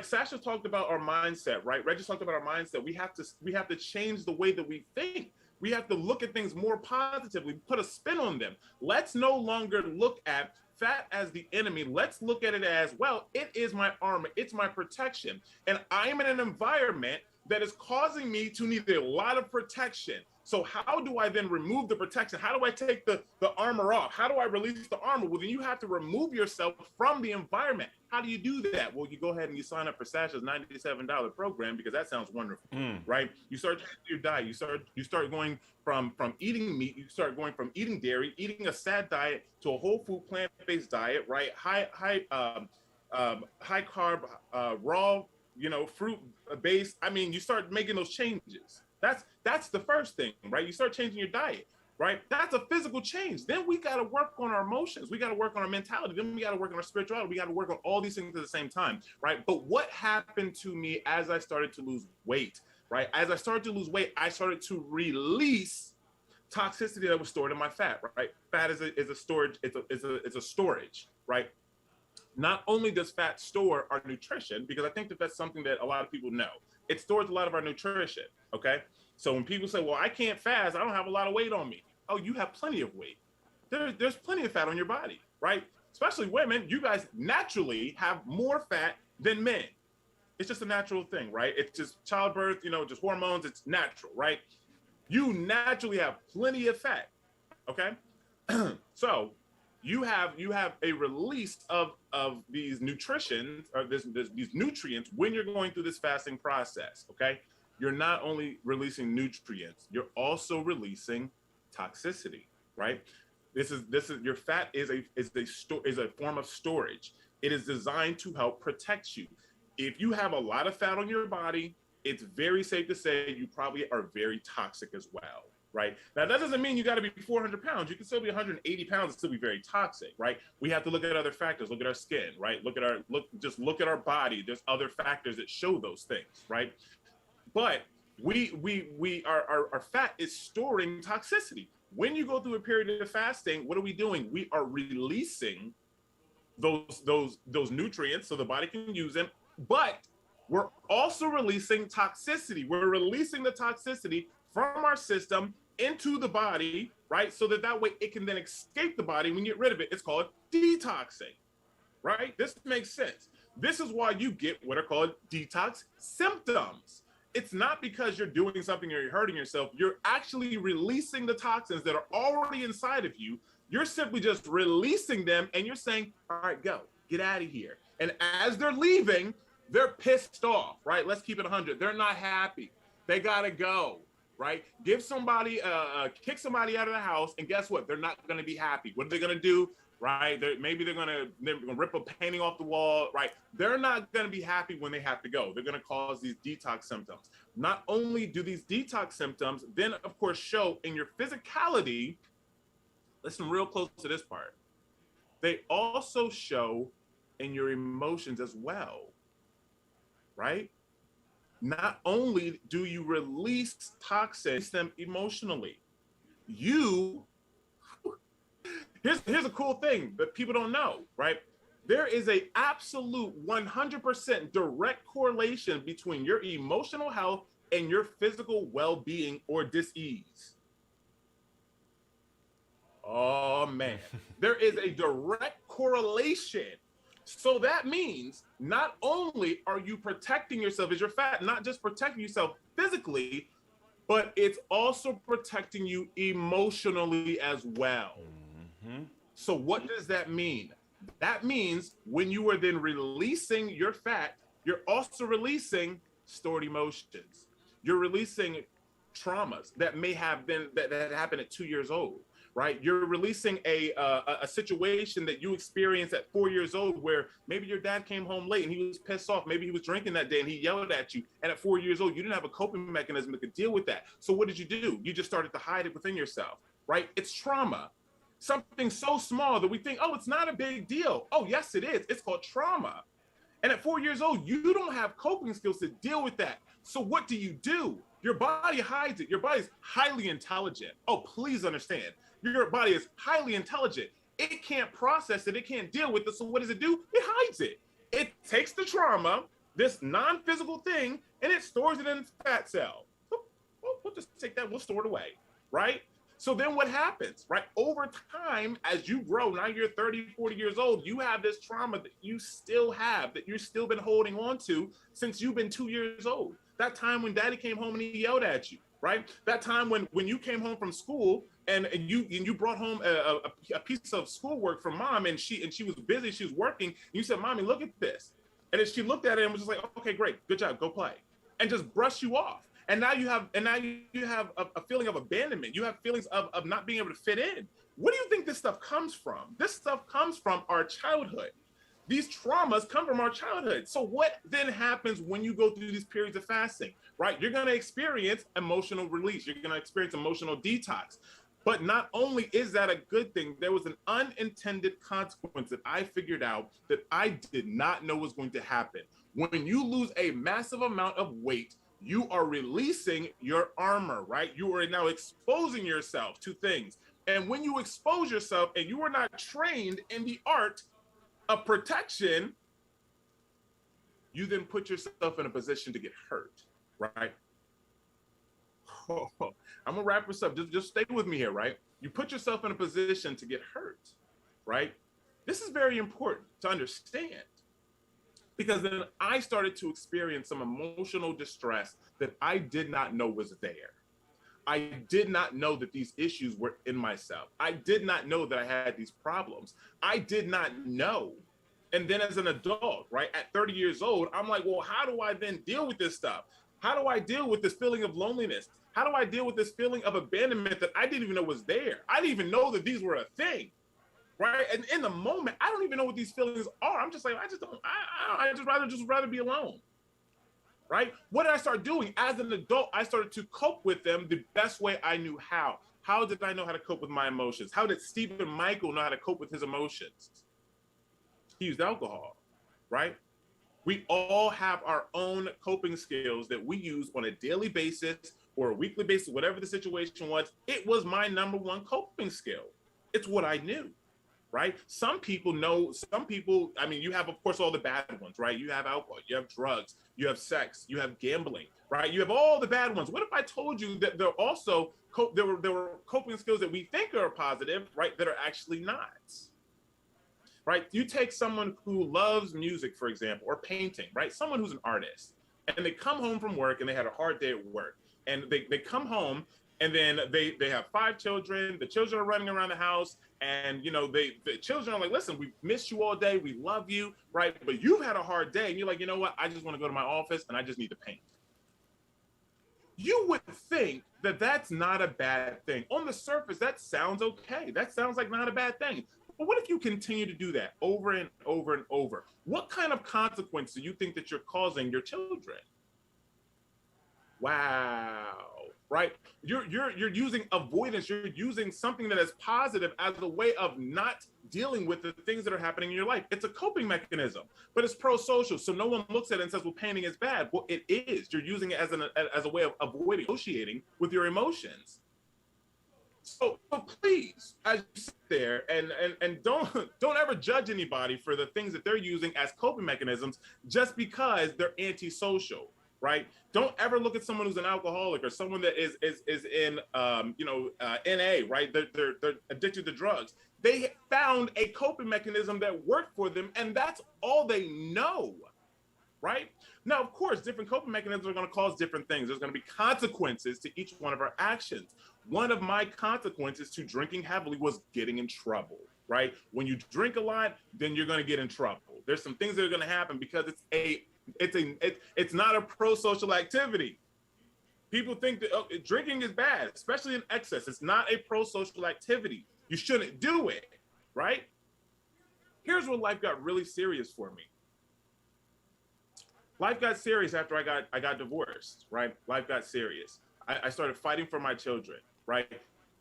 Sasha talked about our mindset, right? Reggie talked about our mindset. We have to change the way that we think. We have to look at things more positively, put a spin on them. Let's no longer look at fat as the enemy. Let's look at it as, well, it is my armor, it's my protection. And I am in an environment that is causing me to need a lot of protection. So how do I then remove the protection? How do I take the armor off? How do I release the armor? Well, then you have to remove yourself from the environment. How do you do that? Well, you go ahead and you sign up for Sasha's $97 program because that sounds wonderful, right? You start changing your diet. You start going from eating meat. You start going from eating dairy, eating a sad diet to a whole food plant-based diet, right? High carb, raw, fruit based. I mean, you start making those changes. That's the first thing, right? You start changing your diet, right? That's a physical change. Then we got to work on our emotions. We got to work on our mentality. Then we got to work on our spirituality. We got to work on all these things at the same time, right? But what happened to me as I started to lose weight, right? As I started to lose weight, I started to release toxicity that was stored in my fat, right? Fat is a storage. It's a storage, right? Not only does fat store our nutrition, because I think that's something that a lot of people know. It stores a lot of our nutrition, okay? So when people say, well, I can't fast, I don't have a lot of weight on me. Oh, you have plenty of weight. There's plenty of fat on your body, right? Especially women, you guys naturally have more fat than men. It's just a natural thing, right? It's just childbirth, just hormones, it's natural, right? You naturally have plenty of fat, okay? So you have a release of these nutrition or these nutrients when you're going through this fasting process, okay? You're not only releasing nutrients, you're also releasing toxicity, right? This is your fat is a form of storage. It is designed to help protect you. If you have a lot of fat on your body, it's very safe to say you probably are very toxic as well, right? Now, that doesn't mean you got to be 400 pounds. You can still be 180 pounds and still be very toxic, right? We have to look at other factors. Look at our skin, right? Look at our body. There's other factors that show those things, right? But our fat is storing toxicity. When you go through a period of fasting, what are we doing? We are releasing those nutrients so the body can use them, but we're also releasing toxicity. We're releasing the toxicity from our system into the body, right? So that way it can then escape the body. When you get rid of it, it's called detoxing, right? This makes sense. This is why you get what are called detox symptoms. It's not because you're doing something or you're hurting yourself. You're actually releasing the toxins that are already inside of you. You're simply just releasing them and you're saying, all right, go, get out of here. And as they're leaving, they're pissed off, right? Let's keep it 100. They're not happy. They gotta go, right? Give somebody, kick somebody out of the house, and guess what? They're not gonna be happy. What are they gonna do, right? Maybe they're gonna rip a painting off the wall, right? They're not gonna be happy when they have to go. They're gonna cause these detox symptoms. Not only do these detox symptoms then, of course, show in your physicality, listen real close to this part, they also show in your emotions as well, right? Not only do you release toxins them emotionally, here's a cool thing that people don't know, right? There is a absolute 100% direct correlation between your emotional health and your physical well-being or dis-ease. Oh man, there is a direct correlation. So that means not only are you protecting yourself as you're fat, not just protecting yourself physically, but it's also protecting you emotionally as well. So what does that mean? That means when you are then releasing your fat, you're also releasing stored emotions. You're releasing traumas that may have been that happened at 2 years old, right? You're releasing a situation that you experienced at 4 years old, where maybe your dad came home late and he was pissed off. Maybe he was drinking that day and he yelled at you. And at 4 years old, you didn't have a coping mechanism that could deal with that. So what did you do? You just started to hide it within yourself, right? It's trauma. Something so small that we think, oh, it's not a big deal. Oh, yes, it is. It's called trauma. And at 4 years old, you don't have coping skills to deal with that. So what do? Your body hides it. Your body is highly intelligent. Oh, please understand. Your body is highly intelligent. It can't process it. It can't deal with it. So what does it do? It hides it. It takes the trauma, this non-physical thing, and it stores it in its fat cell. We'll just take that. We'll store it away, right? So then what happens, right? Over time, as you grow, now you're 30, 40 years old, you have this trauma that you still have, that you've still been holding on to since you've been 2 years old. That time when daddy came home and he yelled at you, right? That time when you came home from school and you brought home a piece of schoolwork from mom, and she was busy, she was working, and you said, "Mommy, look at this." And then she looked at it and was just like, "Okay, great, good job, go play," and just brush you off. And now you have a feeling of abandonment. You have feelings of not being able to fit in. Where do you think this stuff comes from? This stuff comes from our childhood. These traumas come from our childhood. So what then happens when you go through these periods of fasting, right? You're going to experience emotional release. You're going to experience emotional detox. But not only is that a good thing, there was an unintended consequence that I figured out that I did not know was going to happen. When you lose a massive amount of weight, you are releasing your armor, right? You are now exposing yourself to things. And when you expose yourself and you are not trained in the art of protection, you then put yourself in a position to get hurt, right? I'm gonna wrap this up. Just stay with me here, right? You put yourself in a position to get hurt, right? This is very important to understand, because then I started to experience some emotional distress that I did not know was there. I did not know that these issues were in myself. I did not know that I had these problems. I did not know. And then as an adult, right, at 30 years old, I'm like, well, how do I then deal with this stuff? How do I deal with this feeling of loneliness? How do I deal with this feeling of abandonment that I didn't even know was there? I didn't even know that these were a thing. Right, and in the moment, I don't even know what these feelings are. I'm just like, I just rather be alone. Right? What did I start doing as an adult? I started to cope with them the best way I knew how. How did I know how to cope with my emotions? How did Stephen Michael know how to cope with his emotions? He used alcohol, right? We all have our own coping skills that we use on a daily basis or a weekly basis, whatever the situation was. It was my number one coping skill. It's what I knew. Right? Some people, I mean, you have, of course, all the bad ones, right? You have alcohol, you have drugs, you have sex, you have gambling, right? You have all the bad ones. What if I told you that there also, there were coping skills that we think are positive, right, that are actually not, right? You take someone who loves music, for example, or painting, right? Someone who's an artist, and they come home from work and they had a hard day at work, and they come home and then they have 5 children. The children are running around the house, and the children are like, listen, we missed you all day. We love you, right? But you've had a hard day, and you're like, you know what? I just want to go to my office and I just need to paint. You would think that that's not a bad thing. On the surface, that sounds okay. That sounds like not a bad thing. But what if you continue to do that over and over and over? What kind of consequence do you think that you're causing your children? Wow. Right? You're using avoidance. You're using something that is positive as a way of not dealing with the things that are happening in your life. It's a coping mechanism, but it's pro-social. So no one looks at it and says, well, painting is bad. Well, it is. You're using it as a way of avoiding, negotiating with your emotions. So please, as you sit there and don't ever judge anybody for the things that they're using as coping mechanisms just because they're antisocial. Right? Don't ever look at someone who's an alcoholic or someone that is in NA, right? They're addicted to drugs. They found a coping mechanism that worked for them, and that's all they know. right? Now, of course, different coping mechanisms are going to cause different things. There's going to be consequences to each one of our actions. One of my consequences to drinking heavily was getting in trouble, right? When you drink a lot, then you're going to get in trouble. There's some things that are going to happen because it's not a pro-social activity. People think that drinking is bad, especially in excess. It's not a pro-social activity. You shouldn't do it, right? Here's where life got really serious for me. Life got serious after I got divorced, right? Life got serious. I started fighting for my children, right?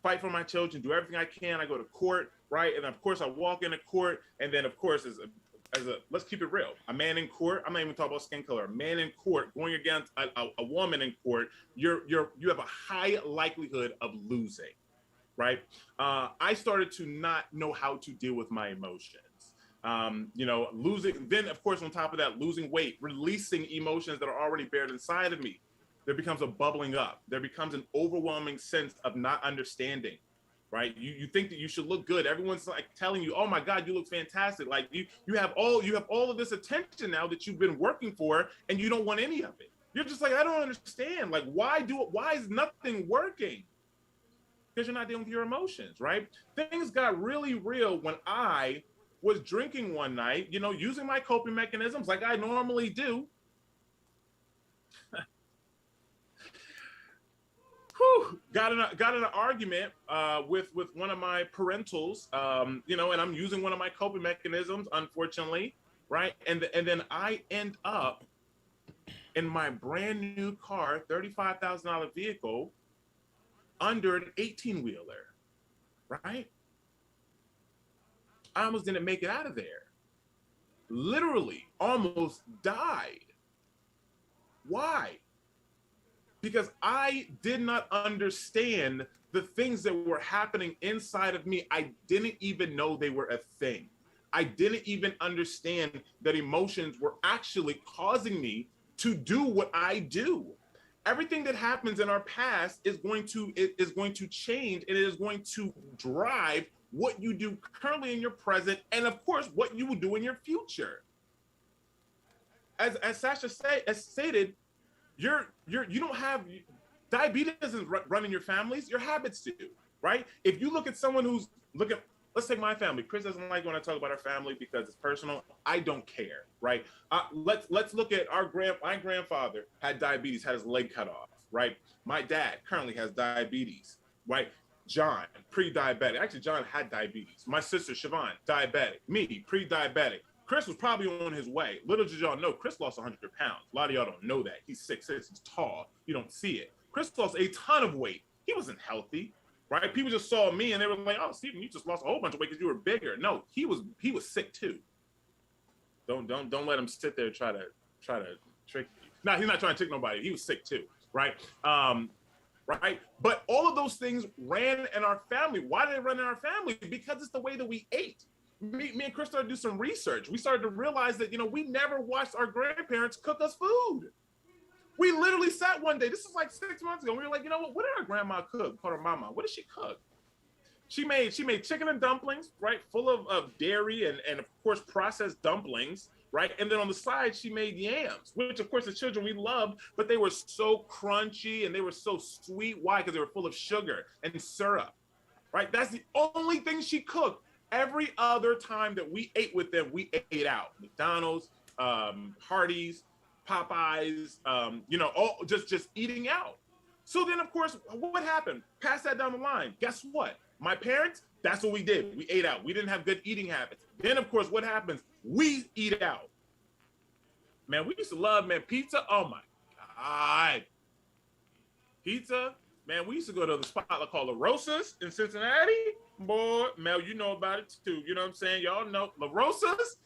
Fight for my children, do everything I can. I go to court, right? And of course I walk into court, and then of course as a let's keep it real, a man in court, I'm not even talking about skin color, a man in court going against a woman in court, you have a high likelihood of losing, right? I started to not know how to deal with my emotions. Losing, then of course on top of that, losing weight, releasing emotions that are already buried inside of me. There becomes a bubbling up. There becomes an overwhelming sense of not understanding, right? You think that you should look good. Everyone's like telling you, oh my God, you look fantastic. Like you have all of this attention now that you've been working for, and you don't want any of it. You're just like, I don't understand. Like, why is nothing working? Because you're not dealing with your emotions, right? Things got really real when I was drinking one night, using my coping mechanisms like I normally do. Got in an argument with one of my parentals, and I'm using one of my coping mechanisms, unfortunately, right? And then I end up in my brand new car, $35,000 vehicle, under an 18-wheeler, right? I almost didn't make it out of there. Literally almost died. Why? Because I did not understand the things that were happening inside of me. I didn't even know they were a thing. I didn't even understand that emotions were actually causing me to do what I do. Everything that happens in our past is going to change, and it is going to drive what you do currently in your present, and of course, what you will do in your future. As Sasha stated, you don't have diabetes doesn't run in your families. Your habits do, right? If you look at someone who's let's take my family. Chris doesn't like when I talk about our family because it's personal. I don't care, right? Let's look at my grandfather had diabetes, had his leg cut off, right? My dad currently has diabetes, right? John, pre-diabetic. Actually, John had diabetes. My sister, Siobhan, diabetic. Me, pre-diabetic. Chris was probably on his way. Little did y'all know, Chris lost 100 pounds. A lot of y'all don't know that. He's 6'6", he's tall. You don't see it. Chris lost a ton of weight. He wasn't healthy, right? People just saw me and they were like, oh, Stephen, you just lost a whole bunch of weight because you were bigger. No, he was sick too. Don't let him sit there and try to trick you. No, he's not trying to trick nobody. He was sick too, right? Right? But all of those things ran in our family. Why did they run in our family? Because it's the way that we ate. Me and Chris started to do some research. We started to realize that, we never watched our grandparents cook us food. We literally sat one day, this is like 6 months ago, we were like, what did our grandma cook? Called her mama. What did she cook? She made chicken and dumplings, right? Full of dairy and of course processed dumplings, right? And then on the side, she made yams, which of course the children we loved, but they were so crunchy and they were so sweet. Why? Because they were full of sugar and syrup, right? That's the only thing she cooked. Every other time that we ate with them, we ate out. McDonald's, Hardee's, Popeyes, all just eating out. So then, of course, what happened? Pass that down the line. Guess what? My parents, that's what we did. We ate out. We didn't have good eating habits. Then, of course, what happens? We eat out. Man, we used to love, pizza. Oh, my God. Pizza. Man, we used to go to the spot called La Rosa's in Cincinnati. Boy, Mel, you know about it too. You know what I'm saying? Y'all know La Rosa's.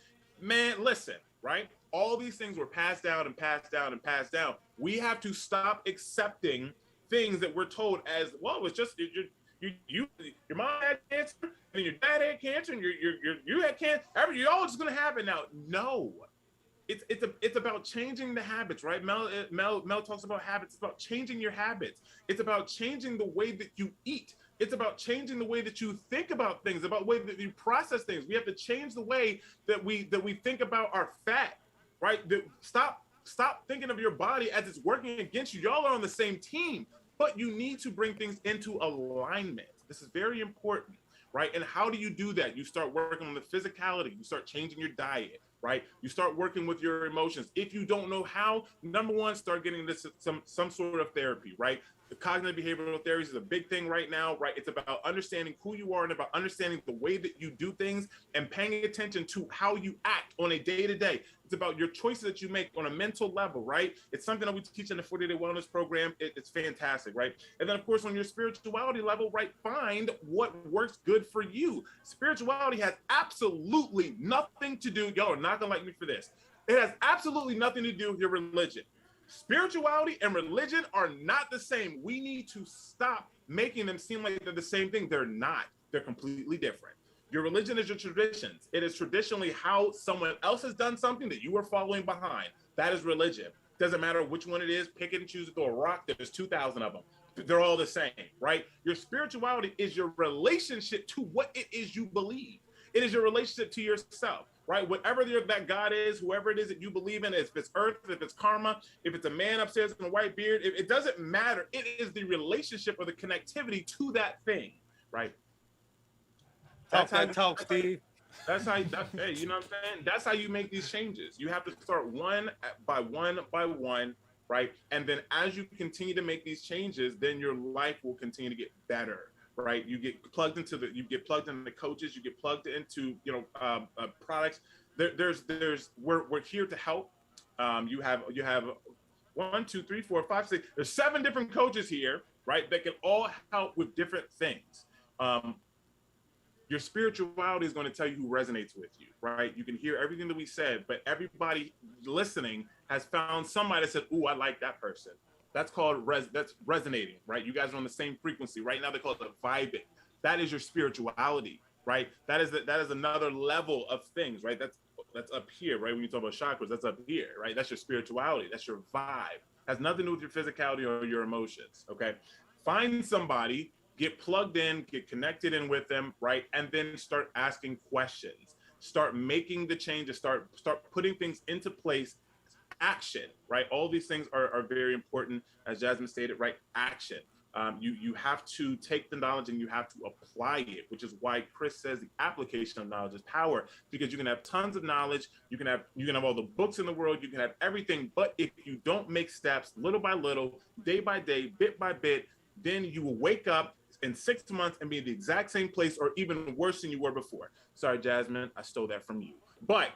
Man, listen, right? All these things were passed down and passed down and passed down. We have to stop accepting things that we're told as, well, it's just your mom had cancer and your dad had cancer and you had cancer. You're all just gonna have it now. No. It's about changing the habits, right? Mel talks about habits. It's about changing your habits. It's about changing the way that you eat. It's about changing the way that you think about things, about the way that you process things. We have to change the way that we think about our fat, right? Stop stop thinking of your body as it's working against you. Y'all are on the same team, but you need to bring things into alignment. This is very important, right? And how do you do that? You start working on the physicality. You start changing your diet, right? You start working with your emotions. If you don't know how, number one, start getting this some sort of therapy, right? The cognitive behavioral therapy is a big thing right now, right? It's about understanding who you are and about understanding the way that you do things and paying attention to how you act on a day-to-day. It's about your choices that you make on a mental level, right? It's something that we teach in the 40-day wellness program. It's fantastic, right? And then, of course, on your spirituality level, right, find what works good for you. Spirituality has absolutely nothing to do, y'all are not gonna like me for this. It has absolutely nothing to do with your religion. Spirituality and religion are not the same. We need to stop making them seem like they're the same thing. They're not. They're completely different. Your religion is your traditions. It is traditionally how someone else has done something that you are following behind. That is religion. Doesn't matter which one it is. Pick it and choose it. Throw a rock. There's 2,000 of them. They're all the same, right? Your spirituality is your relationship to what it is you believe. It is your relationship to yourself, right? Whatever that God is, whoever it is that you believe in, if it's earth, if it's karma, if it's a man upstairs in a white beard, it doesn't matter. It is the relationship or the connectivity to that thing, right? Talk, Steve. Hey, you know what I'm saying? That's how you make these changes. You have to start one by one, right? And then as you continue to make these changes, then your life will continue to get better, right? You get plugged into the coaches, you get plugged into, products. We're here to help. You have 1, 2, 3, 4, 5, 6. There's 7 different coaches here, right? That can all help with different things. Your spirituality is going to tell you who resonates with you, right? You can hear everything that we said, but everybody listening has found somebody that said, "Ooh, I like that person." That's called that's resonating, right? You guys are on the same frequency. Right now they call it the vibing. That is your spirituality, right? That is another level of things, right? That's up here, right? When you talk about chakras, that's up here, right? That's your spirituality. That's your vibe. Has nothing to do with your physicality or your emotions, okay? Find somebody, get plugged in, get connected in with them, right? And then start asking questions. Start making the changes, start putting things into place. Action, right? All these things are very important, as Jasmine stated, right? Action. You have to take the knowledge and you have to apply it, which is why Chris says the application of knowledge is power, because you can have tons of knowledge, you can have all the books in the world, you can have everything, but if you don't make steps little by little, day by day, bit by bit, then you will wake up in 6 months and be in the exact same place or even worse than you were before. Sorry, Jasmine, I stole that from you. But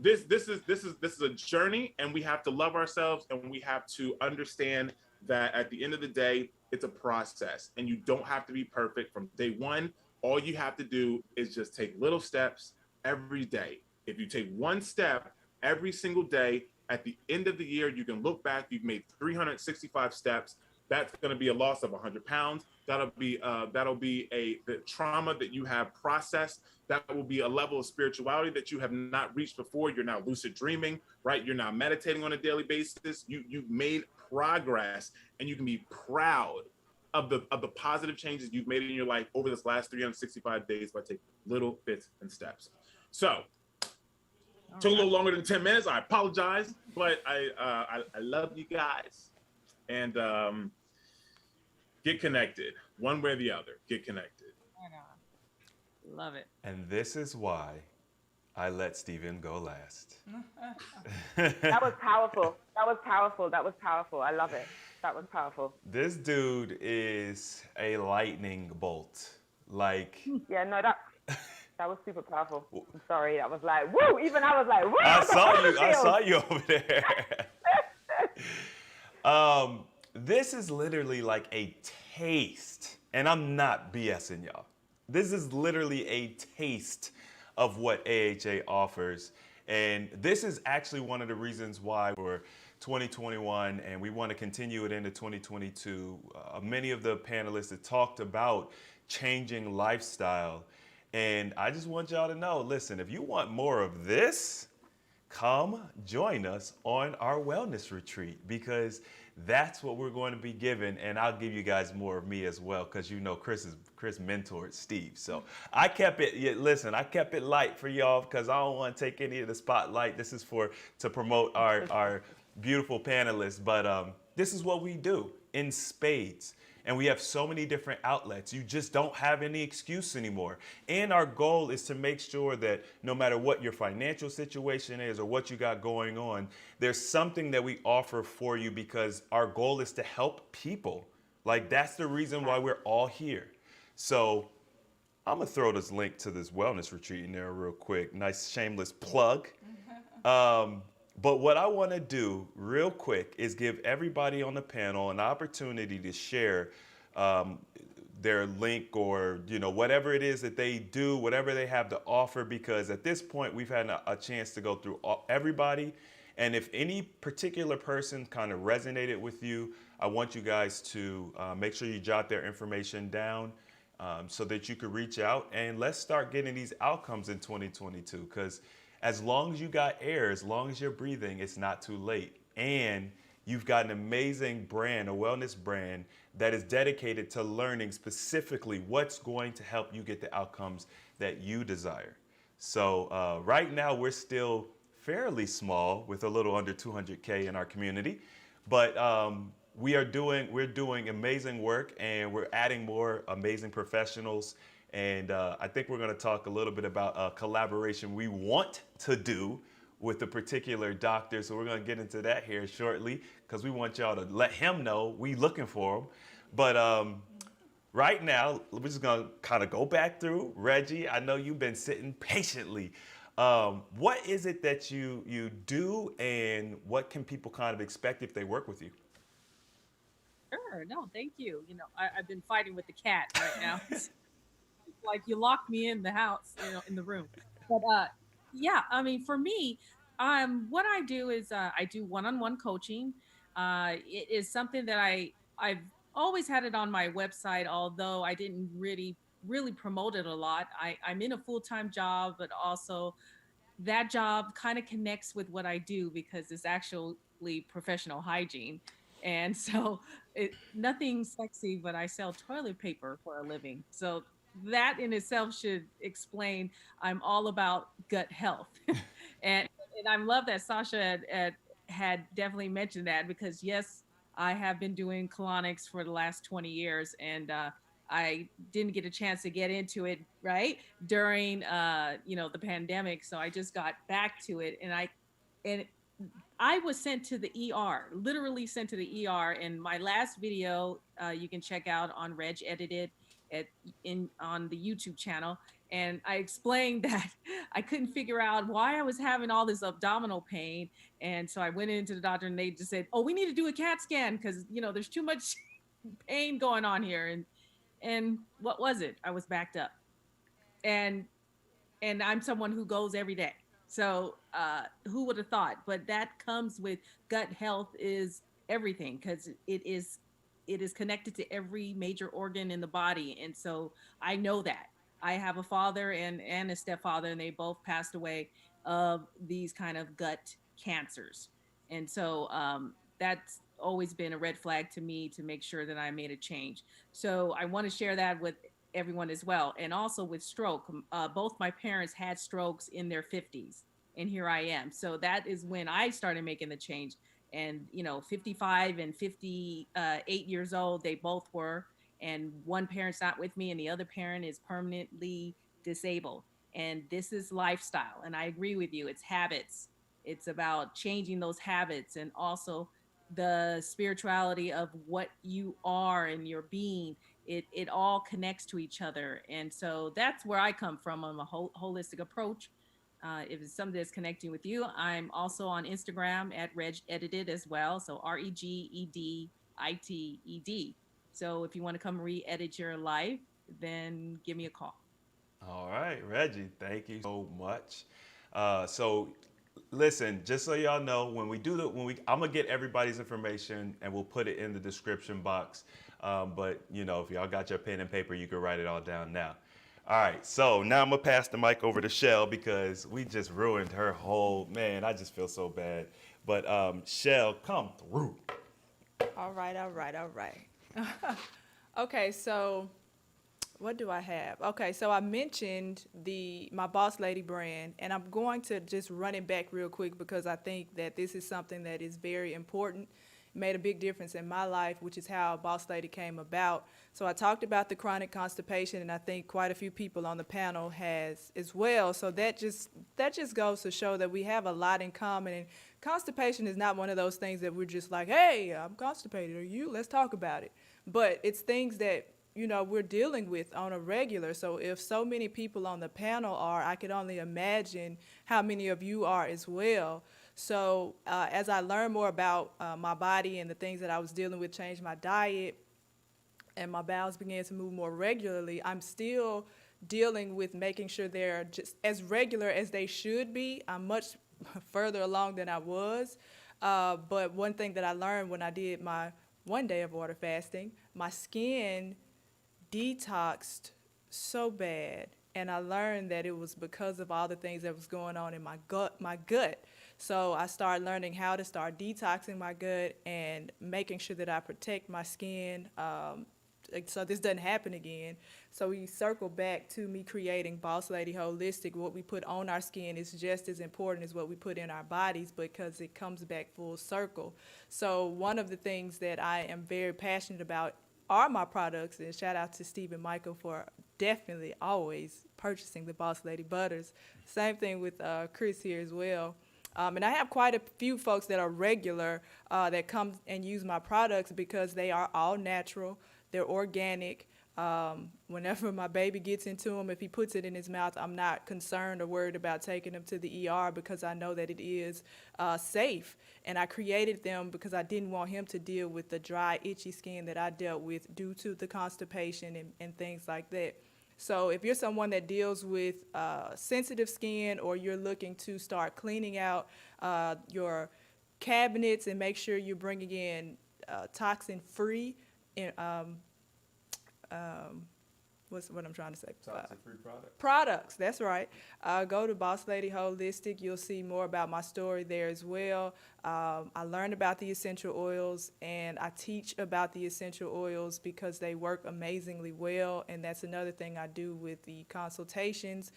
this is a journey, and we have to love ourselves, and we have to understand that at the end of the day, it's a process, and you don't have to be perfect from day one. All you have to do is just take little steps every day. If you take one step every single day, at the end of the year, you can look back, you've made 365 steps. That's going to be a loss of 100 pounds. That'll be the trauma that you have processed. That will be a level of spirituality that you have not reached before. You're now lucid dreaming, right? You're now meditating on a daily basis. You've made progress, and you can be proud of the positive changes you've made in your life over this last 365 days by taking little bits and steps. So, took a little longer than 10 minutes. I apologize, but I love you guys, and get connected, one way or the other. Get connected. Love it. And this is why I let Stephen go last. That was powerful. I love it. That was powerful. This dude is a lightning bolt. Like, Yeah, no, that was super powerful. I'm sorry. That was like, woo! Even I was like, woo! I saw you over there. This is literally like a taste, and I'm not BSing y'all. This is literally a taste of what AHA offers. And this is actually one of the reasons why for 2021, and we want to continue it into 2022, many of the panelists have talked about changing lifestyle. And I just want y'all to know, listen, if you want more of this, come join us on our wellness retreat, because That's what we're going to be given, and I'll give you guys more of me as well, because you know Chris mentored Steve. So I kept it. Listen, I kept it light for y'all because I don't want to take any of the spotlight. This is to promote our beautiful panelists, but this is what we do in spades. And we have so many different outlets. You just don't have any excuse anymore. And our goal is to make sure that no matter what your financial situation is or what you got going on, there's something that we offer for you, because our goal is to help people. Like, that's the reason why we're all here. So I'm gonna throw this link to this wellness retreat in there real quick. Nice shameless plug. But what I want to do real quick is give everybody on the panel an opportunity to share their link, or whatever it is that they do, whatever they have to offer, because at this point we've had a chance to go through everybody. And if any particular person kind of resonated with you, I want you guys to make sure you jot their information down so that you could reach out, and let's start getting these outcomes in 2022, because as long as you got air, as long as you're breathing, it's not too late. And you've got an amazing brand, a wellness brand that is dedicated to learning specifically what's going to help you get the outcomes that you desire. So right now we're still fairly small with a little under 200K in our community, but we're doing amazing work, and we're adding more amazing professionals. And I think we're going to talk a little bit about a collaboration we want to do with a particular doctor. So we're going to get into that here shortly, because we want y'all to let him know we looking for him. But right now, we're just going to kind of go back through. Reggie, I know you've been sitting patiently. What is it that you do, and what can people kind of expect if they work with you? Sure. No, thank you. I've been fighting with the cat right now. Like, you locked me in the house, in the room. But yeah, I mean, for me, what I do is I do one-on-one coaching. It is something that I've always had it on my website, although I didn't really promote it a lot. I'm in a full-time job, but also that job kind of connects with what I do, because it's actually professional hygiene. And so nothing sexy, but I sell toilet paper for a living. So that in itself should explain I'm all about gut health. and I love that Sasha had definitely mentioned that, because yes, I have been doing colonics for the last 20 years, and I didn't get a chance to get into it right during the pandemic. So I just got back to it, and I was sent to the ER, literally sent to the ER. And my last video you can check out on regedited on the YouTube channel. And I explained that I couldn't figure out why I was having all this abdominal pain. And so I went into the doctor, and they just said, "Oh, we need to do a CAT scan, because there's too much pain going on here." And what was it? I was backed up. And I'm someone who goes every day. So who would have thought? But that comes with gut health is everything, because it is connected to every major organ in the body. And so I know that. I have a father and a stepfather, and they both passed away of these kind of gut cancers. And so that's always been a red flag to me, to make sure that I made a change. So I want to share that with everyone as well. And also with stroke, both my parents had strokes in their 50s, and here I am. So that is when I started making the change. And 55 and 58 years old, they both were, and one parent's not with me, and the other parent is permanently disabled. And this is lifestyle, and I agree with you, it's habits. It's about changing those habits, and also the spirituality of what you are and your being. It all connects to each other. And so that's where I come from on a holistic approach. If it's something that's connecting with you, I'm also on Instagram at regedited as well. So regedited. So if you want to come re-edit your life, then give me a call. All right, Reggie, thank you so much. So listen, just so y'all know, I'm gonna get everybody's information, and we'll put it in the description box. But if y'all got your pen and paper, you can write it all down now. All right, so now I'm gonna pass the mic over to Shel, because we just ruined her whole, man, I just feel so bad. But Shel, come through. All right, all right, all right. Okay, so what do I have? Okay, so I mentioned my Boss Lady brand, and I'm going to just run it back real quick because I think that this is something that is very important. It made a big difference in my life, which is how Boss Lady came about. So I talked about the chronic constipation, and I think quite a few people on the panel has as well. So that just goes to show that we have a lot in common. And constipation is not one of those things that we're just like, hey, I'm constipated, or you, let's talk about it. But it's things that we're dealing with on a regular. So if so many people on the panel are, I could only imagine how many of you are as well. So as I learned more about my body and the things that I was dealing with, changed my diet, and my bowels began to move more regularly, I'm still dealing with making sure they're just as regular as they should be. I'm much further along than I was. But one thing that I learned when I did my 1 day of water fasting, my skin detoxed so bad, and I learned that it was because of all the things that was going on in my gut. So I started learning how to start detoxing my gut and making sure that I protect my skin, so this doesn't happen again. So we circle back to me creating Boss Lady Holistic. What we put on our skin is just as important as what we put in our bodies, because it comes back full circle. So one of the things that I am very passionate about are my products, and shout out to Stephen Michael for definitely always purchasing the Boss Lady Butters. Same thing with Chris here as well. And I have quite a few folks that are regular that come and use my products because they are all natural, they're organic. Whenever my baby gets into them, if he puts it in his mouth, I'm not concerned or worried about taking him to the ER because I know that it is safe. And I created them because I didn't want him to deal with the dry, itchy skin that I dealt with due to the constipation and things like that. So if you're someone that deals with sensitive skin, or you're looking to start cleaning out your cabinets and make sure you're bringing in toxin-free, what's what I'm trying to say? Toxin-free products. Products, that's right. Go to Boss Lady Holistic. You'll see more about my story there as well. I learned about the essential oils, and I teach about the essential oils because they work amazingly well, and that's another thing I do with the consultations.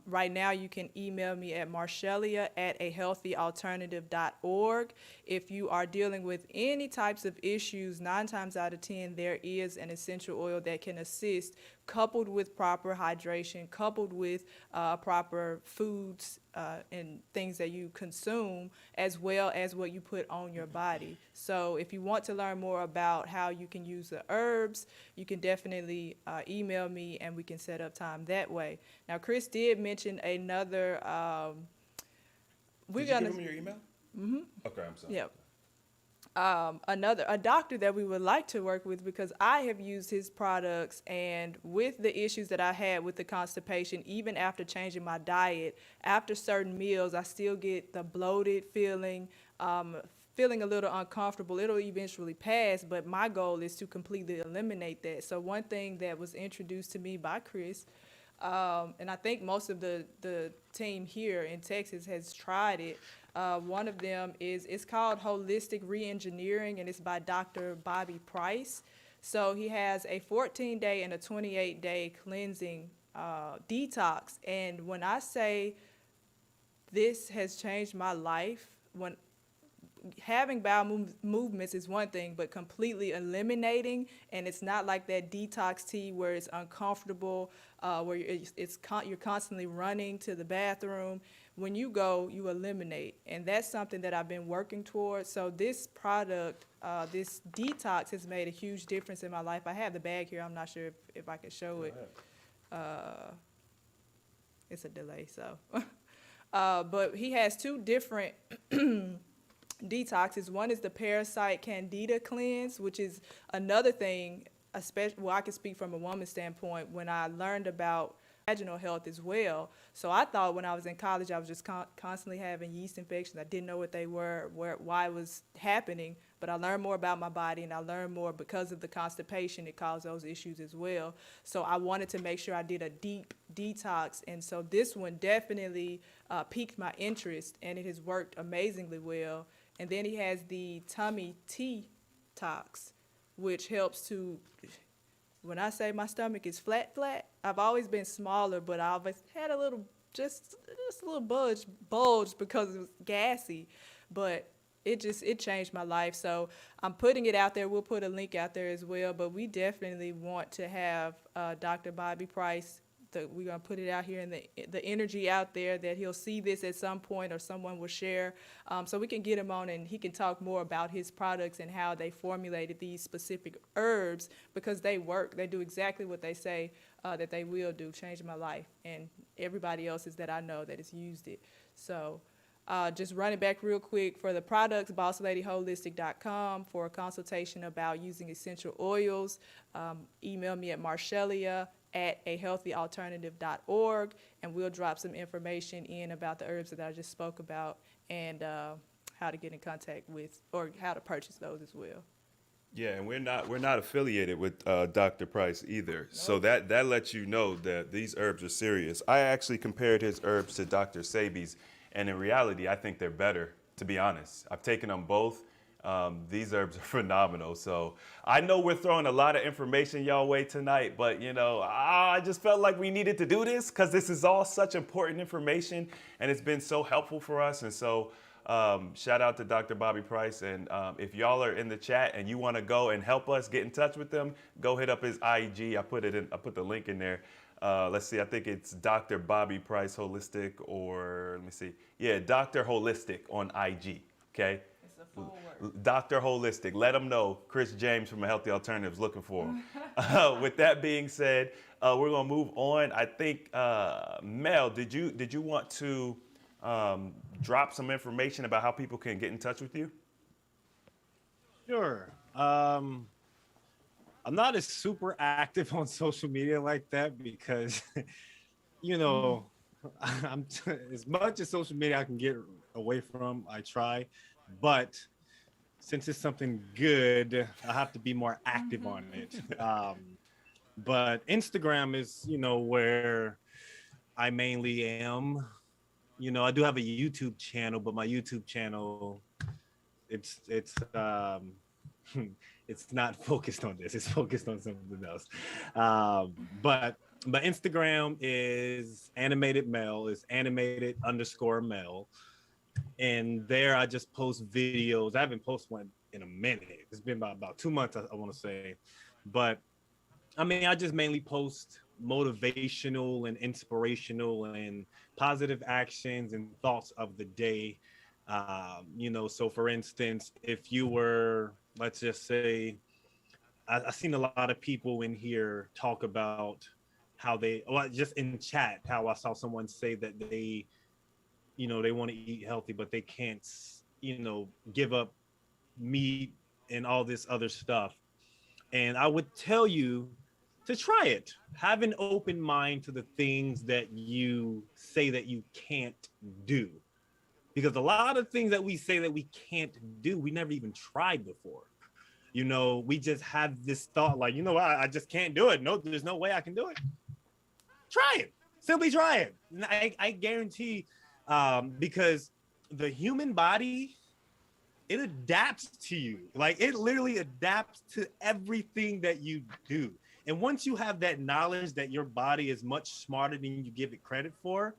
Right now, you can email me at marshellia@ahealthyalternative.org. If you are dealing with any types of issues, 9 times out of 10, there is an essential oil that can assist, coupled with proper hydration, coupled with proper foods and things that you consume, as well as what you put on your body. So if you want to learn more about how you can use the herbs, you can definitely email me, and we can set up time that way. Now, Chris did mention another. Did you give him your email? Mm-hmm. Okay, I'm sorry. Yep. A doctor that we would like to work with, because I have used his products, and with the issues that I had with the constipation, even after changing my diet, after certain meals, I still get the bloated feeling, feeling a little uncomfortable. It'll eventually pass, but my goal is to completely eliminate that. So one thing that was introduced to me by Chris, and I think most of the team here in Texas has tried it. One of them it's called Holistic Reengineering, and it's by Dr. Bobby Price. So he has a 14-day and a 28-day cleansing detox. And when I say this has changed my life, when having bowel movements is one thing, but completely eliminating, and it's not like that detox tea where it's uncomfortable, where you're constantly running to the bathroom. When you go, you eliminate, and that's something that I've been working towards. So this product, this detox, has made a huge difference in my life. I have the bag here. I'm not sure if I can show it. It's a delay, so. But he has 2 different detoxes. One is the Parasite Candida Cleanse, which is another thing, especially, well, I can speak from a woman's standpoint, when I learned about vaginal health as well. So I thought when I was in college, I was just constantly having yeast infections. I didn't know what they were, why it was happening, but I learned more about my body, and I learned more because of the constipation. It caused those issues as well. So I wanted to make sure I did a deep detox, and so this one definitely piqued my interest, and it has worked amazingly well. And then he has the tummy tea tick-tocks, which helps to, when I say my stomach is flat, I've always been smaller, but I always had a little, just a little bulge because it was gassy, but it changed my life. So I'm putting it out there. We'll put a link out there as well, but we definitely want to have Dr. Bobby Price. We're going to put it out here in the energy out there that he'll see this at some point or someone will share, so we can get him on and he can talk more about his products and how they formulated these specific herbs, because they work. They do exactly what they say that they will do, changing my life and everybody else's that I know that has used it. So just running back real quick for the products, bossladyholistic.com for a consultation about using essential oils. Email me at marshellia@ahealthyalternative.org, and we'll drop some information in about the herbs that I just spoke about and how to get in contact with or how to purchase those as well. Yeah, and we're not affiliated with Dr. Price either. Nope. So that lets you know that these herbs are serious. I actually compared his herbs to Dr. Sebi's, and in reality, I think they're better, to be honest. I've taken them both. These herbs are phenomenal. So I know we're throwing a lot of information y'all way tonight, but I just felt like we needed to do this because this is all such important information and it's been so helpful for us. And so shout out to Dr. Bobby Price. And if y'all are in the chat and you want to go and help us get in touch with them, go hit up his IG. I put the link in there. Let's see, I think it's Dr. Bobby Price Holistic, or let me see. Yeah, Dr. Holistic on IG, okay? It's a full word. Dr. Holistic. Let them know Chris James from A Healthy Alternative is looking for him. With that being said, we're going to move on. I think, Mel, did you want to drop some information about how people can get in touch with you? Sure. I'm not as super active on social media like that because, I'm as much as social media I can get away from, I try. But since it's something good, I have to be more active on it. But Instagram is, where I mainly am. I do have a YouTube channel, but my YouTube channel, it's not focused on this. It's focused on something else. But Instagram is animated Mel, is animated_Mel. And there I just post videos. I haven't posted one in a minute. It's been about 2 months, I want to say. But I just mainly post motivational and inspirational and positive actions and thoughts of the day. So for instance, if you were, let's just say, I've seen a lot of people in here talk about how just in chat, how I saw someone say that they want to eat healthy, but they can't, give up meat and all this other stuff. And I would tell you to try it. Have an open mind to the things that you say that you can't do. Because a lot of things that we say that we can't do, we never even tried before. We just have this thought like, I just can't do it. No, there's no way I can do it. Try it. Simply try it. And I guarantee, because the human body, it adapts to you. Like, it literally adapts to everything that you do. And once you have that knowledge that your body is much smarter than you give it credit for,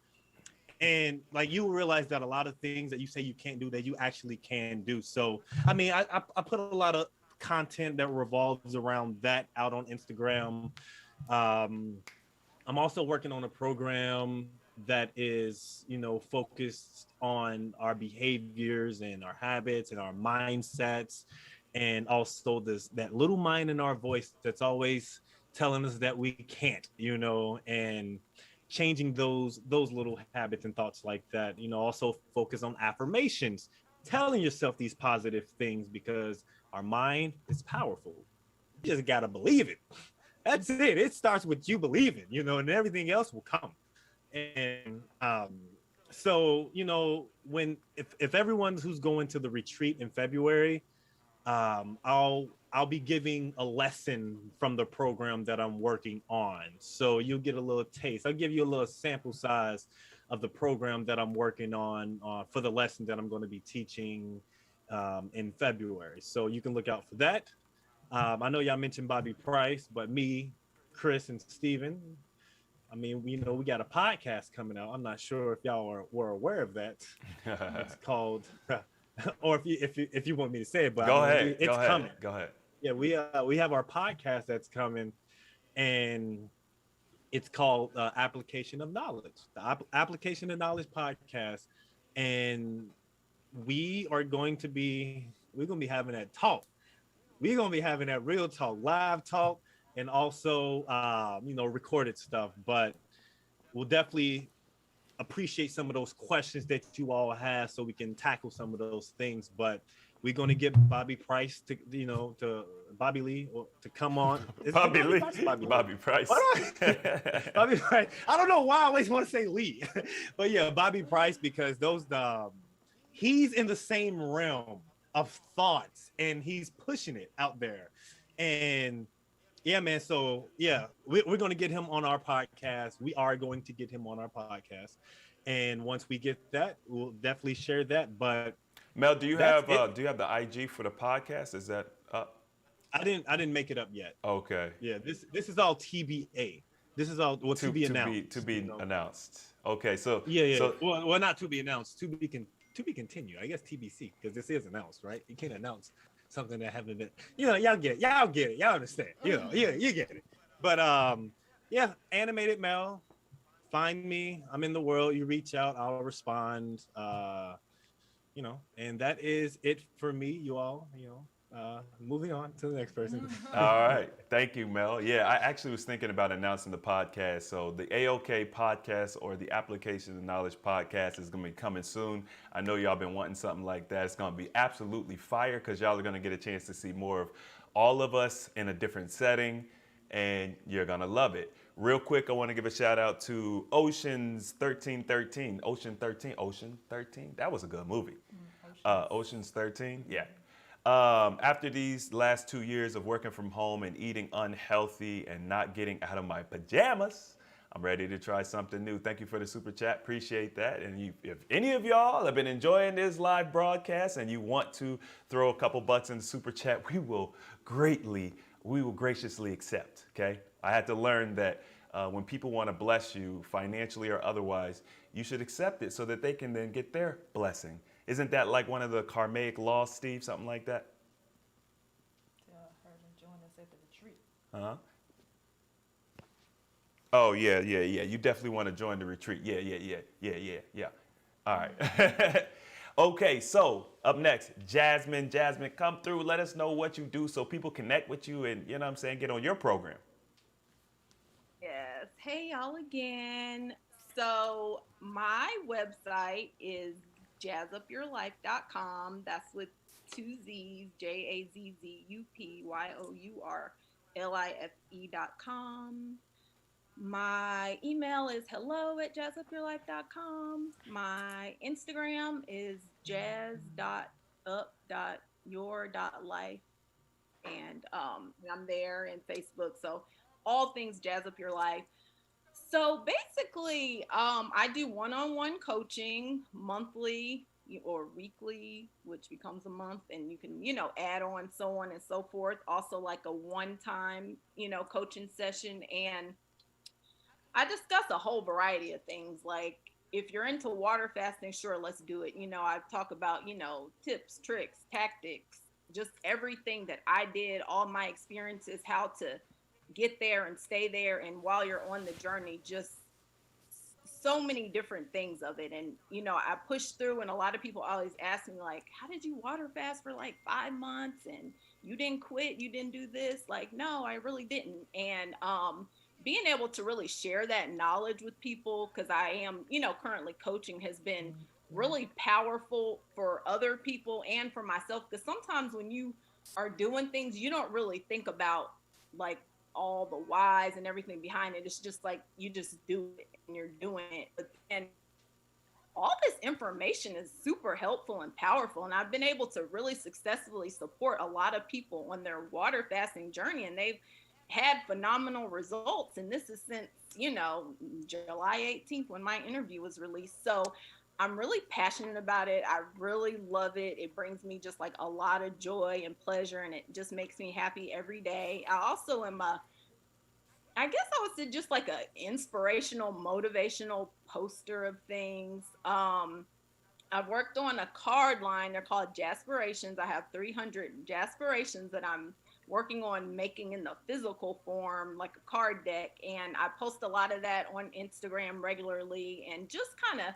and like, you will realize that a lot of things that you say you can't do, that you actually can do. So, I put a lot of content that revolves around that out on Instagram. I'm also working on a program that is, focused on our behaviors and our habits and our mindsets, and also that little mind in our voice that's always telling us that we can't, and changing those little habits and thoughts like that. Also focus on affirmations, telling yourself these positive things, because our mind is powerful. You just gotta believe it. That's it. It starts with you believing, and everything else will come. And so, if everyone who's going to the retreat in February, I'll be giving a lesson from the program that I'm working on. So you'll get a little taste. I'll give you a little sample size of the program that I'm working on for the lesson that I'm going to be teaching in February. So you can look out for that. I know y'all mentioned Bobby Price, but me, Chris, and Steven, I mean, we got a podcast coming out. I'm not sure if y'all were aware of that. It's called, or if you want me to say it, but Go I mean, ahead. it's Go ahead. coming. Go ahead. Yeah, we have our podcast that's coming, and it's called Application of Knowledge, the Application of Knowledge podcast, and we're gonna be having that talk. We're gonna be having that real talk, live talk, and also recorded stuff. But we'll definitely appreciate some of those questions that you all have, so we can tackle some of those things. But we're gonna get Bobby Price to Bobby Lee to come on. Bobby Lee. Bobby Price. Bobby Price. I don't know why I always want to say Lee, but yeah, Bobby Price, because he's in the same realm of thoughts and he's pushing it out there. And yeah, man. So yeah, we're going to get him on our podcast. We are going to get him on our podcast. And once we get that, we'll definitely share that. But Mel, do you have the IG for the podcast? Is that up? I didn't make it up yet. Okay. Yeah, this is all TBA. This is all to be announced. To be announced. Okay, so yeah. So, well, not to be announced. To be continued. I guess TBC, because this is announced, right? You can't announce something that haven't been. Y'all get it. Y'all understand. You get it. But yeah, Animated Mel. Find me. I'm in the world. You reach out, I'll respond. And that is it for me. You all. Moving on to the next person. all right. Thank you, Mel. Yeah, I actually was thinking about announcing the podcast. So the AOK podcast, or the Application of Knowledge podcast, is going to be coming soon. I know y'all been wanting something like that. It's going to be absolutely fire, because y'all are going to get a chance to see more of all of us in a different setting, and you're going to love it. Real quick, I want to give a shout out to Ocean's 1313. Ocean 13. That was a good movie. Ocean's 13. Yeah. After these last 2 years of working from home and eating unhealthy and not getting out of my pajamas, I'm ready to try something new. Thank you for the super chat. Appreciate that. And if any of y'all have been enjoying this live broadcast and you want to throw a couple bucks in the super chat, we will graciously accept. Okay. I had to learn that when people want to bless you financially or otherwise, you should accept it so that they can then get their blessing. Isn't that like one of the karmic laws, Steve? Something like that? Tell her to join us at the retreat. Uh-huh. Oh, yeah. You definitely want to join the retreat. Yeah. All right. Okay, so up next, Jasmine. Jasmine, come through. Let us know what you do so people connect with you and, get on your program. Yes. Hey, y'all again. So my website is Jazz.up.your.life.com. That's with 2 Z's, JAZZUPYOURLIFE.com. My email is hello@jazz.up.your.life.com. My Instagram is jazz.up.your.life. And I'm there, and Facebook. So all things Jazz Up Your Life. So basically, I do one-on-one coaching monthly or weekly, which becomes a month, and you can, add on, so on and so forth. Also like a one-time, coaching session. And I discuss a whole variety of things. Like if you're into water fasting, sure, let's do it. I talk about, tips, tricks, tactics, just everything that I did, all my experiences, how to get there and stay there. And while you're on the journey, just so many different things of it. And, I pushed through, and a lot of people always ask me, like, how did you water fast for like 5 months and you didn't quit? You didn't do this? Like, no, I really didn't. And, being able to really share that knowledge with people, because I am, currently coaching, has been really powerful for other people and for myself. Because sometimes when you are doing things, you don't really think about like all the whys and everything behind it. It's just like you just do it and you're doing it. But then all this information is super helpful and powerful. And I've been able to really successfully support a lot of people on their water fasting journey, and they've had phenomenal results. And this is since, July 18th when my interview was released. So I'm really passionate about it. I really love it. It brings me just like a lot of joy and pleasure, and it just makes me happy every day. I also am I guess I would say just like a inspirational, motivational poster of things. I've worked on a card line. They're called Jaspirations. I have 300 Jaspirations that I'm working on making in the physical form, like a card deck. And I post a lot of that on Instagram regularly and just kind of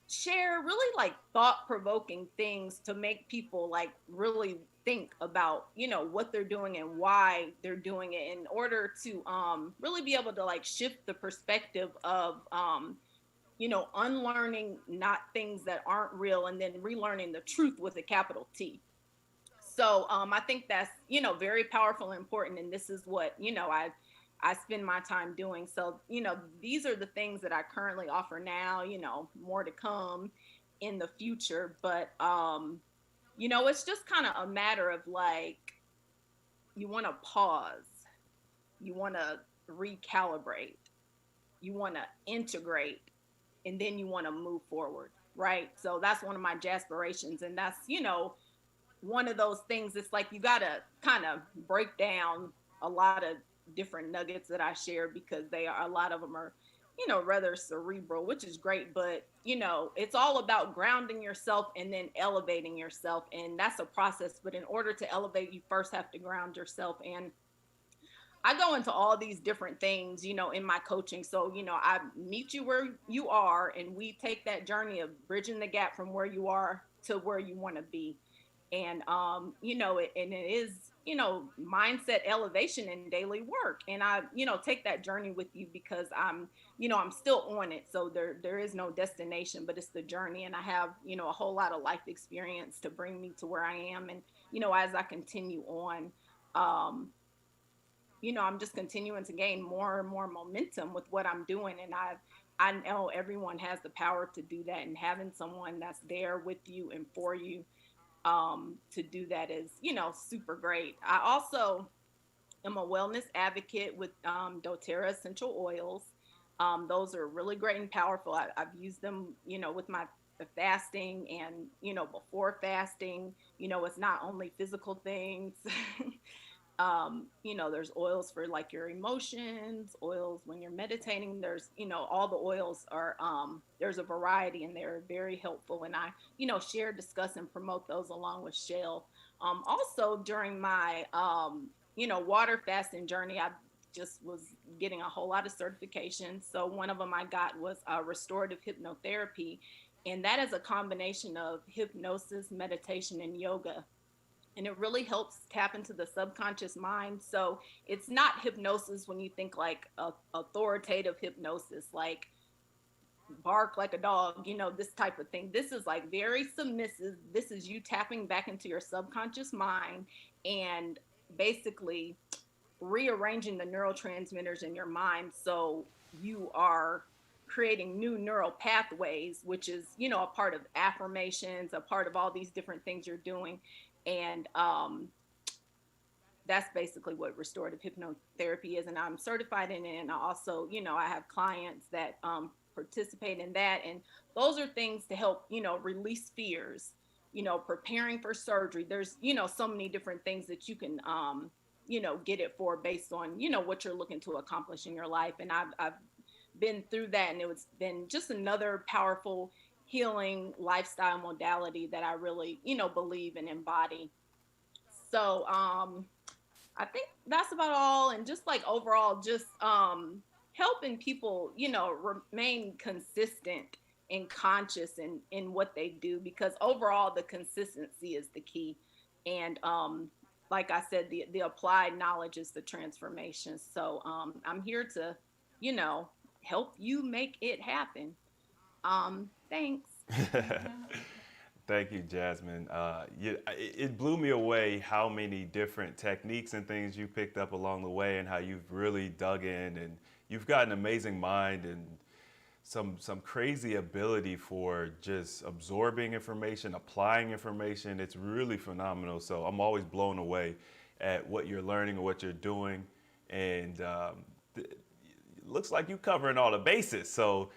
share really like thought-provoking things to make people like really think about, you know, what they're doing and why they're doing it in order to really be able to like shift the perspective of you know, unlearning not things that aren't real and then relearning the truth with a capital T. So I think that's, you know, very powerful and important. And this is what, you know, I spend my time doing. So, you know, these are the things that I currently offer now, you know, more to come in the future. But, you know, it's just kind of a matter of like, you want to pause, you want to recalibrate, you want to integrate, and then you want to move forward, right? So that's one of my Jaspirations. And that's, you know, one of those things. It's like you got to kind of break down a lot of different nuggets that I share because they are, a lot of them are, you know, rather cerebral, which is great. But, you know, it's all about grounding yourself and then elevating yourself. And that's a process. But in order to elevate, you first have to ground yourself. And I go into all these different things, you know, in my coaching. So, you know, I meet you where you are and we take that journey of bridging the gap from where you are to where you want to be. And, you know, it is, you know, mindset elevation and daily work. And I, you know, take that journey with you because I'm, you know, I'm still on it. So there is no destination, but it's the journey. And I have, you know, a whole lot of life experience to bring me to where I am. And, you know, as I continue on, you know, I'm just continuing to gain more and more momentum with what I'm doing. And I know everyone has the power to do that, and having someone that's there with you and for you to do that is, you know, super great. I also am a wellness advocate with doTERRA essential oils. Those are really great and powerful. I've used them, you know, with my fasting and, you know, before fasting. You know, it's not only physical things. You know, there's oils for like your emotions, oils when you're meditating. There's, you know, all the oils are, there's a variety and they're very helpful. And I, you know, share, discuss, and promote those along with Shel. Also during my, you know, water fasting journey, I just was getting a whole lot of certifications. So one of them I got was restorative hypnotherapy. And that is a combination of hypnosis, meditation, and yoga. And it really helps tap into the subconscious mind. So it's not hypnosis when you think like authoritative hypnosis, like bark like a dog, you know, this type of thing. This is like very submissive. This is you tapping back into your subconscious mind and basically rearranging the neurotransmitters in your mind. So you are creating new neural pathways, which is, you know, a part of affirmations, a part of all these different things you're doing. And that's basically what restorative hypnotherapy is. And I'm certified in it. And I also, you know, I have clients that participate in that. And those are things to help, you know, release fears, you know, preparing for surgery. There's, you know, so many different things that you can, you know, get it for based on, you know, what you're looking to accomplish in your life. And I've been through that. And it's been just another powerful healing lifestyle modality that I really, you know, believe and embody. So I think that's about all. And just like overall, just helping people, you know, remain consistent and conscious in what they do, because overall the consistency is the key. And like I said, the applied knowledge is the transformation. So I'm here to, you know, help you make it happen. Thanks. Thank you, Jasmine. It blew me away how many different techniques and things you picked up along the way, and how you've really dug in, and you've got an amazing mind and some crazy ability for just absorbing information, applying information. It's really phenomenal. So I'm always blown away at what you're learning and what you're doing, and it looks like you're covering all the bases. So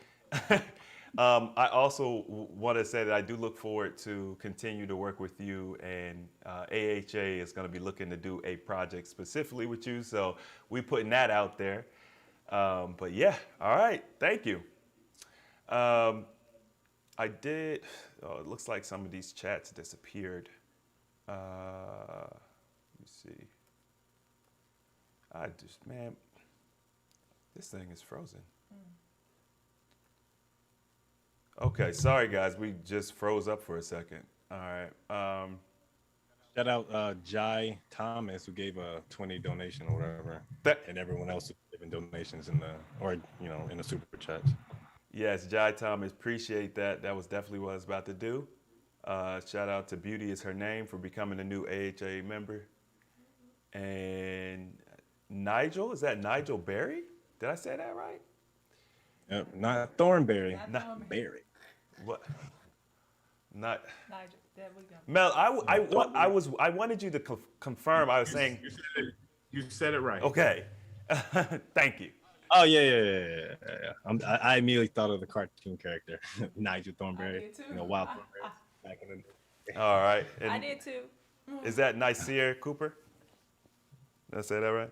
I also want to say that I do look forward to continue to work with you, and AHA is going to be looking to do a project specifically with you. So we putting that out there. But yeah, all right, thank you. I did. Oh, it looks like some of these chats disappeared. Let me see. Man, this thing is frozen. Okay, sorry guys, we just froze up for a second. All right. Shout out Jai Thomas, who gave a 20 donation or whatever, and everyone else who's giving donations in the super chats. Yes, Jai Thomas, appreciate that. That was definitely what I was about to do. Shout out to Beauty is her name for becoming a new AHA member. And Nigel, is that Nigel Berry? Did I say that right? Yep, not Thornberry, Not Berry. What? Not Nigel, there we go. Mel. I wanted you to confirm. I was saying. You said it right. Okay. Thank you. Oh yeah. I immediately thought of the cartoon character Nigel Thornberry. I did too. Wild Thornberry back in the day. All right. I And did too. is that Nicaea Cooper? Did I say that right?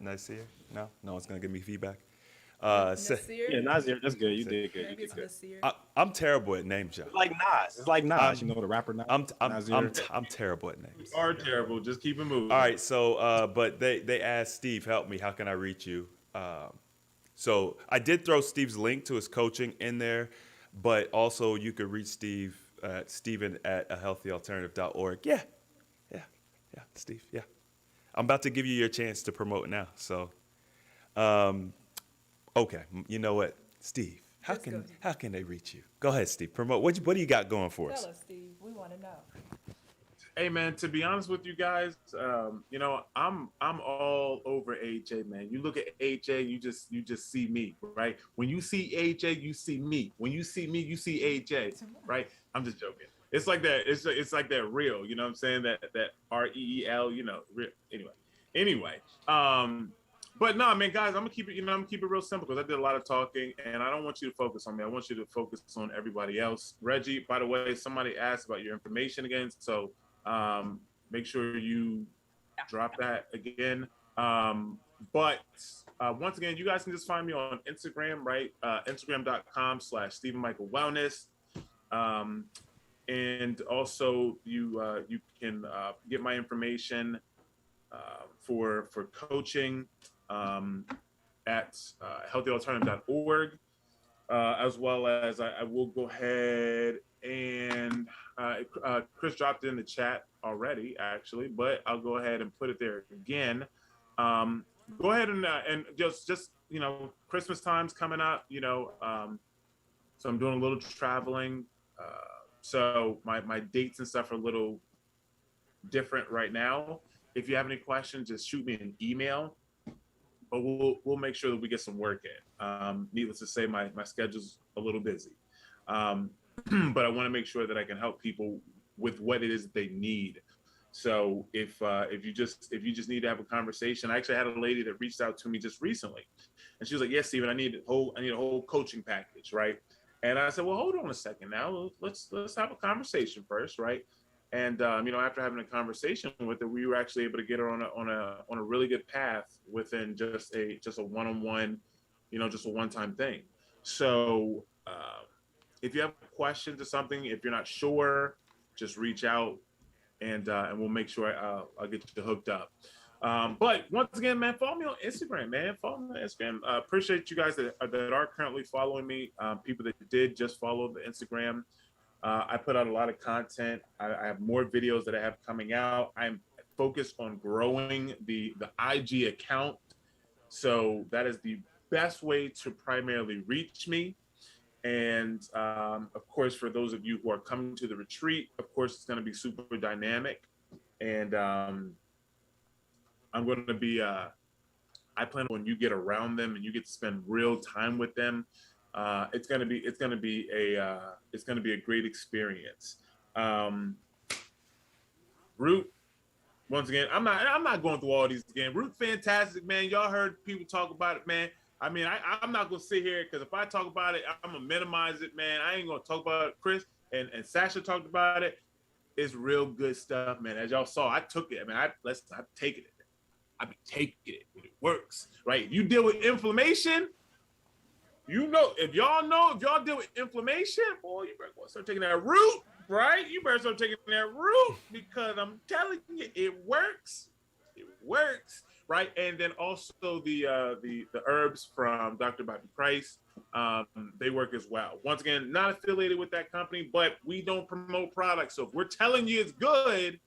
Nicaea? No, no one's gonna give me feedback. Nasir? Yeah, Nasir, that's good. You did good. Maybe You it's did good. Nasir. I'm terrible at names, Joe. It's like Nas. It's like Nas. You know the rapper Nas. I'm terrible at names. You are terrible. Just keep it moving. All right, so but they asked Steve, help me. How can I reach you? So I did throw Steve's link to his coaching in there, but also you could reach Steve at Stephen@ahealthyalternative.org. Yeah, Steve. Yeah, I'm about to give you your chance to promote now. So, okay, you know what, Steve? How can they reach you? Go ahead, Steve. Promote. What do you got going for us? Tell us, Steve. We want to know. Hey man, to be honest with you guys, I'm all over AHA, man. You look at AHA, you just see me, right? When you see AHA, you see me. When you see me, you see AHA, right? I'm just joking. It's like that. It's like that real. You know what I'm saying? That REEL. Real. Anyway. But no, man, guys, I'm gonna keep it real simple because I did a lot of talking, and I don't want you to focus on me. I want you to focus on everybody else. Reggie, by the way, somebody asked about your information again, so make sure you drop that again. But once again, you guys can just find me on Instagram, right? Instagram.com/Stephenmichaelwellness. And also you can get my information for coaching at healthyalternative.org, as well as I will go ahead and Chris dropped it in the chat already, actually, but I'll go ahead and put it there again. Go ahead and just Christmas time's coming up, so I'm doing a little traveling. So my dates and stuff are a little different right now. If you have any questions, just shoot me an email. But we'll make sure that we get some work in. Needless to say, my schedule's a little busy. But I want to make sure that I can help people with what it is that they need. So if you just need to have a conversation, I actually had a lady that reached out to me just recently, and she was like, "Yes, Stephen, I need a whole coaching package, right?" And I said, "Well, hold on a second now. Let's have a conversation first, right?" And after having a conversation with her, we were actually able to get her on a really good path within just a one-on-one, just a one-time thing. So if you have questions or something, if you're not sure, just reach out, and we'll make sure I'll get you hooked up. But once again, man, follow me on Instagram, man. Follow me on Instagram. Appreciate you guys that are currently following me. People that did just follow the Instagram. I put out a lot of content. I have more videos that I have coming out. I'm focused on growing the IG account. So that is the best way to primarily reach me. And of course, for those of you who are coming to the retreat, of course, it's going to be super dynamic. And I'm going to be, I plan when you get around them and you get to spend real time with them. It's gonna be a great experience. Root, once again, I'm not going through all these again. Root, fantastic, man. Y'all heard people talk about it, man. I mean, I'm not gonna sit here because if I talk about it, I'm gonna minimize it, man. I ain't gonna talk about it. Chris and Sasha talked about it. It's real good stuff, man. As y'all saw, I took it. I mean, I've taken it. I've been taking it. It works, right? You deal with inflammation. You know, if y'all deal with inflammation, boy, you better go start taking that root, right? You better start taking that root because I'm telling you, it works. It works, right? And then also the herbs from Dr. Bobby Price, they work as well. Once again, not affiliated with that company, but we don't promote products. So if we're telling you it's good,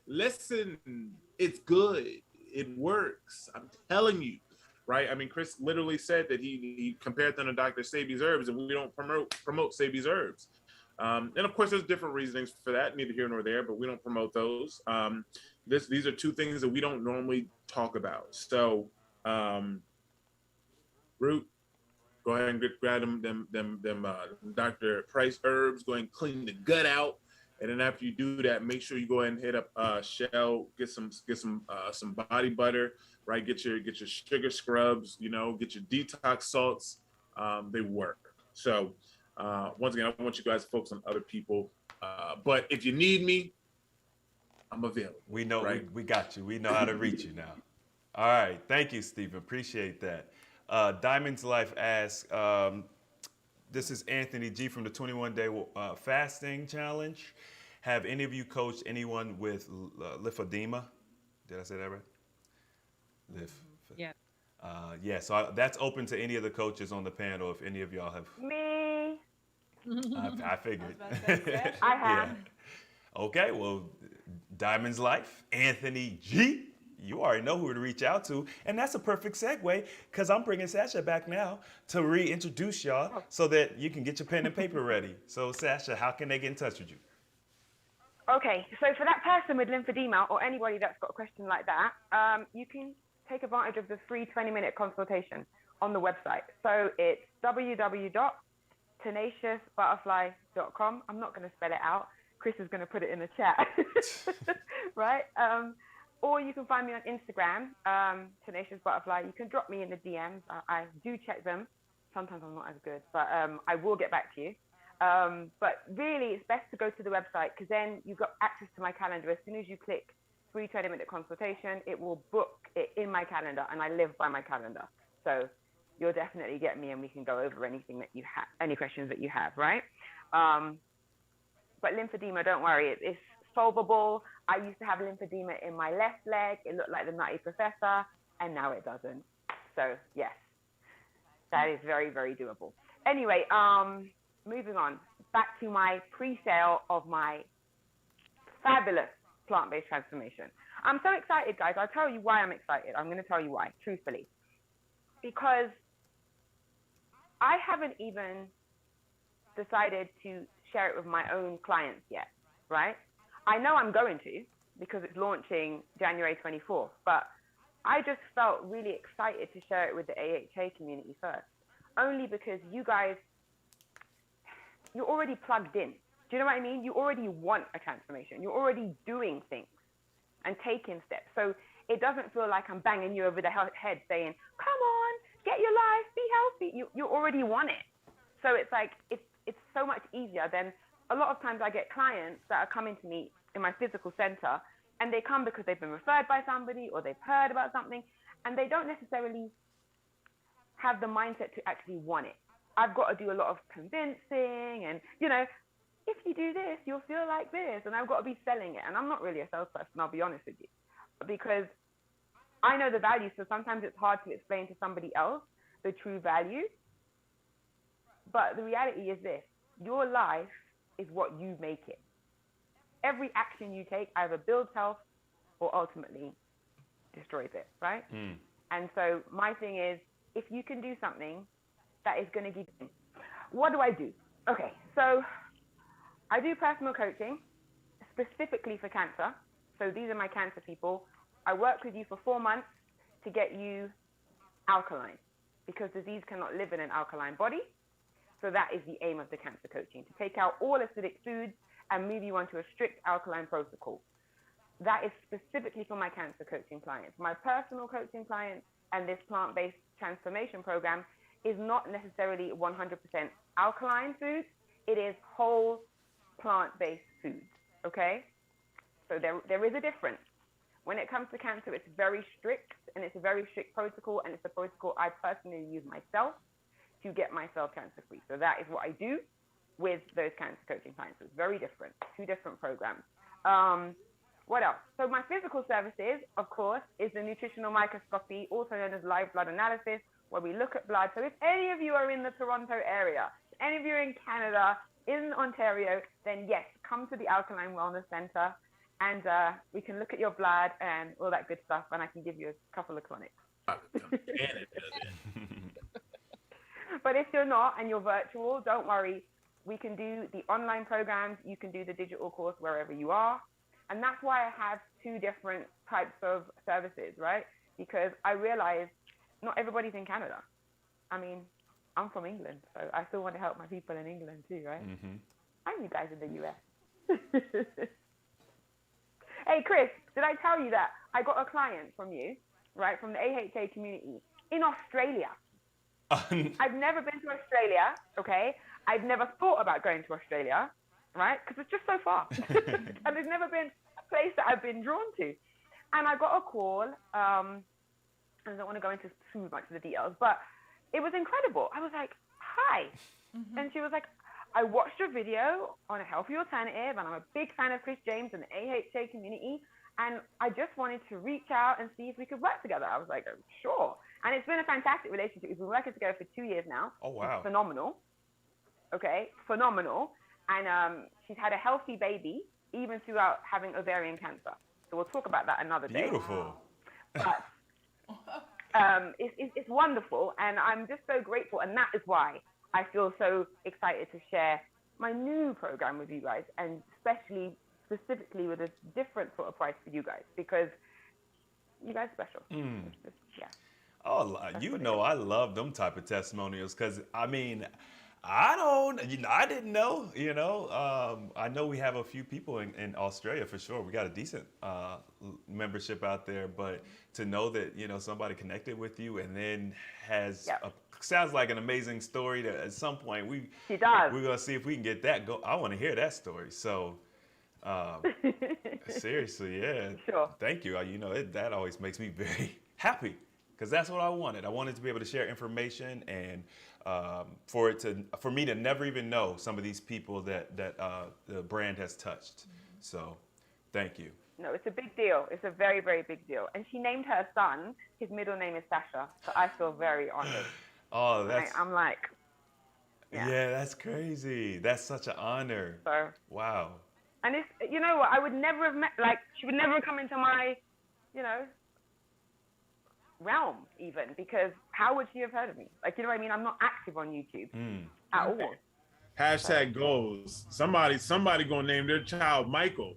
listen, it's good. It works. I'm telling you. Right? I mean, Chris literally said that he compared them to Dr. Sebi's herbs, and we don't promote Sebi's herbs. And of course, there's different reasonings for that, neither here nor there, but we don't promote those. These are two things that we don't normally talk about. So, Root, go ahead and grab them Dr. Price herbs. Go ahead and clean the gut out. And then after you do that, make sure you go ahead and hit up Shell, get some body butter, right? Get your sugar scrubs, you know, get your detox salts. They work. So once again, I want you guys to focus on other people. But if you need me, I'm available. We know, right? we got you. We know how to reach you now. All right. Thank you, Stephen. Appreciate that. Diamond's Life asks, this is Anthony G from the 21-day fasting challenge. Have any of you coached anyone with lymphedema? Did I say that right? Yeah. Yeah, so that's open to any of the coaches on the panel if any of y'all have. Me. I figured. I was about to say, Sasha. I have. Yeah. Okay, well, Diamond's Life, Anthony G. You already know who to reach out to. And that's a perfect segue because I'm bringing Sasha back now to reintroduce y'all so that you can get your pen and paper ready. So, Sasha, how can they get in touch with you? Okay, so for that person with lymphedema or anybody that's got a question like that, you can take advantage of the free 20-minute consultation on the website. So it's www.tenaciousbutterfly.com. I'm not going to spell it out. Chris is going to put it in the chat, right? Or you can find me on Instagram, Tenacious Butterfly. You can drop me in the DMs. I do check them. Sometimes I'm not as good, but I will get back to you. But really, it's best to go to the website because then you've got access to my calendar. As soon as you click free 20-minute consultation, it will book it in my calendar, and I live by my calendar. So you'll definitely get me, and we can go over anything that you have, any questions that you have, right? But lymphedema, don't worry, it's solvable. I used to have lymphedema in my left leg. It looked like the Nutty Professor, and now it doesn't. So yes, that is very, very doable. Anyway, moving on, back to my pre-sale of my fabulous plant-based transformation. I'm so excited, guys. I'll tell you why I'm excited. I'm going to tell you why, truthfully. Because I haven't even decided to share it with my own clients yet, right? I know I'm going to because it's launching January 24th, but I just felt really excited to share it with the AHA community first, only because you guys, you're already plugged in. Do you know what I mean? You already want a transformation. You're already doing things and taking steps. So it doesn't feel like I'm banging you over the head saying, come on, get your life, be healthy. You already want it. So it's like, it's so much easier than a lot of times I get clients that are coming to me in my physical center, and they come because they've been referred by somebody or they've heard about something, and they don't necessarily have the mindset to actually want it. I've got to do a lot of convincing and, you know, if you do this, you'll feel like this, and I've got to be selling it. And I'm not really a salesperson, I'll be honest with you, because I know the value, so sometimes it's hard to explain to somebody else the true value. But the reality is this, your life is what you make it. Every action you take either builds health or ultimately destroys it, right? And so my thing is, if you can do something that is going to give you, what do I do? Okay, so I do personal coaching specifically for cancer. So these are my cancer people. I work with you for 4 months to get you alkaline, because disease cannot live in an alkaline body. So that is the aim of the cancer coaching, to take out all acidic foods and move you onto a strict alkaline protocol. That is specifically for my cancer coaching clients. My personal coaching clients and this plant-based transformation program is not necessarily 100% alkaline foods. It is whole plant-based foods, okay? So there is a difference. When it comes to cancer, it's very strict, and it's a very strict protocol, and it's a protocol I personally use myself to get myself cancer-free. So that is what I do with those cancer coaching clients. It's very different, 2 different programs. What else? So my physical services, of course, is the nutritional microscopy, also known as live blood analysis, where we look at blood. So if any of you are in the Toronto area, if any of you are in Canada, in Ontario, then yes, come to the Alkaline Wellness Center, and we can look at your blood and all that good stuff, and I can give you a couple of clinics. But if you're not and you're virtual, don't worry. We can do the online programs. You can do the digital course wherever you are. And that's why I have 2 different types of services, right? Because I realize not everybody's in Canada. I mean, I'm from England, so I still want to help my people in England too, right? Mm-hmm. And you guys in the US. Hey, Chris, did I tell you that I got a client from you, right, from the AHA community in Australia? I've never been to Australia, okay? I've never thought about going to Australia, right? Because it's just so far. And there's never been a place that I've been drawn to. And I got a call. I don't want to go into too much of the details, but it was incredible. I was like, hi. Mm-hmm. And she was like, I watched your video on a healthy alternative, and I'm a big fan of Chris James and the AHA community. And I just wanted to reach out and see if we could work together. I was like, oh, sure. And it's been a fantastic relationship. We've been working together for 2 years now. Oh, wow. It's phenomenal. Okay, phenomenal. And she's had a healthy baby, even throughout having ovarian cancer. So we'll talk about that another day. Beautiful. But it's wonderful. And I'm just so grateful. And that is why I feel so excited to share my new program with you guys, and specifically with a different sort of price for you guys, because you guys are special. Yeah. Oh, you know, I love them type of testimonials, because I mean, I didn't know, you know. I know we have a few people in Australia for sure. We got a decent membership out there, but to know that, you know, somebody connected with you and then has sounds like an amazing story that at some point we're gonna see if we can get that go. I want to hear that story. So seriously, yeah. Sure. Thank you. You know, that always makes me very happy, because that's what I wanted. I wanted to be able to share information, and for me to never even know some of these people that the brand has touched. So thank you. No, it's a big deal. It's a very, very big deal. And she named her son. His middle name is Sasha. So I feel very honored. Oh, that's. I'm like. Yeah, that's crazy. That's such an honor. So. Wow. And it's, you know what, I would never have met, like, she would never have come into my, you know, realm even, because how would she have heard of me? Like, you know what I mean? I'm not active on YouTube at all. Hashtag goals. Somebody gonna name their child Michael.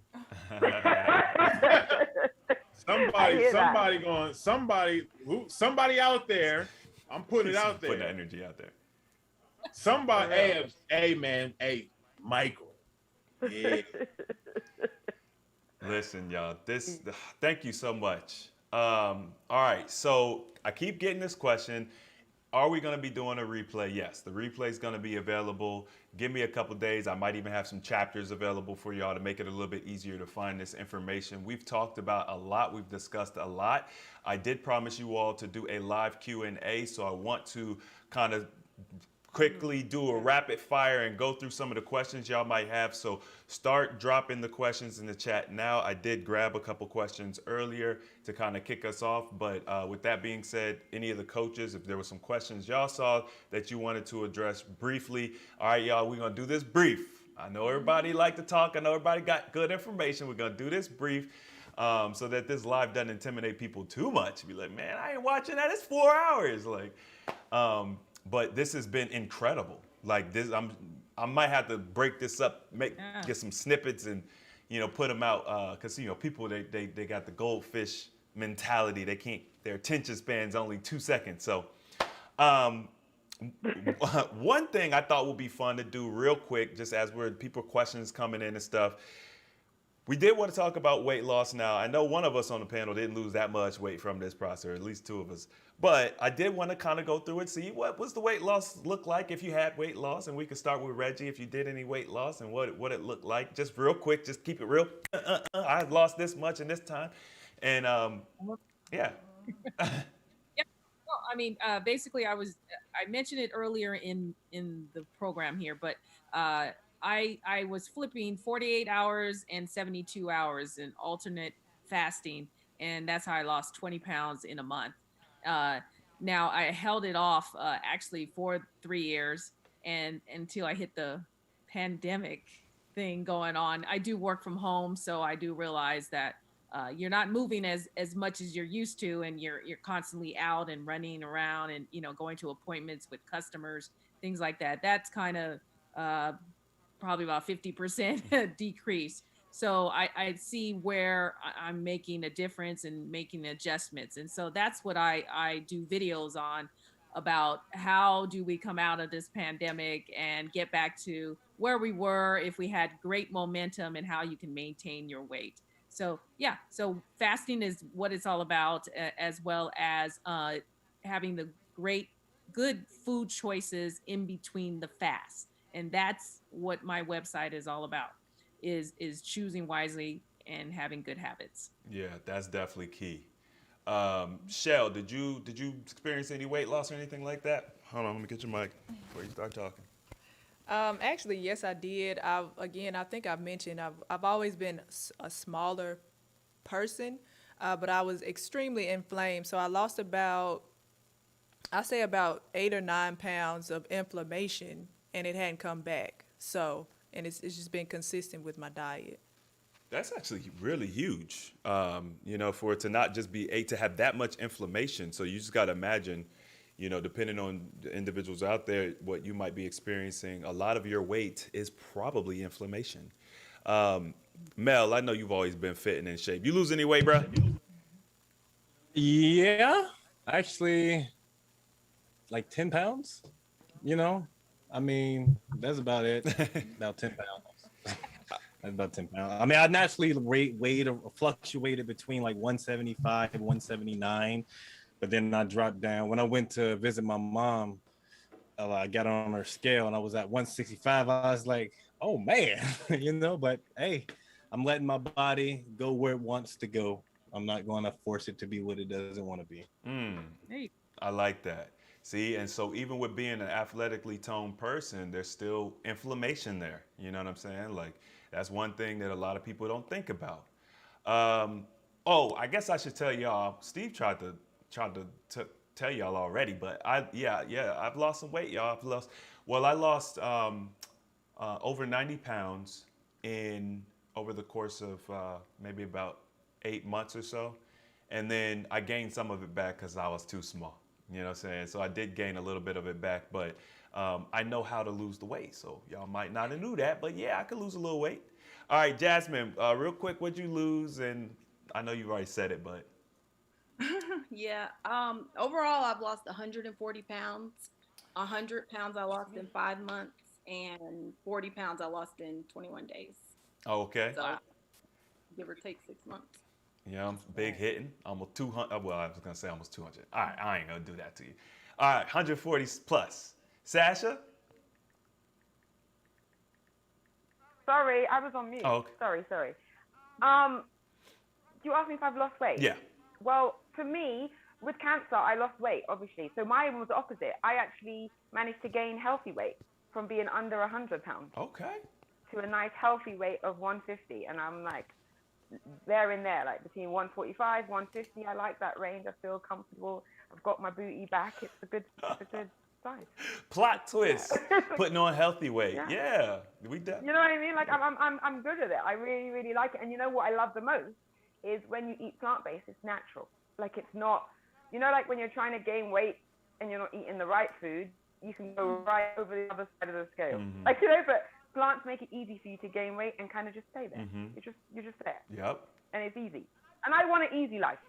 somebody out there. I'm putting it out there. Putting the energy out there. Somebody, hey man, Michael. Yeah. Listen, y'all, thank you so much. All right, so I keep getting this question. Are we going to be doing a replay? Yes, the replay is going to be available. Give me a couple days. I might even have some chapters available for y'all to make it a little bit easier to find this information. We've talked about a lot. We've discussed a lot. I did promise you all to do a live Q&A, so I want to kind of quickly do a rapid fire and go through some of the questions y'all might have. So start dropping the questions in the chat now. I did grab a couple questions earlier to kind of kick us off, but with that being said, any of the coaches, if there were some questions y'all saw that you wanted to address briefly, all right, y'all, we're gonna do this brief. I know everybody like to talk. I know everybody got good information. We're gonna do this brief so that this live doesn't intimidate people too much. Be like, man, I ain't watching that. It's 4 hours. Like, but this has been incredible. Like this, I might have to break this up, get some snippets, and put them out because people they got the goldfish mentality. They can't. Their attention span's only 2 seconds. So, one thing I thought would be fun to do real quick, just as people questions coming in and stuff. We did want to talk about weight loss now. I know one of us on the panel didn't lose that much weight from this process, or at least two of us. But I did want to kind of go through and see what was the weight loss look like if you had weight loss. And we could start with Reggie if you did any weight loss and what it looked like. Just real quick, just keep it real. I lost this much in this time. And yeah. Well, I mean, basically, I mentioned it earlier in the program here, but I was flipping 48 hours and 72 hours in alternate fasting, and that's how I lost 20 pounds in a month. Now I held it off actually for 3 years, and until I hit the pandemic thing going on. I do work from home, so I do realize that you're not moving as much as you're used to, and you're constantly out and running around and going to appointments with customers, things like that. That's kind of probably about 50% decrease. So I see where I'm making a difference and making adjustments, and so that's what I do videos on, about how do we come out of this pandemic and get back to where we were if we had great momentum, and how you can maintain your weight. So yeah, so fasting is what it's all about, as well as having the good food choices in between the fast. And that's what my website is all about, is choosing wisely and having good habits. Yeah, that's definitely key. Shel, did you experience any weight loss or anything like that? Hold on, let me get your mic before you start talking. Actually, yes, I did. I think I've mentioned I've always been a smaller person, but I was extremely inflamed. So I lost about 8 or 9 pounds of inflammation, and it hadn't come back. So, and it's just been consistent with my diet. That's actually really huge, for it to not just be to have that much inflammation. So you just got to imagine, depending on the individuals out there, what you might be experiencing, a lot of your weight is probably inflammation. Mel, I know you've always been fit and in shape. You lose any weight, bro? Yeah, actually, like 10 pounds, I mean, that's about it. About 10 pounds. That's about 10 pounds. I mean, I naturally weighed fluctuated between like 175 and 179, but then I dropped down. When I went to visit my mom, I got on her scale and I was at 165. I was like, oh man, but hey, I'm letting my body go where it wants to go. I'm not going to force it to be what it doesn't want to be. Hey. I like that. See, and so even with being an athletically toned person, there's still inflammation there. You know what I'm saying? Like, that's one thing that a lot of people don't think about. I guess I should tell y'all, Steve tried to tell y'all already, but I've lost some weight, y'all. I lost over 90 pounds over the course of maybe about 8 months or so. And then I gained some of it back because I was too small. You know what I'm saying? So I did gain a little bit of it back, but I know how to lose the weight. So y'all might not have knew that, but yeah, I could lose a little weight. All right, Jasmine, real quick, what'd you lose? And I know you've already said it, but. Yeah. Overall, I've lost 140 pounds. 100 pounds I lost in 5 months, and 40 pounds I lost in 21 days. Oh, okay. So, give or take 6 months. Yeah, I'm big hitting. Almost 200. Well, I was going to say almost 200. All right, I ain't going to do that to you. All right, 140 plus. Sasha? Sorry, I was on mute. Oh, okay. Sorry. You asked me if I've lost weight? Yeah. Well, for me, with cancer, I lost weight, obviously. So mine was the opposite. I actually managed to gain healthy weight from being under 100 pounds. Okay. To a nice healthy weight of 150. And I'm like, there in there, like between 145, 150. I like that range. I feel comfortable. I've got my booty back. It's a good size. Plot twist. Putting on healthy weight. Yeah. You know what I mean? Like I'm good at it. I really, really like it. And you know what I love the most is when you eat plant-based, it's natural. Like it's not, like when you're trying to gain weight and you're not eating the right food, you can go right over the other side of the scale. Mm-hmm. But plants make it easy for you to gain weight and kind of just stay there. Mm-hmm. You're just there. Yep. And it's easy. And I want an easy life,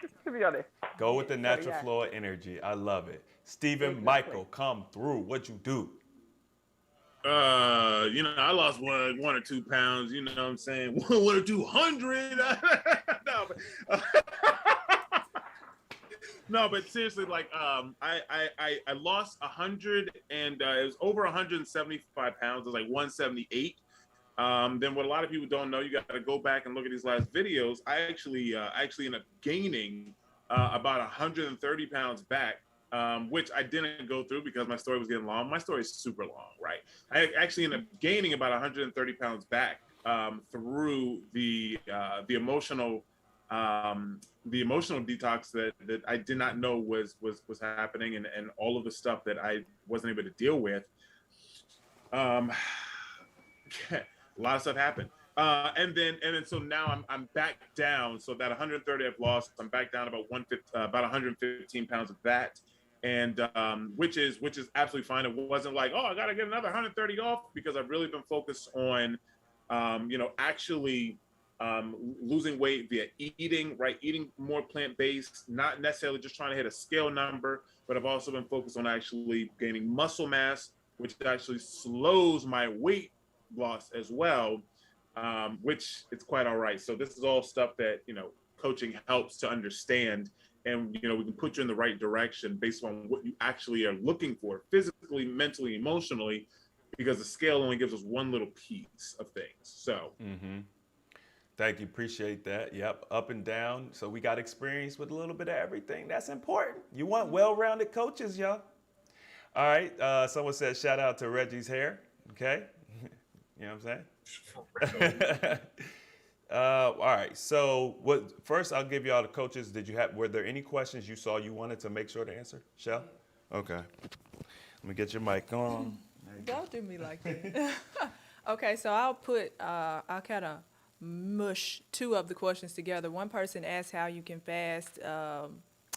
just to be honest. Go with the natural flow of energy. I love it. Stephenmichael, come through. What you do? I lost one or 2 pounds. You know what I'm saying? One or 200. No, but, no, but seriously, like, I lost 100 and it was over 175 pounds. It was like 178. Then what a lot of people don't know, you got to go back and look at these last videos. I actually ended up gaining about 130 pounds back, which I didn't go through because my story was getting long. My story is super long, right? I actually ended up gaining about 130 pounds back through the emotional detox that I did not know was happening, and all of the stuff that I wasn't able to deal with. A lot of stuff happened. And then so now I'm back down. So that 130 I've lost, I'm back down about 115 pounds of that, and which is absolutely fine. It wasn't like, oh, I got to get another 130 off, because I've really been focused on, actually losing weight via eating, right? Eating more plant-based, not necessarily just trying to hit a scale number, but I've also been focused on actually gaining muscle mass, which actually slows my weight loss as well, which it's quite all right. So this is all stuff that, coaching helps to understand, and, we can put you in the right direction based on what you actually are looking for physically, mentally, emotionally, because the scale only gives us one little piece of things. So. Mm-hmm. Thank you. Appreciate that. Yep. Up and down. So we got experience with a little bit of everything. That's important. You want well-rounded coaches, y'all. All right. Someone said shout out to Reggie's hair. Okay. You know what I'm saying? All right. So first I'll give y'all the coaches. Were there any questions you saw you wanted to make sure to answer? Shel? Okay. Let me get your mic on. Don't do me like that. Okay, so I'll kind of mush two of the questions together. One person asked how you can fast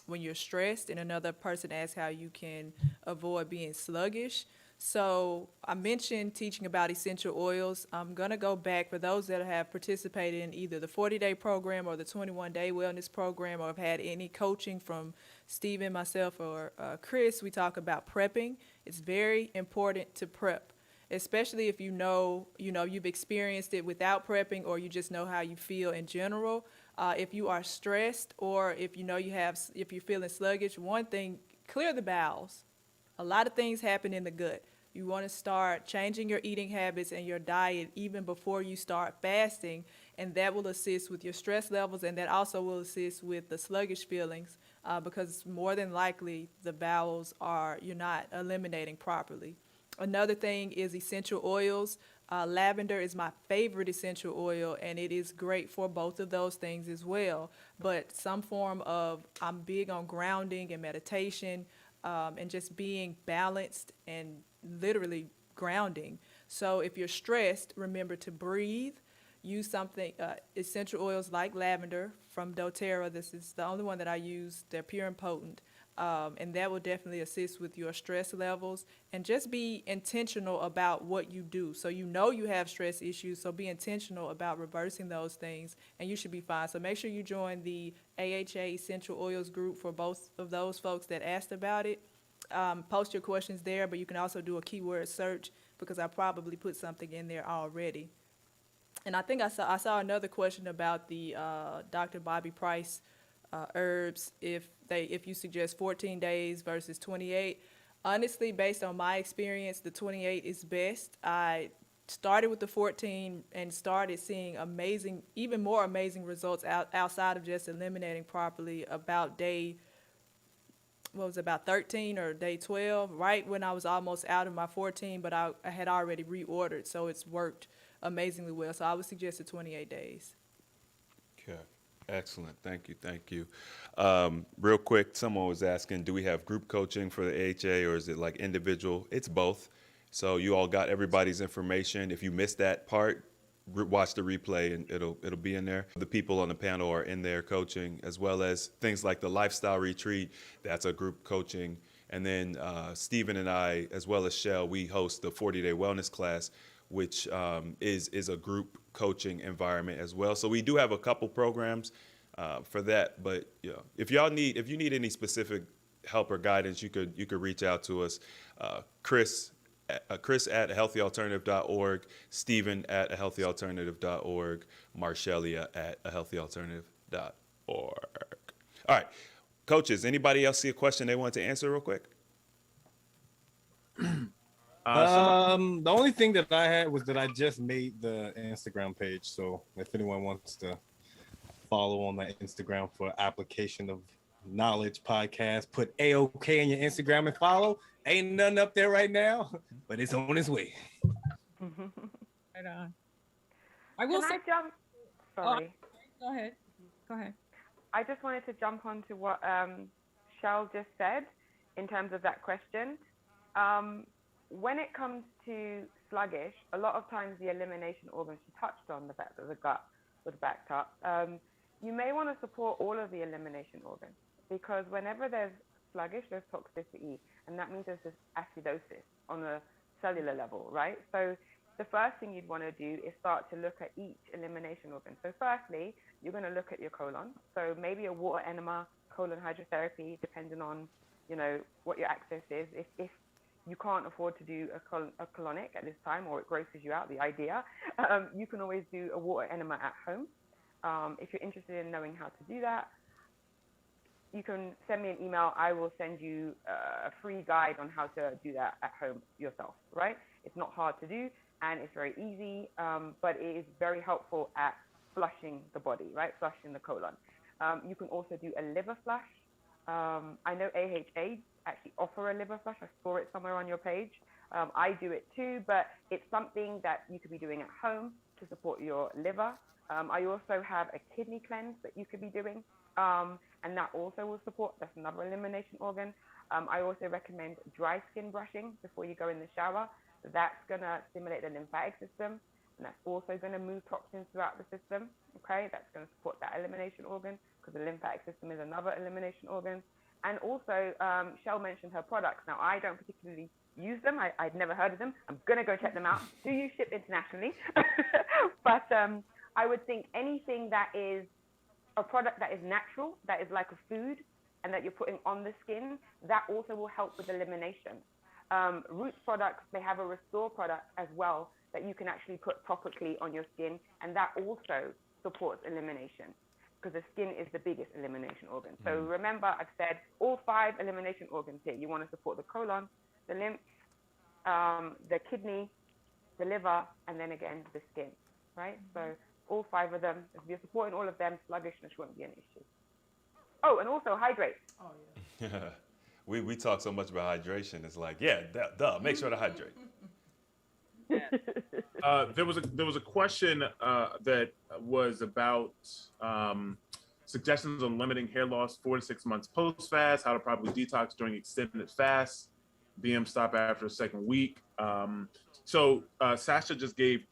when you're stressed, and another person asked how you can avoid being sluggish. So I mentioned teaching about essential oils. I'm going to go back for those that have participated in either the 40-day program or the 21-day wellness program, or have had any coaching from Stephen, myself, or Chris. We talk about prepping. It's very important to prep, especially if you've experienced it without prepping, or you just know how you feel in general. If you are stressed, or if if you're feeling sluggish, one thing, clear the bowels. A lot of things happen in the gut. You want to start changing your eating habits and your diet even before you start fasting, and that will assist with your stress levels, and that also will assist with the sluggish feelings, because more than likely the bowels you're not eliminating properly. Another thing is essential oils. Lavender is my favorite essential oil, and it is great for both of those things as well. But I'm big on grounding and meditation, and just being balanced and literally grounding. So if you're stressed, remember to breathe. Use essential oils like lavender from doTERRA. This is the only one that I use. They're pure and potent. And that will definitely assist with your stress levels, and just be intentional about what you do. So you have stress issues, so be intentional about reversing those things, and you should be fine. So make sure you join the AHA Essential Oils group for both of those folks that asked about it. Post your questions there, but you can also do a keyword search, because I probably put something in there already. And I think I saw another question about the Dr. Bobby Price herbs, if you suggest 14 days versus 28. Honestly, based on my experience, the 28 is best. I started with the 14 and started seeing even more amazing results outside of just eliminating properly about about 13 or day 12, right when I was almost out of my 14, but I had already reordered, so it's worked amazingly well. So I would suggest the 28 days. Okay. Excellent. Thank you. Real quick, someone was asking, do we have group coaching for the AHA, or is it like individual? It's both. So you all got everybody's information. If you missed that part, watch the replay and it'll be in there. The people on the panel are in there coaching, as well as things like the lifestyle retreat. That's a group coaching. And then Stephen and I, as well as Shel, we host the 40-day wellness class, which is a group coaching environment as well. So we do have a couple programs for that. But if you need any specific help or guidance, you could reach out to us. Chris Chris at ahealthyalternative.org, Stephen at ahealthyalternative.org, Marshellia at ahealthyalternative.org. All right, coaches, anybody else see a question they want to answer real quick? The only thing that I had was that I just made the Instagram page. So if anyone wants to follow on my Instagram for application of knowledge podcast, put AOK in your Instagram and follow. Ain't nothing up there right now, but it's on its way. Right on. I will Can say. I jump? Sorry. Go ahead. Go ahead. I just wanted to jump on to what Shel just said in terms of that question. When it comes to sluggish, a lot of times the elimination organs, she touched on the fact that the gut was backed up. You may want to support all of the elimination organs, because whenever there's sluggish, there's toxicity, and that means there's this acidosis on a cellular level, right? So the first thing you'd want to do is start to look at each elimination organ. So firstly, you're going to look at your colon. So maybe a water enema, colon hydrotherapy, depending on, you know, what your access is. If you can't afford to do a colonic at this time, or it grosses you out, the idea, you can always do a water enema at home. If you're interested in knowing how to do that, you can send me an email. I will send you a free guide on how to do that at home yourself, right? It's not hard to do, and it's very easy, but it is very helpful at flushing the body, right? Flushing the colon. You can also do a liver flush. I know AHA actually offer a liver flush. I saw it somewhere on your page. I do it too, but it's something that you could be doing at home to support your liver. I also have a kidney cleanse that you could be doing, and that also will support, that's another elimination organ. I also recommend dry skin brushing before you go in the shower. That's gonna stimulate the lymphatic system, and that's also gonna move toxins throughout the system, okay? That's gonna support that elimination organ, because the lymphatic system is another elimination organ. And also, Shel mentioned her products. Now, I don't particularly use them. I'd never heard of them. I'm gonna go check them out. Do you ship internationally? But I would think anything that is a product that is natural, that is like a food, and that you're putting on the skin, that also will help with elimination. Roots products, they have a restore product as well that you can actually put topically on your skin, and that also supports elimination, because the skin is the biggest elimination organ. So remember, I've said all 5 elimination organs here. You want to support the colon, the lymph, the kidney, the liver, and then again, the skin, right? So all 5 of them, if you're supporting all of them, sluggishness won't be an issue. Oh, and also hydrate. Oh, yeah. We talk so much about hydration. It's like, yeah, duh, make sure to hydrate. There was a question that was about suggestions on limiting hair loss 4 to 6 months post fast, how to properly detox during extended fasts, BM stop after the 2nd week. So Sasha just gave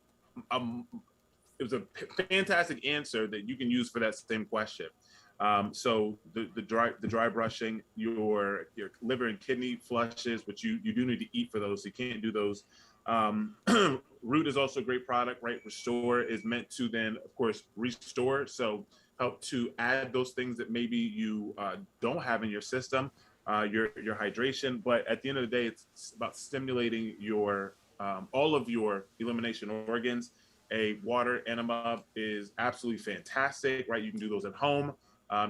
it was a fantastic answer that you can use for that same question. So the dry brushing, your liver and kidney flushes, which you do need to eat for those, so you can't do those. Root is also a great product, right? Restore is meant to then, of course, restore. So help to add those things that maybe you don't have in your system, your hydration. But at the end of the day, it's about stimulating your all of your elimination organs. A water enema is absolutely fantastic, right? You can do those at home.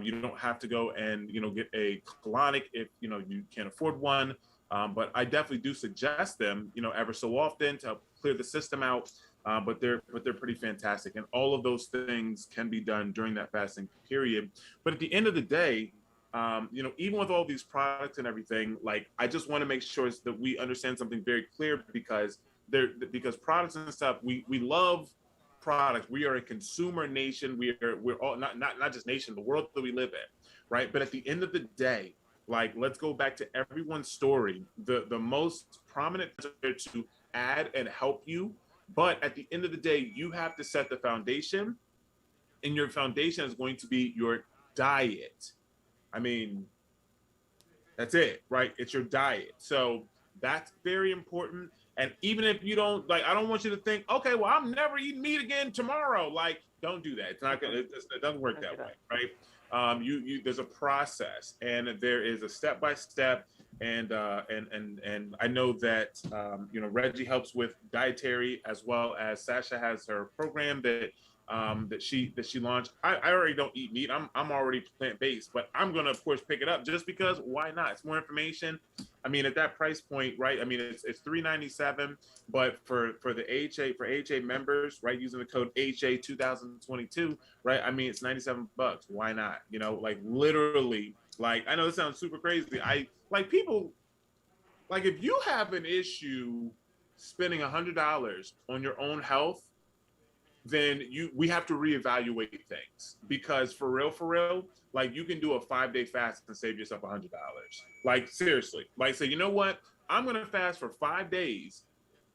You don't have to go and get a colonic if you can't afford one. But I definitely do suggest them, ever so often to help clear the system out. But they're pretty fantastic, and all of those things can be done during that fasting period. But at the end of the day, even with all these products and everything, like I just want to make sure that we understand something very clear, because products and stuff, we love products. We are a consumer nation. We're all not just nation, the world that we live in, right? But at the end of the day, like, let's go back to everyone's story. The most prominent to add and help you, but at the end of the day, you have to set the foundation, and your foundation is going to be your diet. I mean, that's it, right? It's your diet. So that's very important. And even if you don't, like, I don't want you to think, okay, well, I'm never eating meat again tomorrow. Like, don't do that. It's not gonna. It doesn't work that way, right? There's a process, and there is a step-by-step. and I know that Reggie helps with dietary, as well as Sasha has her program that she launched. I already don't eat meat. I'm already plant based, but I'm gonna of course pick it up just because why not? It's more information. I mean, at that price point, right? I mean, it's $397, but for the AHA members, right, using the code AHA 2022, right? I mean, it's $97. Why not? Like literally, like I know this sounds super crazy. I like people like if you have an issue spending $100 on your own health, then we have to reevaluate things, because for real, like you can do a 5-day fast and save yourself $100. Like seriously, like say, you know what? I'm gonna fast for 5 days,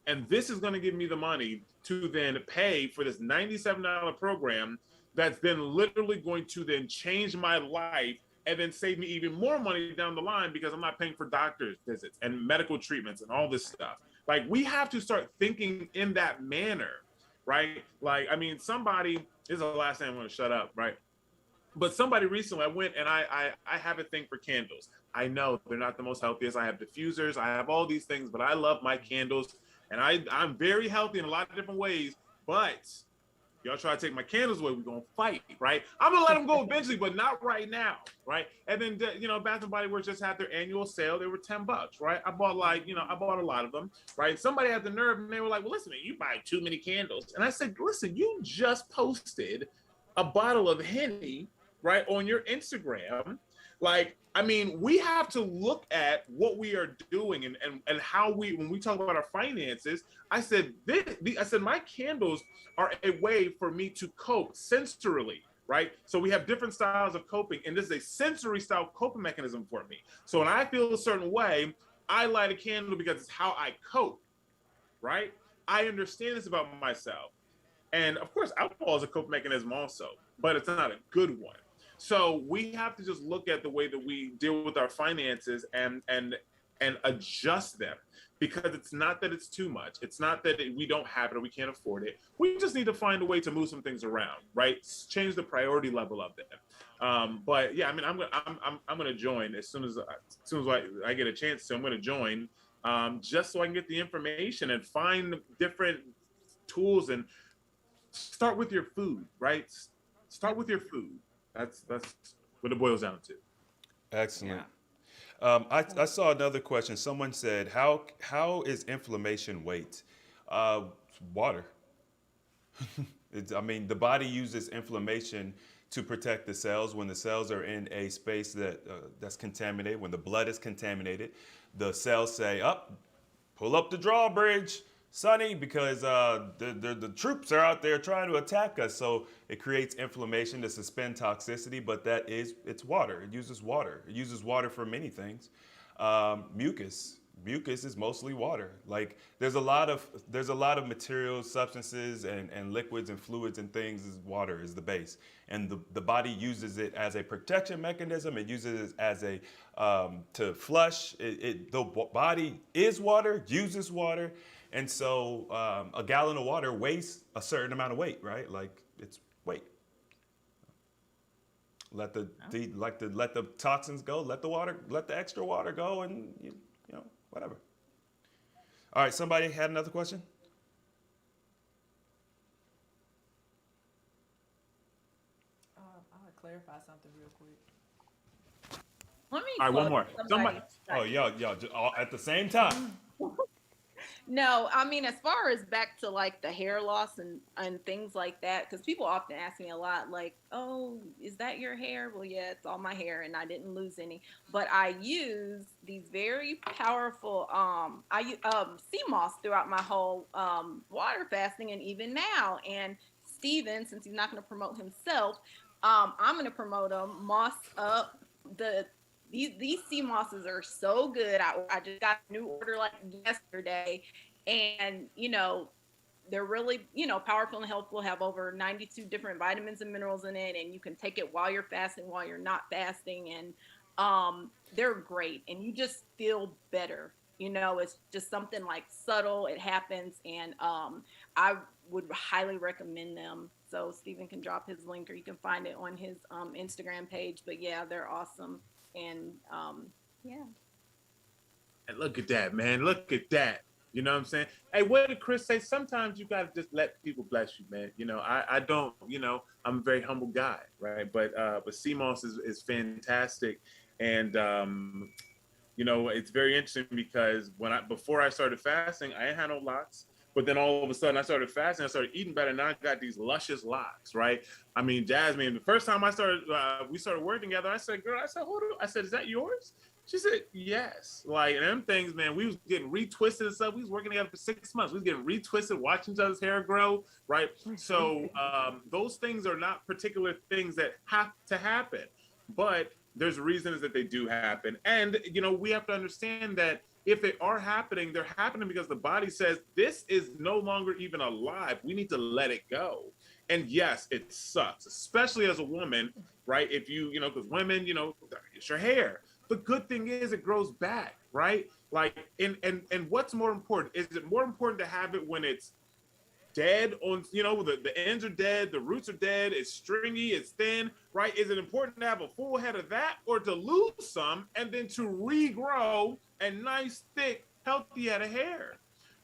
and this is gonna give me the money to then pay for this $97 program that's then literally going to then change my life and then save me even more money down the line, because I'm not paying for doctor's visits and medical treatments and all this stuff. Like we have to start thinking in that manner, right? Like, I mean, somebody, this is the last thing I'm going to shut up, right? But somebody recently, I went and I have a thing for candles. I know they're not the most healthiest. I have diffusers, I have all these things, but I love my candles, and I'm very healthy in a lot of different ways. But y'all try to take my candles away, we're gonna fight, right? I'm gonna let them go eventually, but not right now, right? And then Bath and Body Works just had their annual sale. They were $10, right? I bought I bought a lot of them, right? Somebody had the nerve and they were like, well, listen, man, you buy too many candles. And I said, listen, you just posted a bottle of Henny, right, on your Instagram. Like, I mean, we have to look at what we are doing and how when we talk about our finances. I said, my candles are a way for me to cope sensorily, right? So we have different styles of coping, and this is a sensory style coping mechanism for me. So when I feel a certain way, I light a candle because it's how I cope, right? I understand this about myself. And of course, alcohol is a coping mechanism also, but it's not a good one. So we have to just look at the way that we deal with our finances and adjust them, because it's not that it's too much. It's not that we don't have it or we can't afford it. We just need to find a way to move some things around, right? Change the priority level of them. But yeah, I mean, I'm gonna join as soon as I get a chance to. I'm gonna join just so I can get the information and find different tools and start with your food, right? Start with your food. That's what it boils down to. Excellent. I saw another question. Someone said, how is inflammation weight? Water. I mean, the body uses inflammation to protect the cells. When the cells are in a space that's contaminated, when the blood is contaminated, the cells say, pull up the drawbridge, Sonny, because the troops are out there trying to attack us. So it creates inflammation to suspend toxicity, but it's water. It uses water. It uses water for many things. Mucus is mostly water. Like there's a lot of materials, substances, and liquids and fluids and things. Water is the base, and the body uses it as a protection mechanism. It uses it as to flush. The body is water, uses water. And so a gallon of water weighs a certain amount of weight, right? Like it's weight. Let the toxins go. Let the extra water go, and whatever. All right. Somebody had another question. I want to clarify something real quick. Let me. All right, one more. Somebody. Oh, y'all just all at the same time. No, I mean, as far as back to like the hair loss and things like that, because people often ask me a lot, like, oh, is that your hair? Well, yeah, it's all my hair and I didn't lose any. But I use these very powerful, sea moss throughout my whole water fasting and even now. And Steven, since he's not going to promote himself, I'm going to promote him. Moss Up. These sea mosses are so good. I just got a new order like yesterday, and they're really powerful and helpful. Have over 92 different vitamins and minerals in it, and you can take it while you're fasting, while you're not fasting, and they're great. And you just feel better. It's just something like subtle. It happens, and I would highly recommend them. So Stephen can drop his link, or you can find it on his Instagram page. But yeah, they're awesome. And yeah. And look at that, man. Look at that. You know what I'm saying? Hey, what did Chris say? Sometimes you gotta just let people bless you, man. You know, I don't, you know, I'm a very humble guy, right? But CMOS is fantastic. And you know, it's very interesting because before I started fasting, I ain't had no locks. But then all of a sudden I started fasting, I started eating better, and now I got these luscious locks, right? I mean, Jasmine, the first time we started working together, I said, girl, hold on. I said, is that yours? She said, yes. Like, and them things, man, we was getting retwisted and stuff. We was working together for 6 months. We was getting retwisted, watching each other's hair grow, right? So those things are not particular things that have to happen. But there's reasons that they do happen. And, you know, we have to understand that if they are happening, they're happening because the body says, this is no longer even alive. We need to let it go. And yes, it sucks, especially as a woman, right? If you know, because women, you know, it's your hair. The good thing is it grows back, right? Like, and what's more important? Is it more important to have it when it's dead on, you know, the ends are dead, the roots are dead, it's stringy, it's thin, right? Is it important to have a full head of that, or to lose some and then to regrow a nice, thick, healthy head of hair,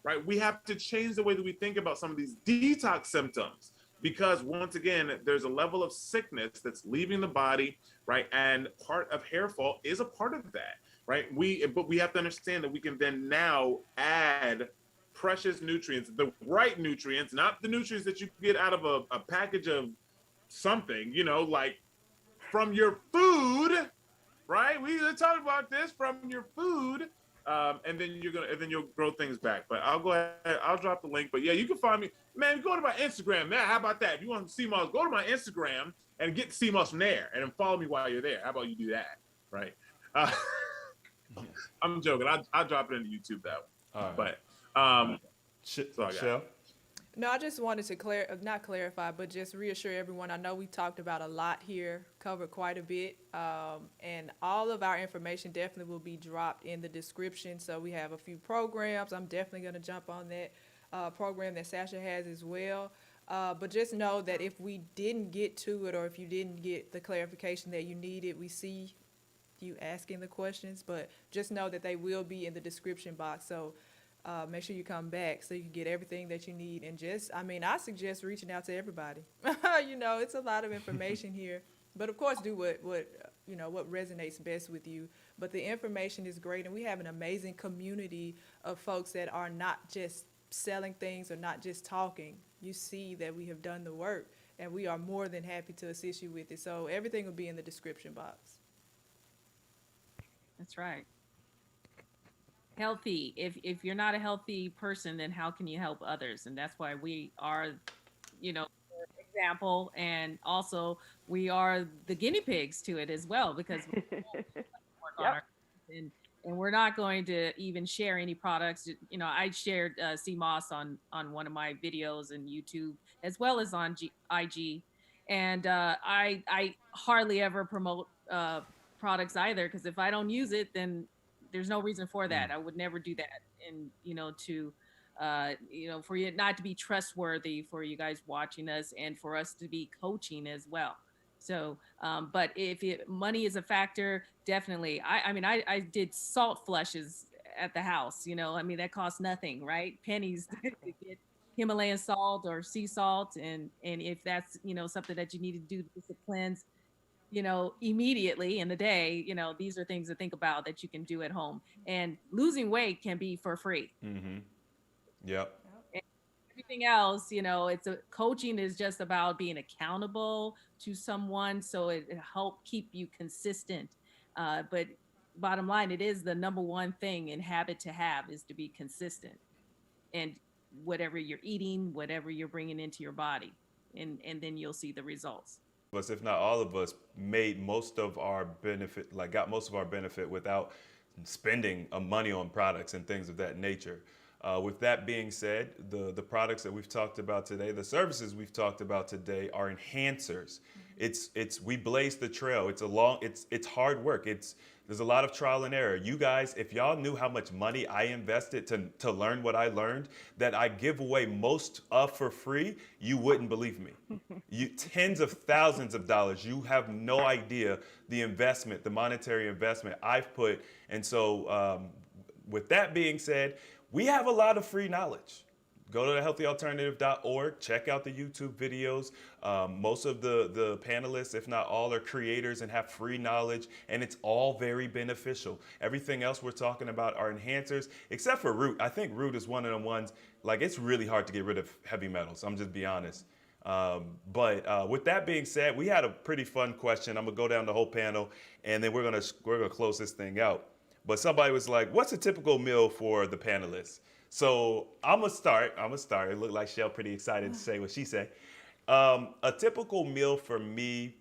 right? We have to change the way that we think about some of these detox symptoms, because once again, there's a level of sickness that's leaving the body, right? And part of hair fall is a part of that, right? But we have to understand that we can then now add precious nutrients, the right nutrients, not the nutrients that you get out of a package of something, you know, like from your food, right? We talk about this, from your food, and then you'll grow things back. But I'll go ahead, I'll drop the link. But yeah, you can find me, man. Go to my Instagram. Now, how about that? If you want to see CMOS, go to my Instagram and get CMOS from there, and then follow me while you're there. How about you do that, right? I'm joking. I'll drop it into YouTube that way. Right. But Shel? No, I just wanted to not clarify, but just reassure everyone. I know we talked about a lot here, covered quite a bit, and all of our information definitely will be dropped in the description. So we have a few programs. I'm definitely going to jump on that program that Sasha has as well. But just know that if we didn't get to it, or if you didn't get the clarification that you needed, we see you asking the questions, but just know that they will be in the description box. So make sure you come back so you can get everything that you need. And I suggest reaching out to everybody. You know, it's a lot of information here, but of course do what resonates best with you. But the information is great, and we have an amazing community of folks that are not just selling things or not just talking. You see that we have done the work, and we are more than happy to assist you with it. So everything will be in the description box. That's right. Healthy. If you're not a healthy person, then how can you help others? And that's why we are, you know, example, and also we are the guinea pigs to it as well, because we work on our, and we're not going to even share any products. You know, I shared CMOS on one of my videos and YouTube, as well as on IG, and I hardly ever promote products either, because if I don't use it, then there's no reason for that. I would never do that. And, you know, for you not to be trustworthy for you guys watching us, and for us to be coaching as well. So, but if money is a factor, definitely. I did salt flushes at the house, you know, I mean, that costs nothing, right? Pennies to get Himalayan salt or sea salt. And if that's, you know, something that you need to do to cleanse, you know, immediately in the day, you know, these are things to think about that you can do at home. And losing weight can be for free. Mm-hmm. Yep. And everything else, you know, coaching is just about being accountable to someone, so it help keep you consistent. But bottom line, it is the number one thing in habit to have, is to be consistent. And whatever you're eating, whatever you're bringing into your body, and then you'll see the results. Us, if not all of us, got most of our benefit without spending money on products and things of that nature. With that being said, the products that we've talked about today, the services we've talked about today, are enhancers. We blaze the trail. It's hard work. There's a lot of trial and error. You guys, if y'all knew how much money I invested to learn what I learned, that I give away most of for free, you wouldn't believe me. Tens of thousands of dollars. You have no idea the investment, the monetary investment I've put. And so with that being said, we have a lot of free knowledge. Go to thehealthyalternative.org, check out the YouTube videos. Most of the panelists, if not all, are creators and have free knowledge, and it's all very beneficial. Everything else we're talking about are enhancers, except for root. I think root is one of the ones, like, it's really hard to get rid of heavy metals. I'm just be honest. But with that being said, we had a pretty fun question. I'm gonna go down the whole panel, and then we're gonna close this thing out. But somebody was like, "What's a typical meal for the panelists?" So I'm gonna start. It looked like Shel pretty excited to say what she said. A typical meal for me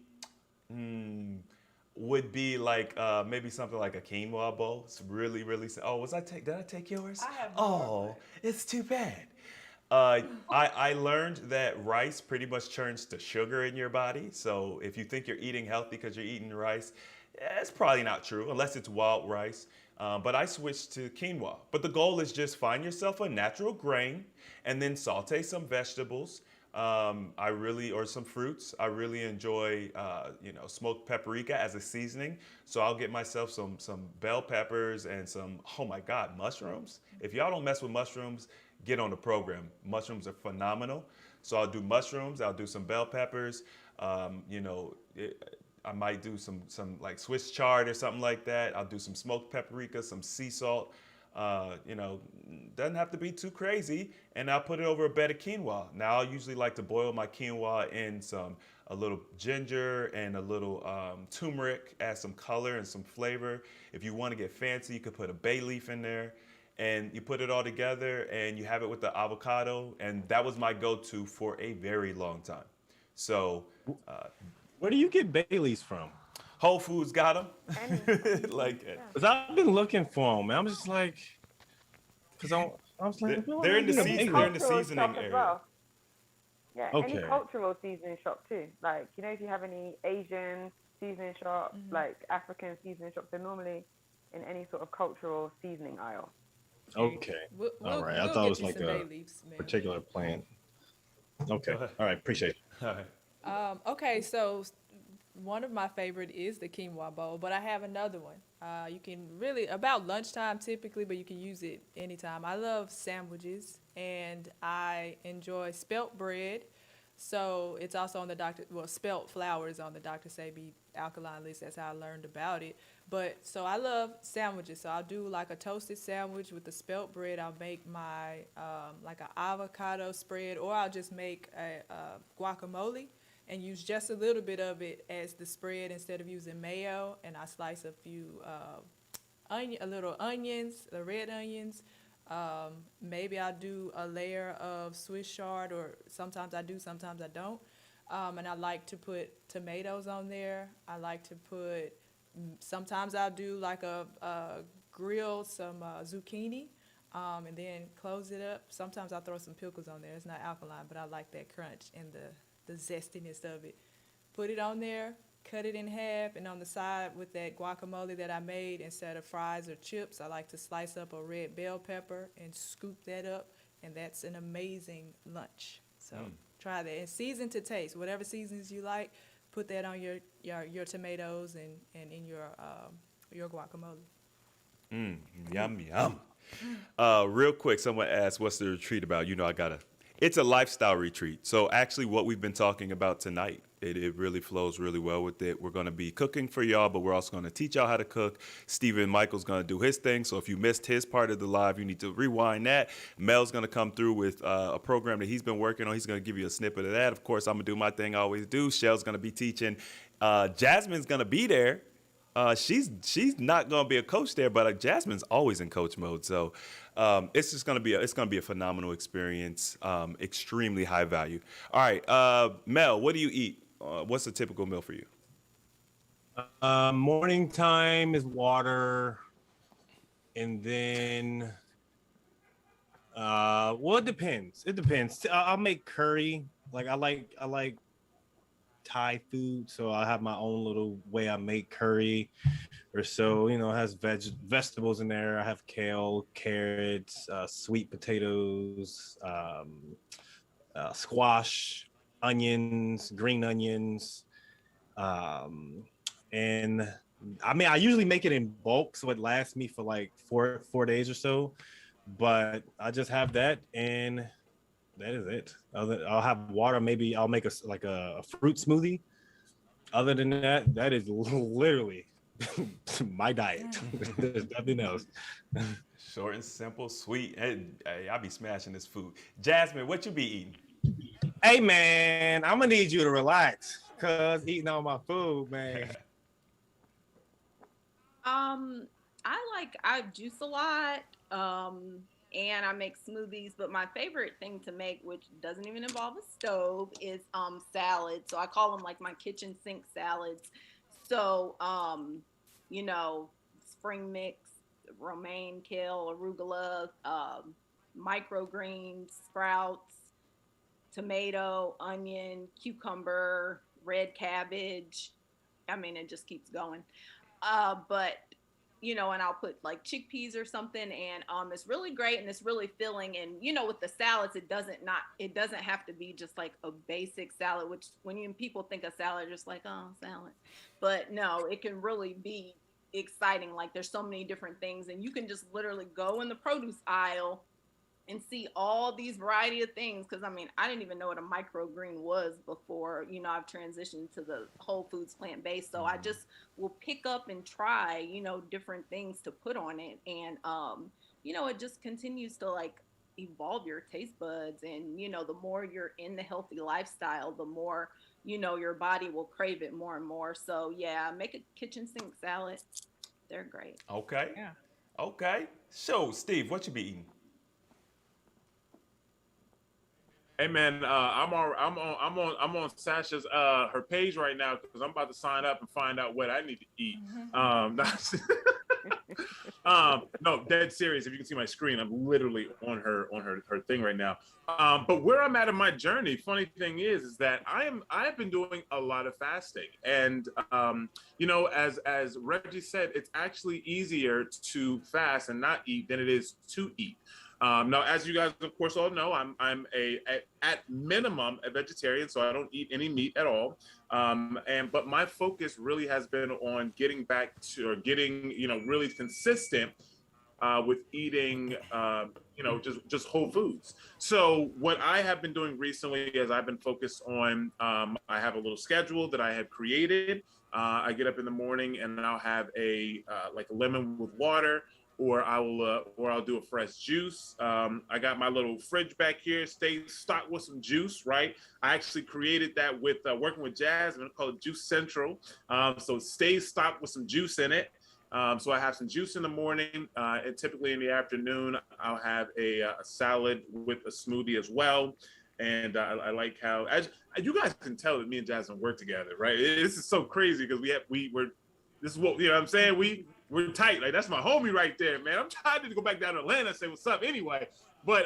would be like maybe something like a quinoa bowl. It's really, really. Oh, did I take yours? I have Oh, more, it's too bad. I learned that rice pretty much turns to sugar in your body. So if you think you're eating healthy because you're eating rice, it's probably not true unless it's wild rice. But I switched to quinoa. But the goal is just find yourself a natural grain and then saute some vegetables. Or some fruits. I really enjoy, smoked paprika as a seasoning. So I'll get myself some bell peppers and some, oh my God, mushrooms. If y'all don't mess with mushrooms, get on the program. Mushrooms are phenomenal. So I'll do mushrooms. I'll do some bell peppers. I might do some like Swiss chard or something like that. I'll do some smoked paprika, some sea salt. Doesn't have to be too crazy, and I'll put it over a bed of quinoa. Now I usually like to boil my quinoa in a little ginger and a little turmeric, add some color and some flavor. If you want to get fancy, you could put a bay leaf in there, and you put it all together and you have it with the avocado, and that was my go-to for a very long time. So Where do you get bay leaves from? Whole Foods got them. Cause I've been looking for them, man. I'm just like, I was like, they're in the season. They're in the Cultural seasoning shop as area. well. Yeah, Okay. any cultural seasoning shop too. Like, if you have any Asian seasoning shops, like African seasoning shops, they're normally in any sort of cultural seasoning aisle. Okay. All right. I thought it was like a particular plant. Okay. All right. Appreciate it. All right. Okay, so one of my favorite is the quinoa bowl, but I have another one. You can really, about lunchtime typically, but you can use it anytime. I love sandwiches, and I enjoy spelt bread. So it's also on the spelt flour is on the Dr. Sebi alkaline list. That's how I learned about it. But so I love sandwiches. So I'll do like a toasted sandwich with the spelt bread. I'll make my like an avocado spread, or I'll just make a guacamole and use just a little bit of it as the spread instead of using mayo. And I slice a few little onions, the red onions. Maybe I'll do a layer of Swiss chard, or sometimes I do, sometimes I don't. And I like to put tomatoes on there. I like to put, sometimes I'll do like grill some zucchini, and then close it up. Sometimes I'll throw some pickles on there. It's not alkaline, but I like that crunch and the zestiness of it. Put it on there, cut it in half, and on the side with that guacamole that I made, instead of fries or chips, I like to slice up a red bell pepper and scoop that up, and that's an amazing lunch. So try that. And season to taste. Whatever seasons you like, put that on your tomatoes and in your guacamole. Yum, yum. Real quick, someone asked, what's the retreat about? It's a lifestyle retreat. So actually what we've been talking about tonight, it really flows really well with it. We're going to be cooking for y'all, but we're also going to teach y'all how to cook. Stephenmichael's going to do his thing. So if you missed his part of the live, you need to rewind that. Mel's going to come through with a program that he's been working on. He's going to give you a snippet of that. Of course, I'm going to do my thing I always do. Shel's going to be teaching. Jasmine's going to be there. She's not going to be a coach there, but Jasmine's always in coach mode. So it's just going to be a phenomenal experience, extremely high value. All right, Mel, what do you eat? What's a typical meal for you? Morning time is water, and then it depends. I'll make curry. Like I like Thai food, so I have my own little way I make curry, or so it has vegetables in there. I have kale, carrots, sweet potatoes, squash, onions, green onions, and I mean, I usually make it in bulk, so it lasts me for like four days or so. But I just have that, and that is it. I'll have water. Maybe I'll make a fruit smoothie. Other than that, that is literally my diet. There's nothing else. Short and simple, sweet. Hey, I be smashing this food. Jasmine, what you be eating? Hey man, I'm gonna need you to relax, cause eating all my food, man. I juice a lot. And I make smoothies, but my favorite thing to make, which doesn't even involve a stove, is salads. So I call them like my kitchen sink salads. So you know, spring mix, romaine, kale, arugula, microgreens, sprouts, tomato, onion, cucumber, red cabbage. I mean, it just keeps going. But and I'll put like chickpeas or something, and it's really great and it's really filling. And with the salads, it doesn't have to be just like a basic salad, which when people think of salad, just like, oh, salad. But no, it can really be exciting. Like there's so many different things, and you can just literally go in the produce aisle and see all these variety of things. Because I mean, I didn't even know what a microgreen was before I've transitioned to the whole foods plant-based. So I just will pick up and try different things to put on it, and it just continues to like evolve your taste buds. And the more you're in the healthy lifestyle, the more your body will crave it more and more. So yeah, make a kitchen sink salad. They're great. Okay. Yeah. Okay. So, Steve, what you be eating? Hey man, I'm on Sasha's her page right now because I'm about to sign up and find out what I need to eat. No, dead serious. If you can see my screen, I'm literally on her thing right now. But where I'm at in my journey, funny thing is that I've been doing a lot of fasting, and as Reggie said, it's actually easier to fast and not eat than it is to eat. Now, as you guys, of course, all know, I'm at minimum a vegetarian, so I don't eat any meat at all. But my focus really has been on getting back to, or getting, really consistent with eating, just whole foods. So what I have been doing recently is I've been focused on, I have a little schedule that I have created. I get up in the morning and I'll have like a lemon with water, or I'll do a fresh juice. I got my little fridge back here, stay stocked with some juice, right? I actually created that with working with Jasmine, called Juice Central. So it stays stocked with some juice in it. So I have some juice in the morning, and typically in the afternoon, I'll have a salad with a smoothie as well. And I like how, as you guys can tell, that me and Jasmine work together, right? This is so crazy because this is what, what I'm saying? We're tight. Like, that's my homie right there, man. I'm trying to go back down to Atlanta and say what's up anyway. So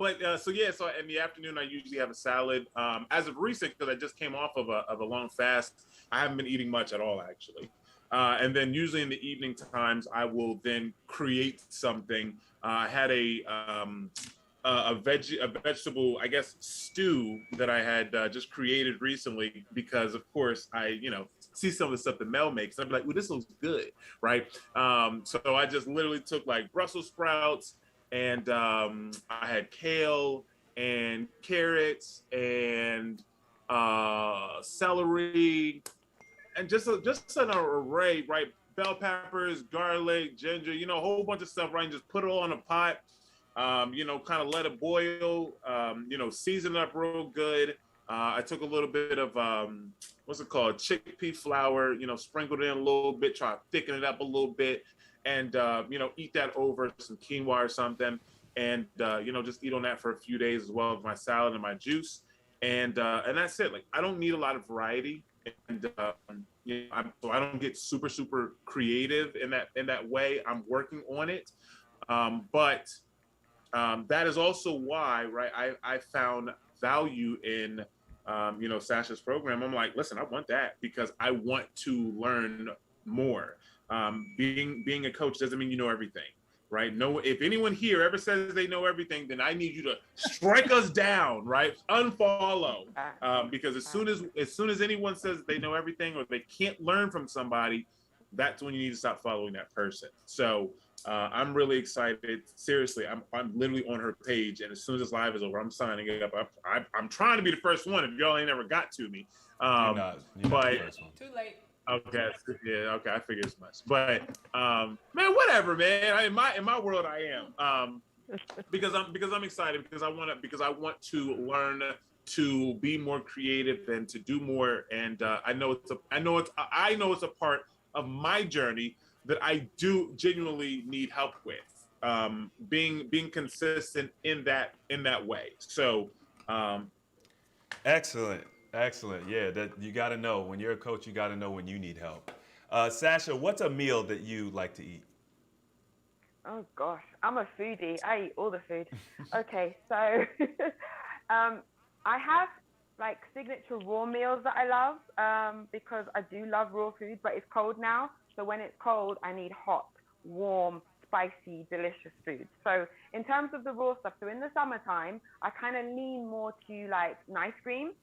in the afternoon, I usually have a salad. As of recent, because I just came off of a long fast, I haven't been eating much at all, actually. And then usually in the evening times, I will then create something. I had a vegetable, I guess, stew that I had just created recently because, of course, I see some of the stuff that Mel makes. I'd be like, "Ooh, this looks good," right? So I just literally took like Brussels sprouts, and I had kale and carrots and celery, and just an array, right? Bell peppers, garlic, ginger, a whole bunch of stuff, right? And just put it all in a pot. Kind of let it boil, season it up real good. I took a little bit of, what's it called? Chickpea flour, sprinkled in a little bit, try to thicken it up a little bit, and, eat that over some quinoa or something. And, just eat on that for a few days as well as my salad and my juice. And that's it. Like, I don't need a lot of variety. And, so I don't get super, super creative in that way. I'm working on it. But that is also why, right, I found value in, Sasha's program. I'm like, listen, I want that because I want to learn more. Being a coach doesn't mean you know everything. right? No, if anyone here ever says they know everything, then I need you to strike us down, right? Unfollow, because as soon as anyone says they know everything or they can't learn from somebody, that's when you need to stop following that person. So I'm really excited. Seriously, I'm literally on her page, and as soon as this live is over, I'm signing it up. I'm trying to be the first one if y'all ain't never got to me. You're not the first one. Too late. Okay, yeah, okay, I figured as much. But man, whatever, man. In my world, I am because I'm excited because I want to learn to be more creative and to do more. And I know it's a part of my journey that I do genuinely need help with. Being consistent in that way. So Excellent. Yeah, that you got to know when you're a coach, you got to know when you need help. Sasha, what's a meal that you like to eat? Oh gosh, I'm a foodie. I eat all the food. Okay, so I have like signature raw meals that I love because I do love raw food, but it's cold now. So when it's cold, I need hot, warm, spicy, delicious food. So in terms of the raw stuff, so in the summertime, I kind of lean more to like nice cream.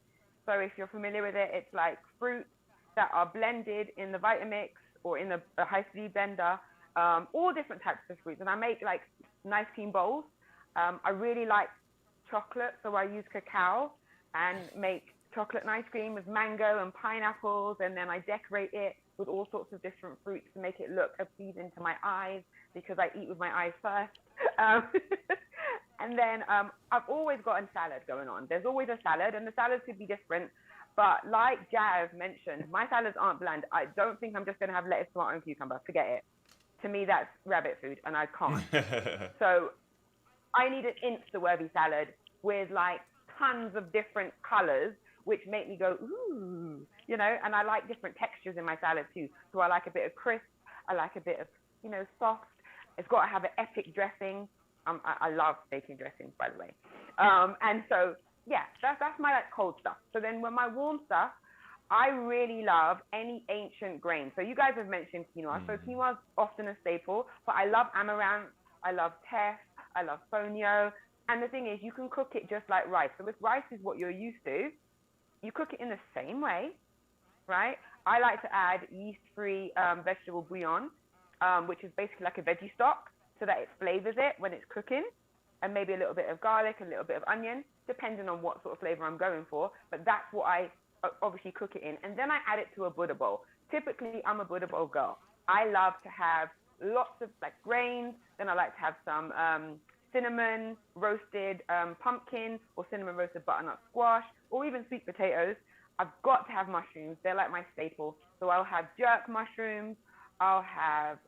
So if you're familiar with it, it's like fruits that are blended in the Vitamix or in a high-speed blender, all different types of fruits. And I make like nice cream bowls. I really like chocolate, so I use cacao and make chocolate ice cream with mango and pineapples, and then I decorate it with all sorts of different fruits to make it look appeasing to my eyes because I eat with my eyes first. And then I've always got a salad going on. There's always a salad, and the salads could be different. But like Jazz mentioned, my salads aren't bland. I don't think I'm just going to have lettuce, tomato, and cucumber. Forget it. To me, that's rabbit food, and I can't. So I need an Insta-worthy salad with like tons of different colors, which make me go, ooh, you know, and I like different textures in my salad too. So I like a bit of crisp. I like a bit of, you know, soft. It's got to have an epic dressing. I love baking dressings, by the way. And so, yeah, that's my like cold stuff. So then when my warm stuff, I really love any ancient grain. So you guys have mentioned quinoa. So quinoa is often a staple, but I love amaranth. I love teff. I love fonio. And the thing is, you can cook it just like rice. So if rice is what you're used to, you cook it in the same way, right? I like to add yeast-free vegetable bouillon, which is basically like a veggie stock, so that it flavors it when it's cooking, and maybe a little bit of garlic, a little bit of onion, depending on what sort of flavor I'm going for. But that's what I obviously cook it in. And then I add it to a Buddha bowl. Typically, I'm a Buddha bowl girl. I love to have lots of like grains. Then I like to have some cinnamon roasted pumpkin, or cinnamon roasted butternut squash, or even sweet potatoes. I've got to have mushrooms. They're like my staple. So I'll have jerk mushrooms. I'll have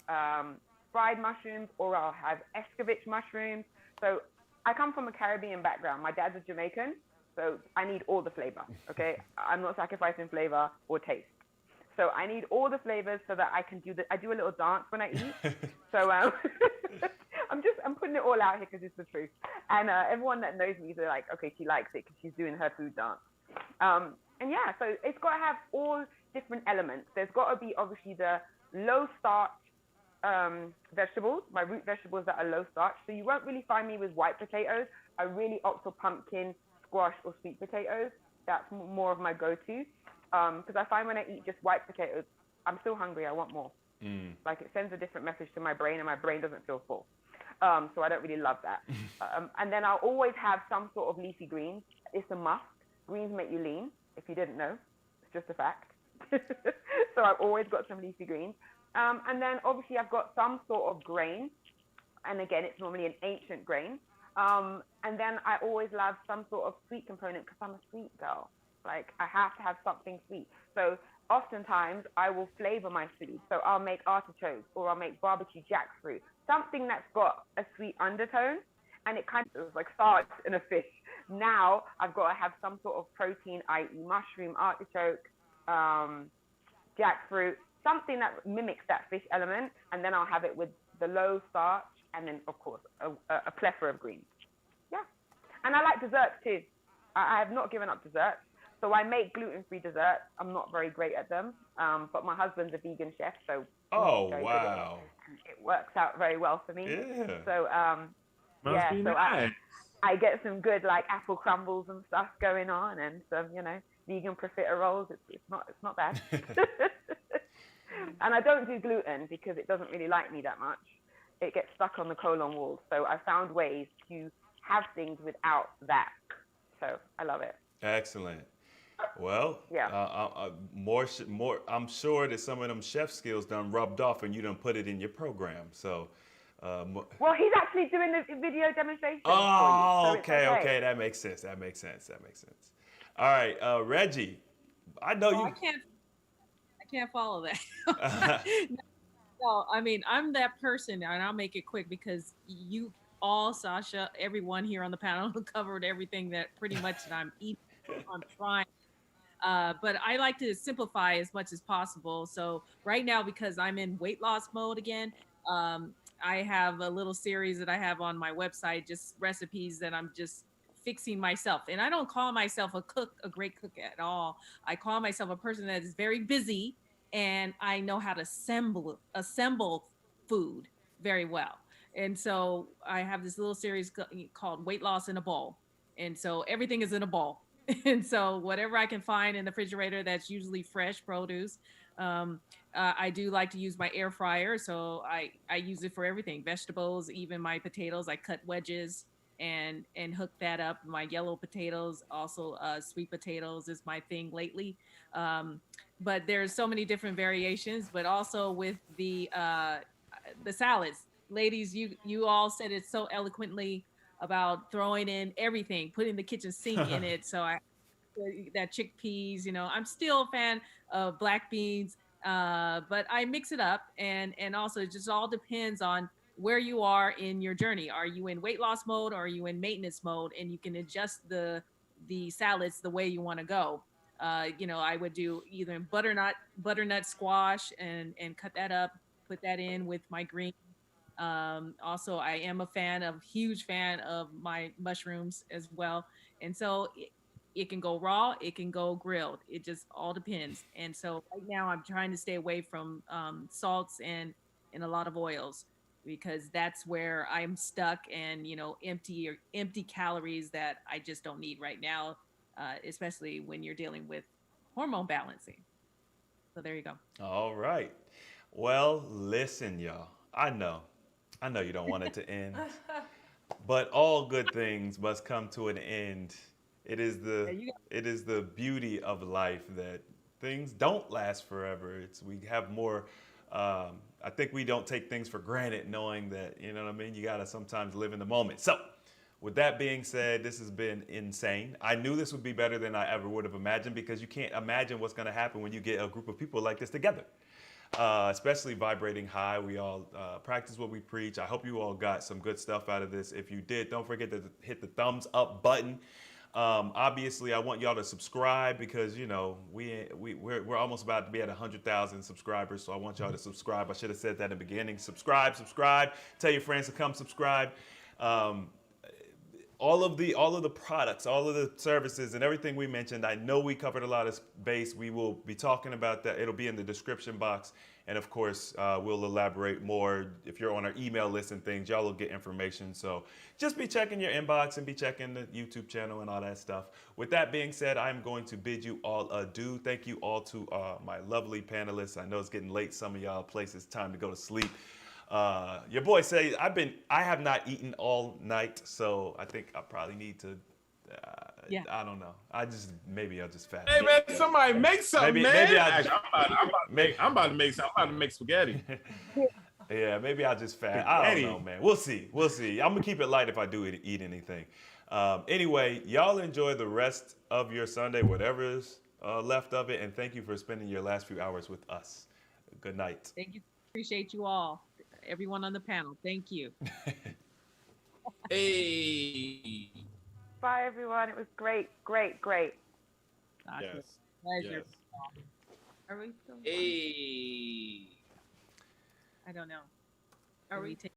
fried mushrooms, or I'll have escovitch mushrooms. So I come from a Caribbean background. My dad's a Jamaican, so I need all the flavor, okay? I'm not sacrificing flavor or taste. So I need all the flavors so that I can I do a little dance when I eat. So I'm putting it all out here because it's the truth. And everyone that knows me, they're like, okay, she likes it because she's doing her food dance. And yeah, so it's got to have all different elements. There's got to be obviously the low starch vegetables, my root vegetables that are low starch. So you won't really find me with white potatoes. I really opt for pumpkin, squash, or sweet potatoes. That's more of my go-to. Because I find when I eat just white potatoes, I'm still hungry. I want more. Like it sends a different message to my brain, and my brain doesn't feel full. So I don't really love that. And then I'll always have some sort of leafy greens. It's a must. Greens make you lean, if you didn't know. It's just a fact. So I've always got some leafy greens. And then obviously I've got some sort of grain. And again, it's normally an ancient grain. And then I always love some sort of sweet component because I'm a sweet girl. Like I have to have something sweet. So oftentimes I will flavor my food. So I'll make artichokes, or I'll make barbecue jackfruit, something that's got a sweet undertone, and it kind of like starch in a fish. Now I've got to have some sort of protein, i.e. mushroom, artichoke, jackfruit, something that mimics that fish element, and then I'll have it with the low starch, and then of course a plethora of greens. Yeah, and I like desserts too. I have not given up desserts. So I make gluten-free desserts. I'm not very great at them, but my husband's a vegan chef, so Oh, he's very good at it. wow. And it works out very well for me. Yeah. So Must be nice. I get some good like apple crumbles and stuff going on, and some vegan profiteroles. It's not bad. And I don't do gluten because it doesn't really like me that much. It gets stuck on the colon wall. So I found ways to have things without that. So I love it. Excellent. Well, Yeah. more. I'm sure that some of them chef skills done rubbed off, and you done put it in your program. So, Well, he's actually doing the video demonstration. oh, for you, so okay. That makes sense. All right, Reggie. I know Oh, you. I can't follow that. No, I mean, I'm that person, and I'll make it quick because you all, Sasha, everyone here on the panel covered everything that pretty much that I'm eating. I'm trying. But I like to simplify as much as possible. So right now, because I'm in weight loss mode again, I have a little series that I have on my website, just recipes that I'm just fixing myself. And I don't call myself a great cook at all. I call myself a person that is very busy, and I know how to assemble food very well. And so I have this little series called Weight Loss in a Bowl. And so everything is in a bowl. And so whatever I can find in the refrigerator, that's usually fresh produce. I do like to use my air fryer. So I use it for everything, vegetables, even my potatoes. I cut wedges and hook that up. My yellow potatoes, also sweet potatoes is my thing lately. But there's so many different variations, but also with the salads. Ladies, you all said it so eloquently about throwing in everything, putting the kitchen sink in it. So that chickpeas, I'm still a fan of black beans, but I mix it up, and also it just all depends on where you are in your journey. Are you in weight loss mode, or are you in maintenance mode? And you can adjust the salads the way you want to go. I would do either butternut squash and cut that up, put that in with my green. Also, I am a huge fan of my mushrooms as well. And so it can go raw, it can go grilled. It just all depends. And so right now I'm trying to stay away from salts and a lot of oils, because that's where I'm stuck, and empty calories that I just don't need right now, especially when you're dealing with hormone balancing. So there you go. All right. Well, listen, y'all. I know you don't want it to end, but all good things must come to an end. It is the beauty of life that things don't last forever. We have more. I think we don't take things for granted, knowing that you gotta sometimes live in the moment. So, with that being said, this has been insane. I knew this would be better than I ever would have imagined, because you can't imagine what's gonna happen when you get a group of people like this together. Especially vibrating high. We all practice what we preach. I hope you all got some good stuff out of this. If you did, don't forget to hit the thumbs up button. Obviously, I want y'all to subscribe, because we're almost about to be at 100,000 subscribers. So I want y'all to subscribe. I should have said that in the beginning. Subscribe. Tell your friends to come subscribe. All of the products, all of the services, and everything we mentioned, I know we covered a lot of base. We will be talking about that. It'll be in the description box. And of course, we'll elaborate more. If you're on our email list and things, y'all will get information. So just be checking your inbox and be checking the YouTube channel and all that stuff. With that being said, I'm going to bid you all adieu. Thank you all to my lovely panelists. I know it's getting late. Some of y'all places, time to go to sleep. Your boy say I have not eaten all night, so I think I probably need to. I don't know. Maybe I'll just fast. Hey man, somebody make something, man. Maybe I'm about to make something. I'm about to make spaghetti. Yeah, maybe I'll just fast. I don't know, man. We'll see. I'm gonna keep it light if I do eat anything. Anyway, y'all enjoy the rest of your Sunday, whatever is left of it, and thank you for spending your last few hours with us. Good night. Thank you. Appreciate you all. Everyone on the panel. Thank you. Hey. Bye, everyone. It was great. Yes. Pleasure. Yes. Are we still? Hey. I don't know. Are we taking?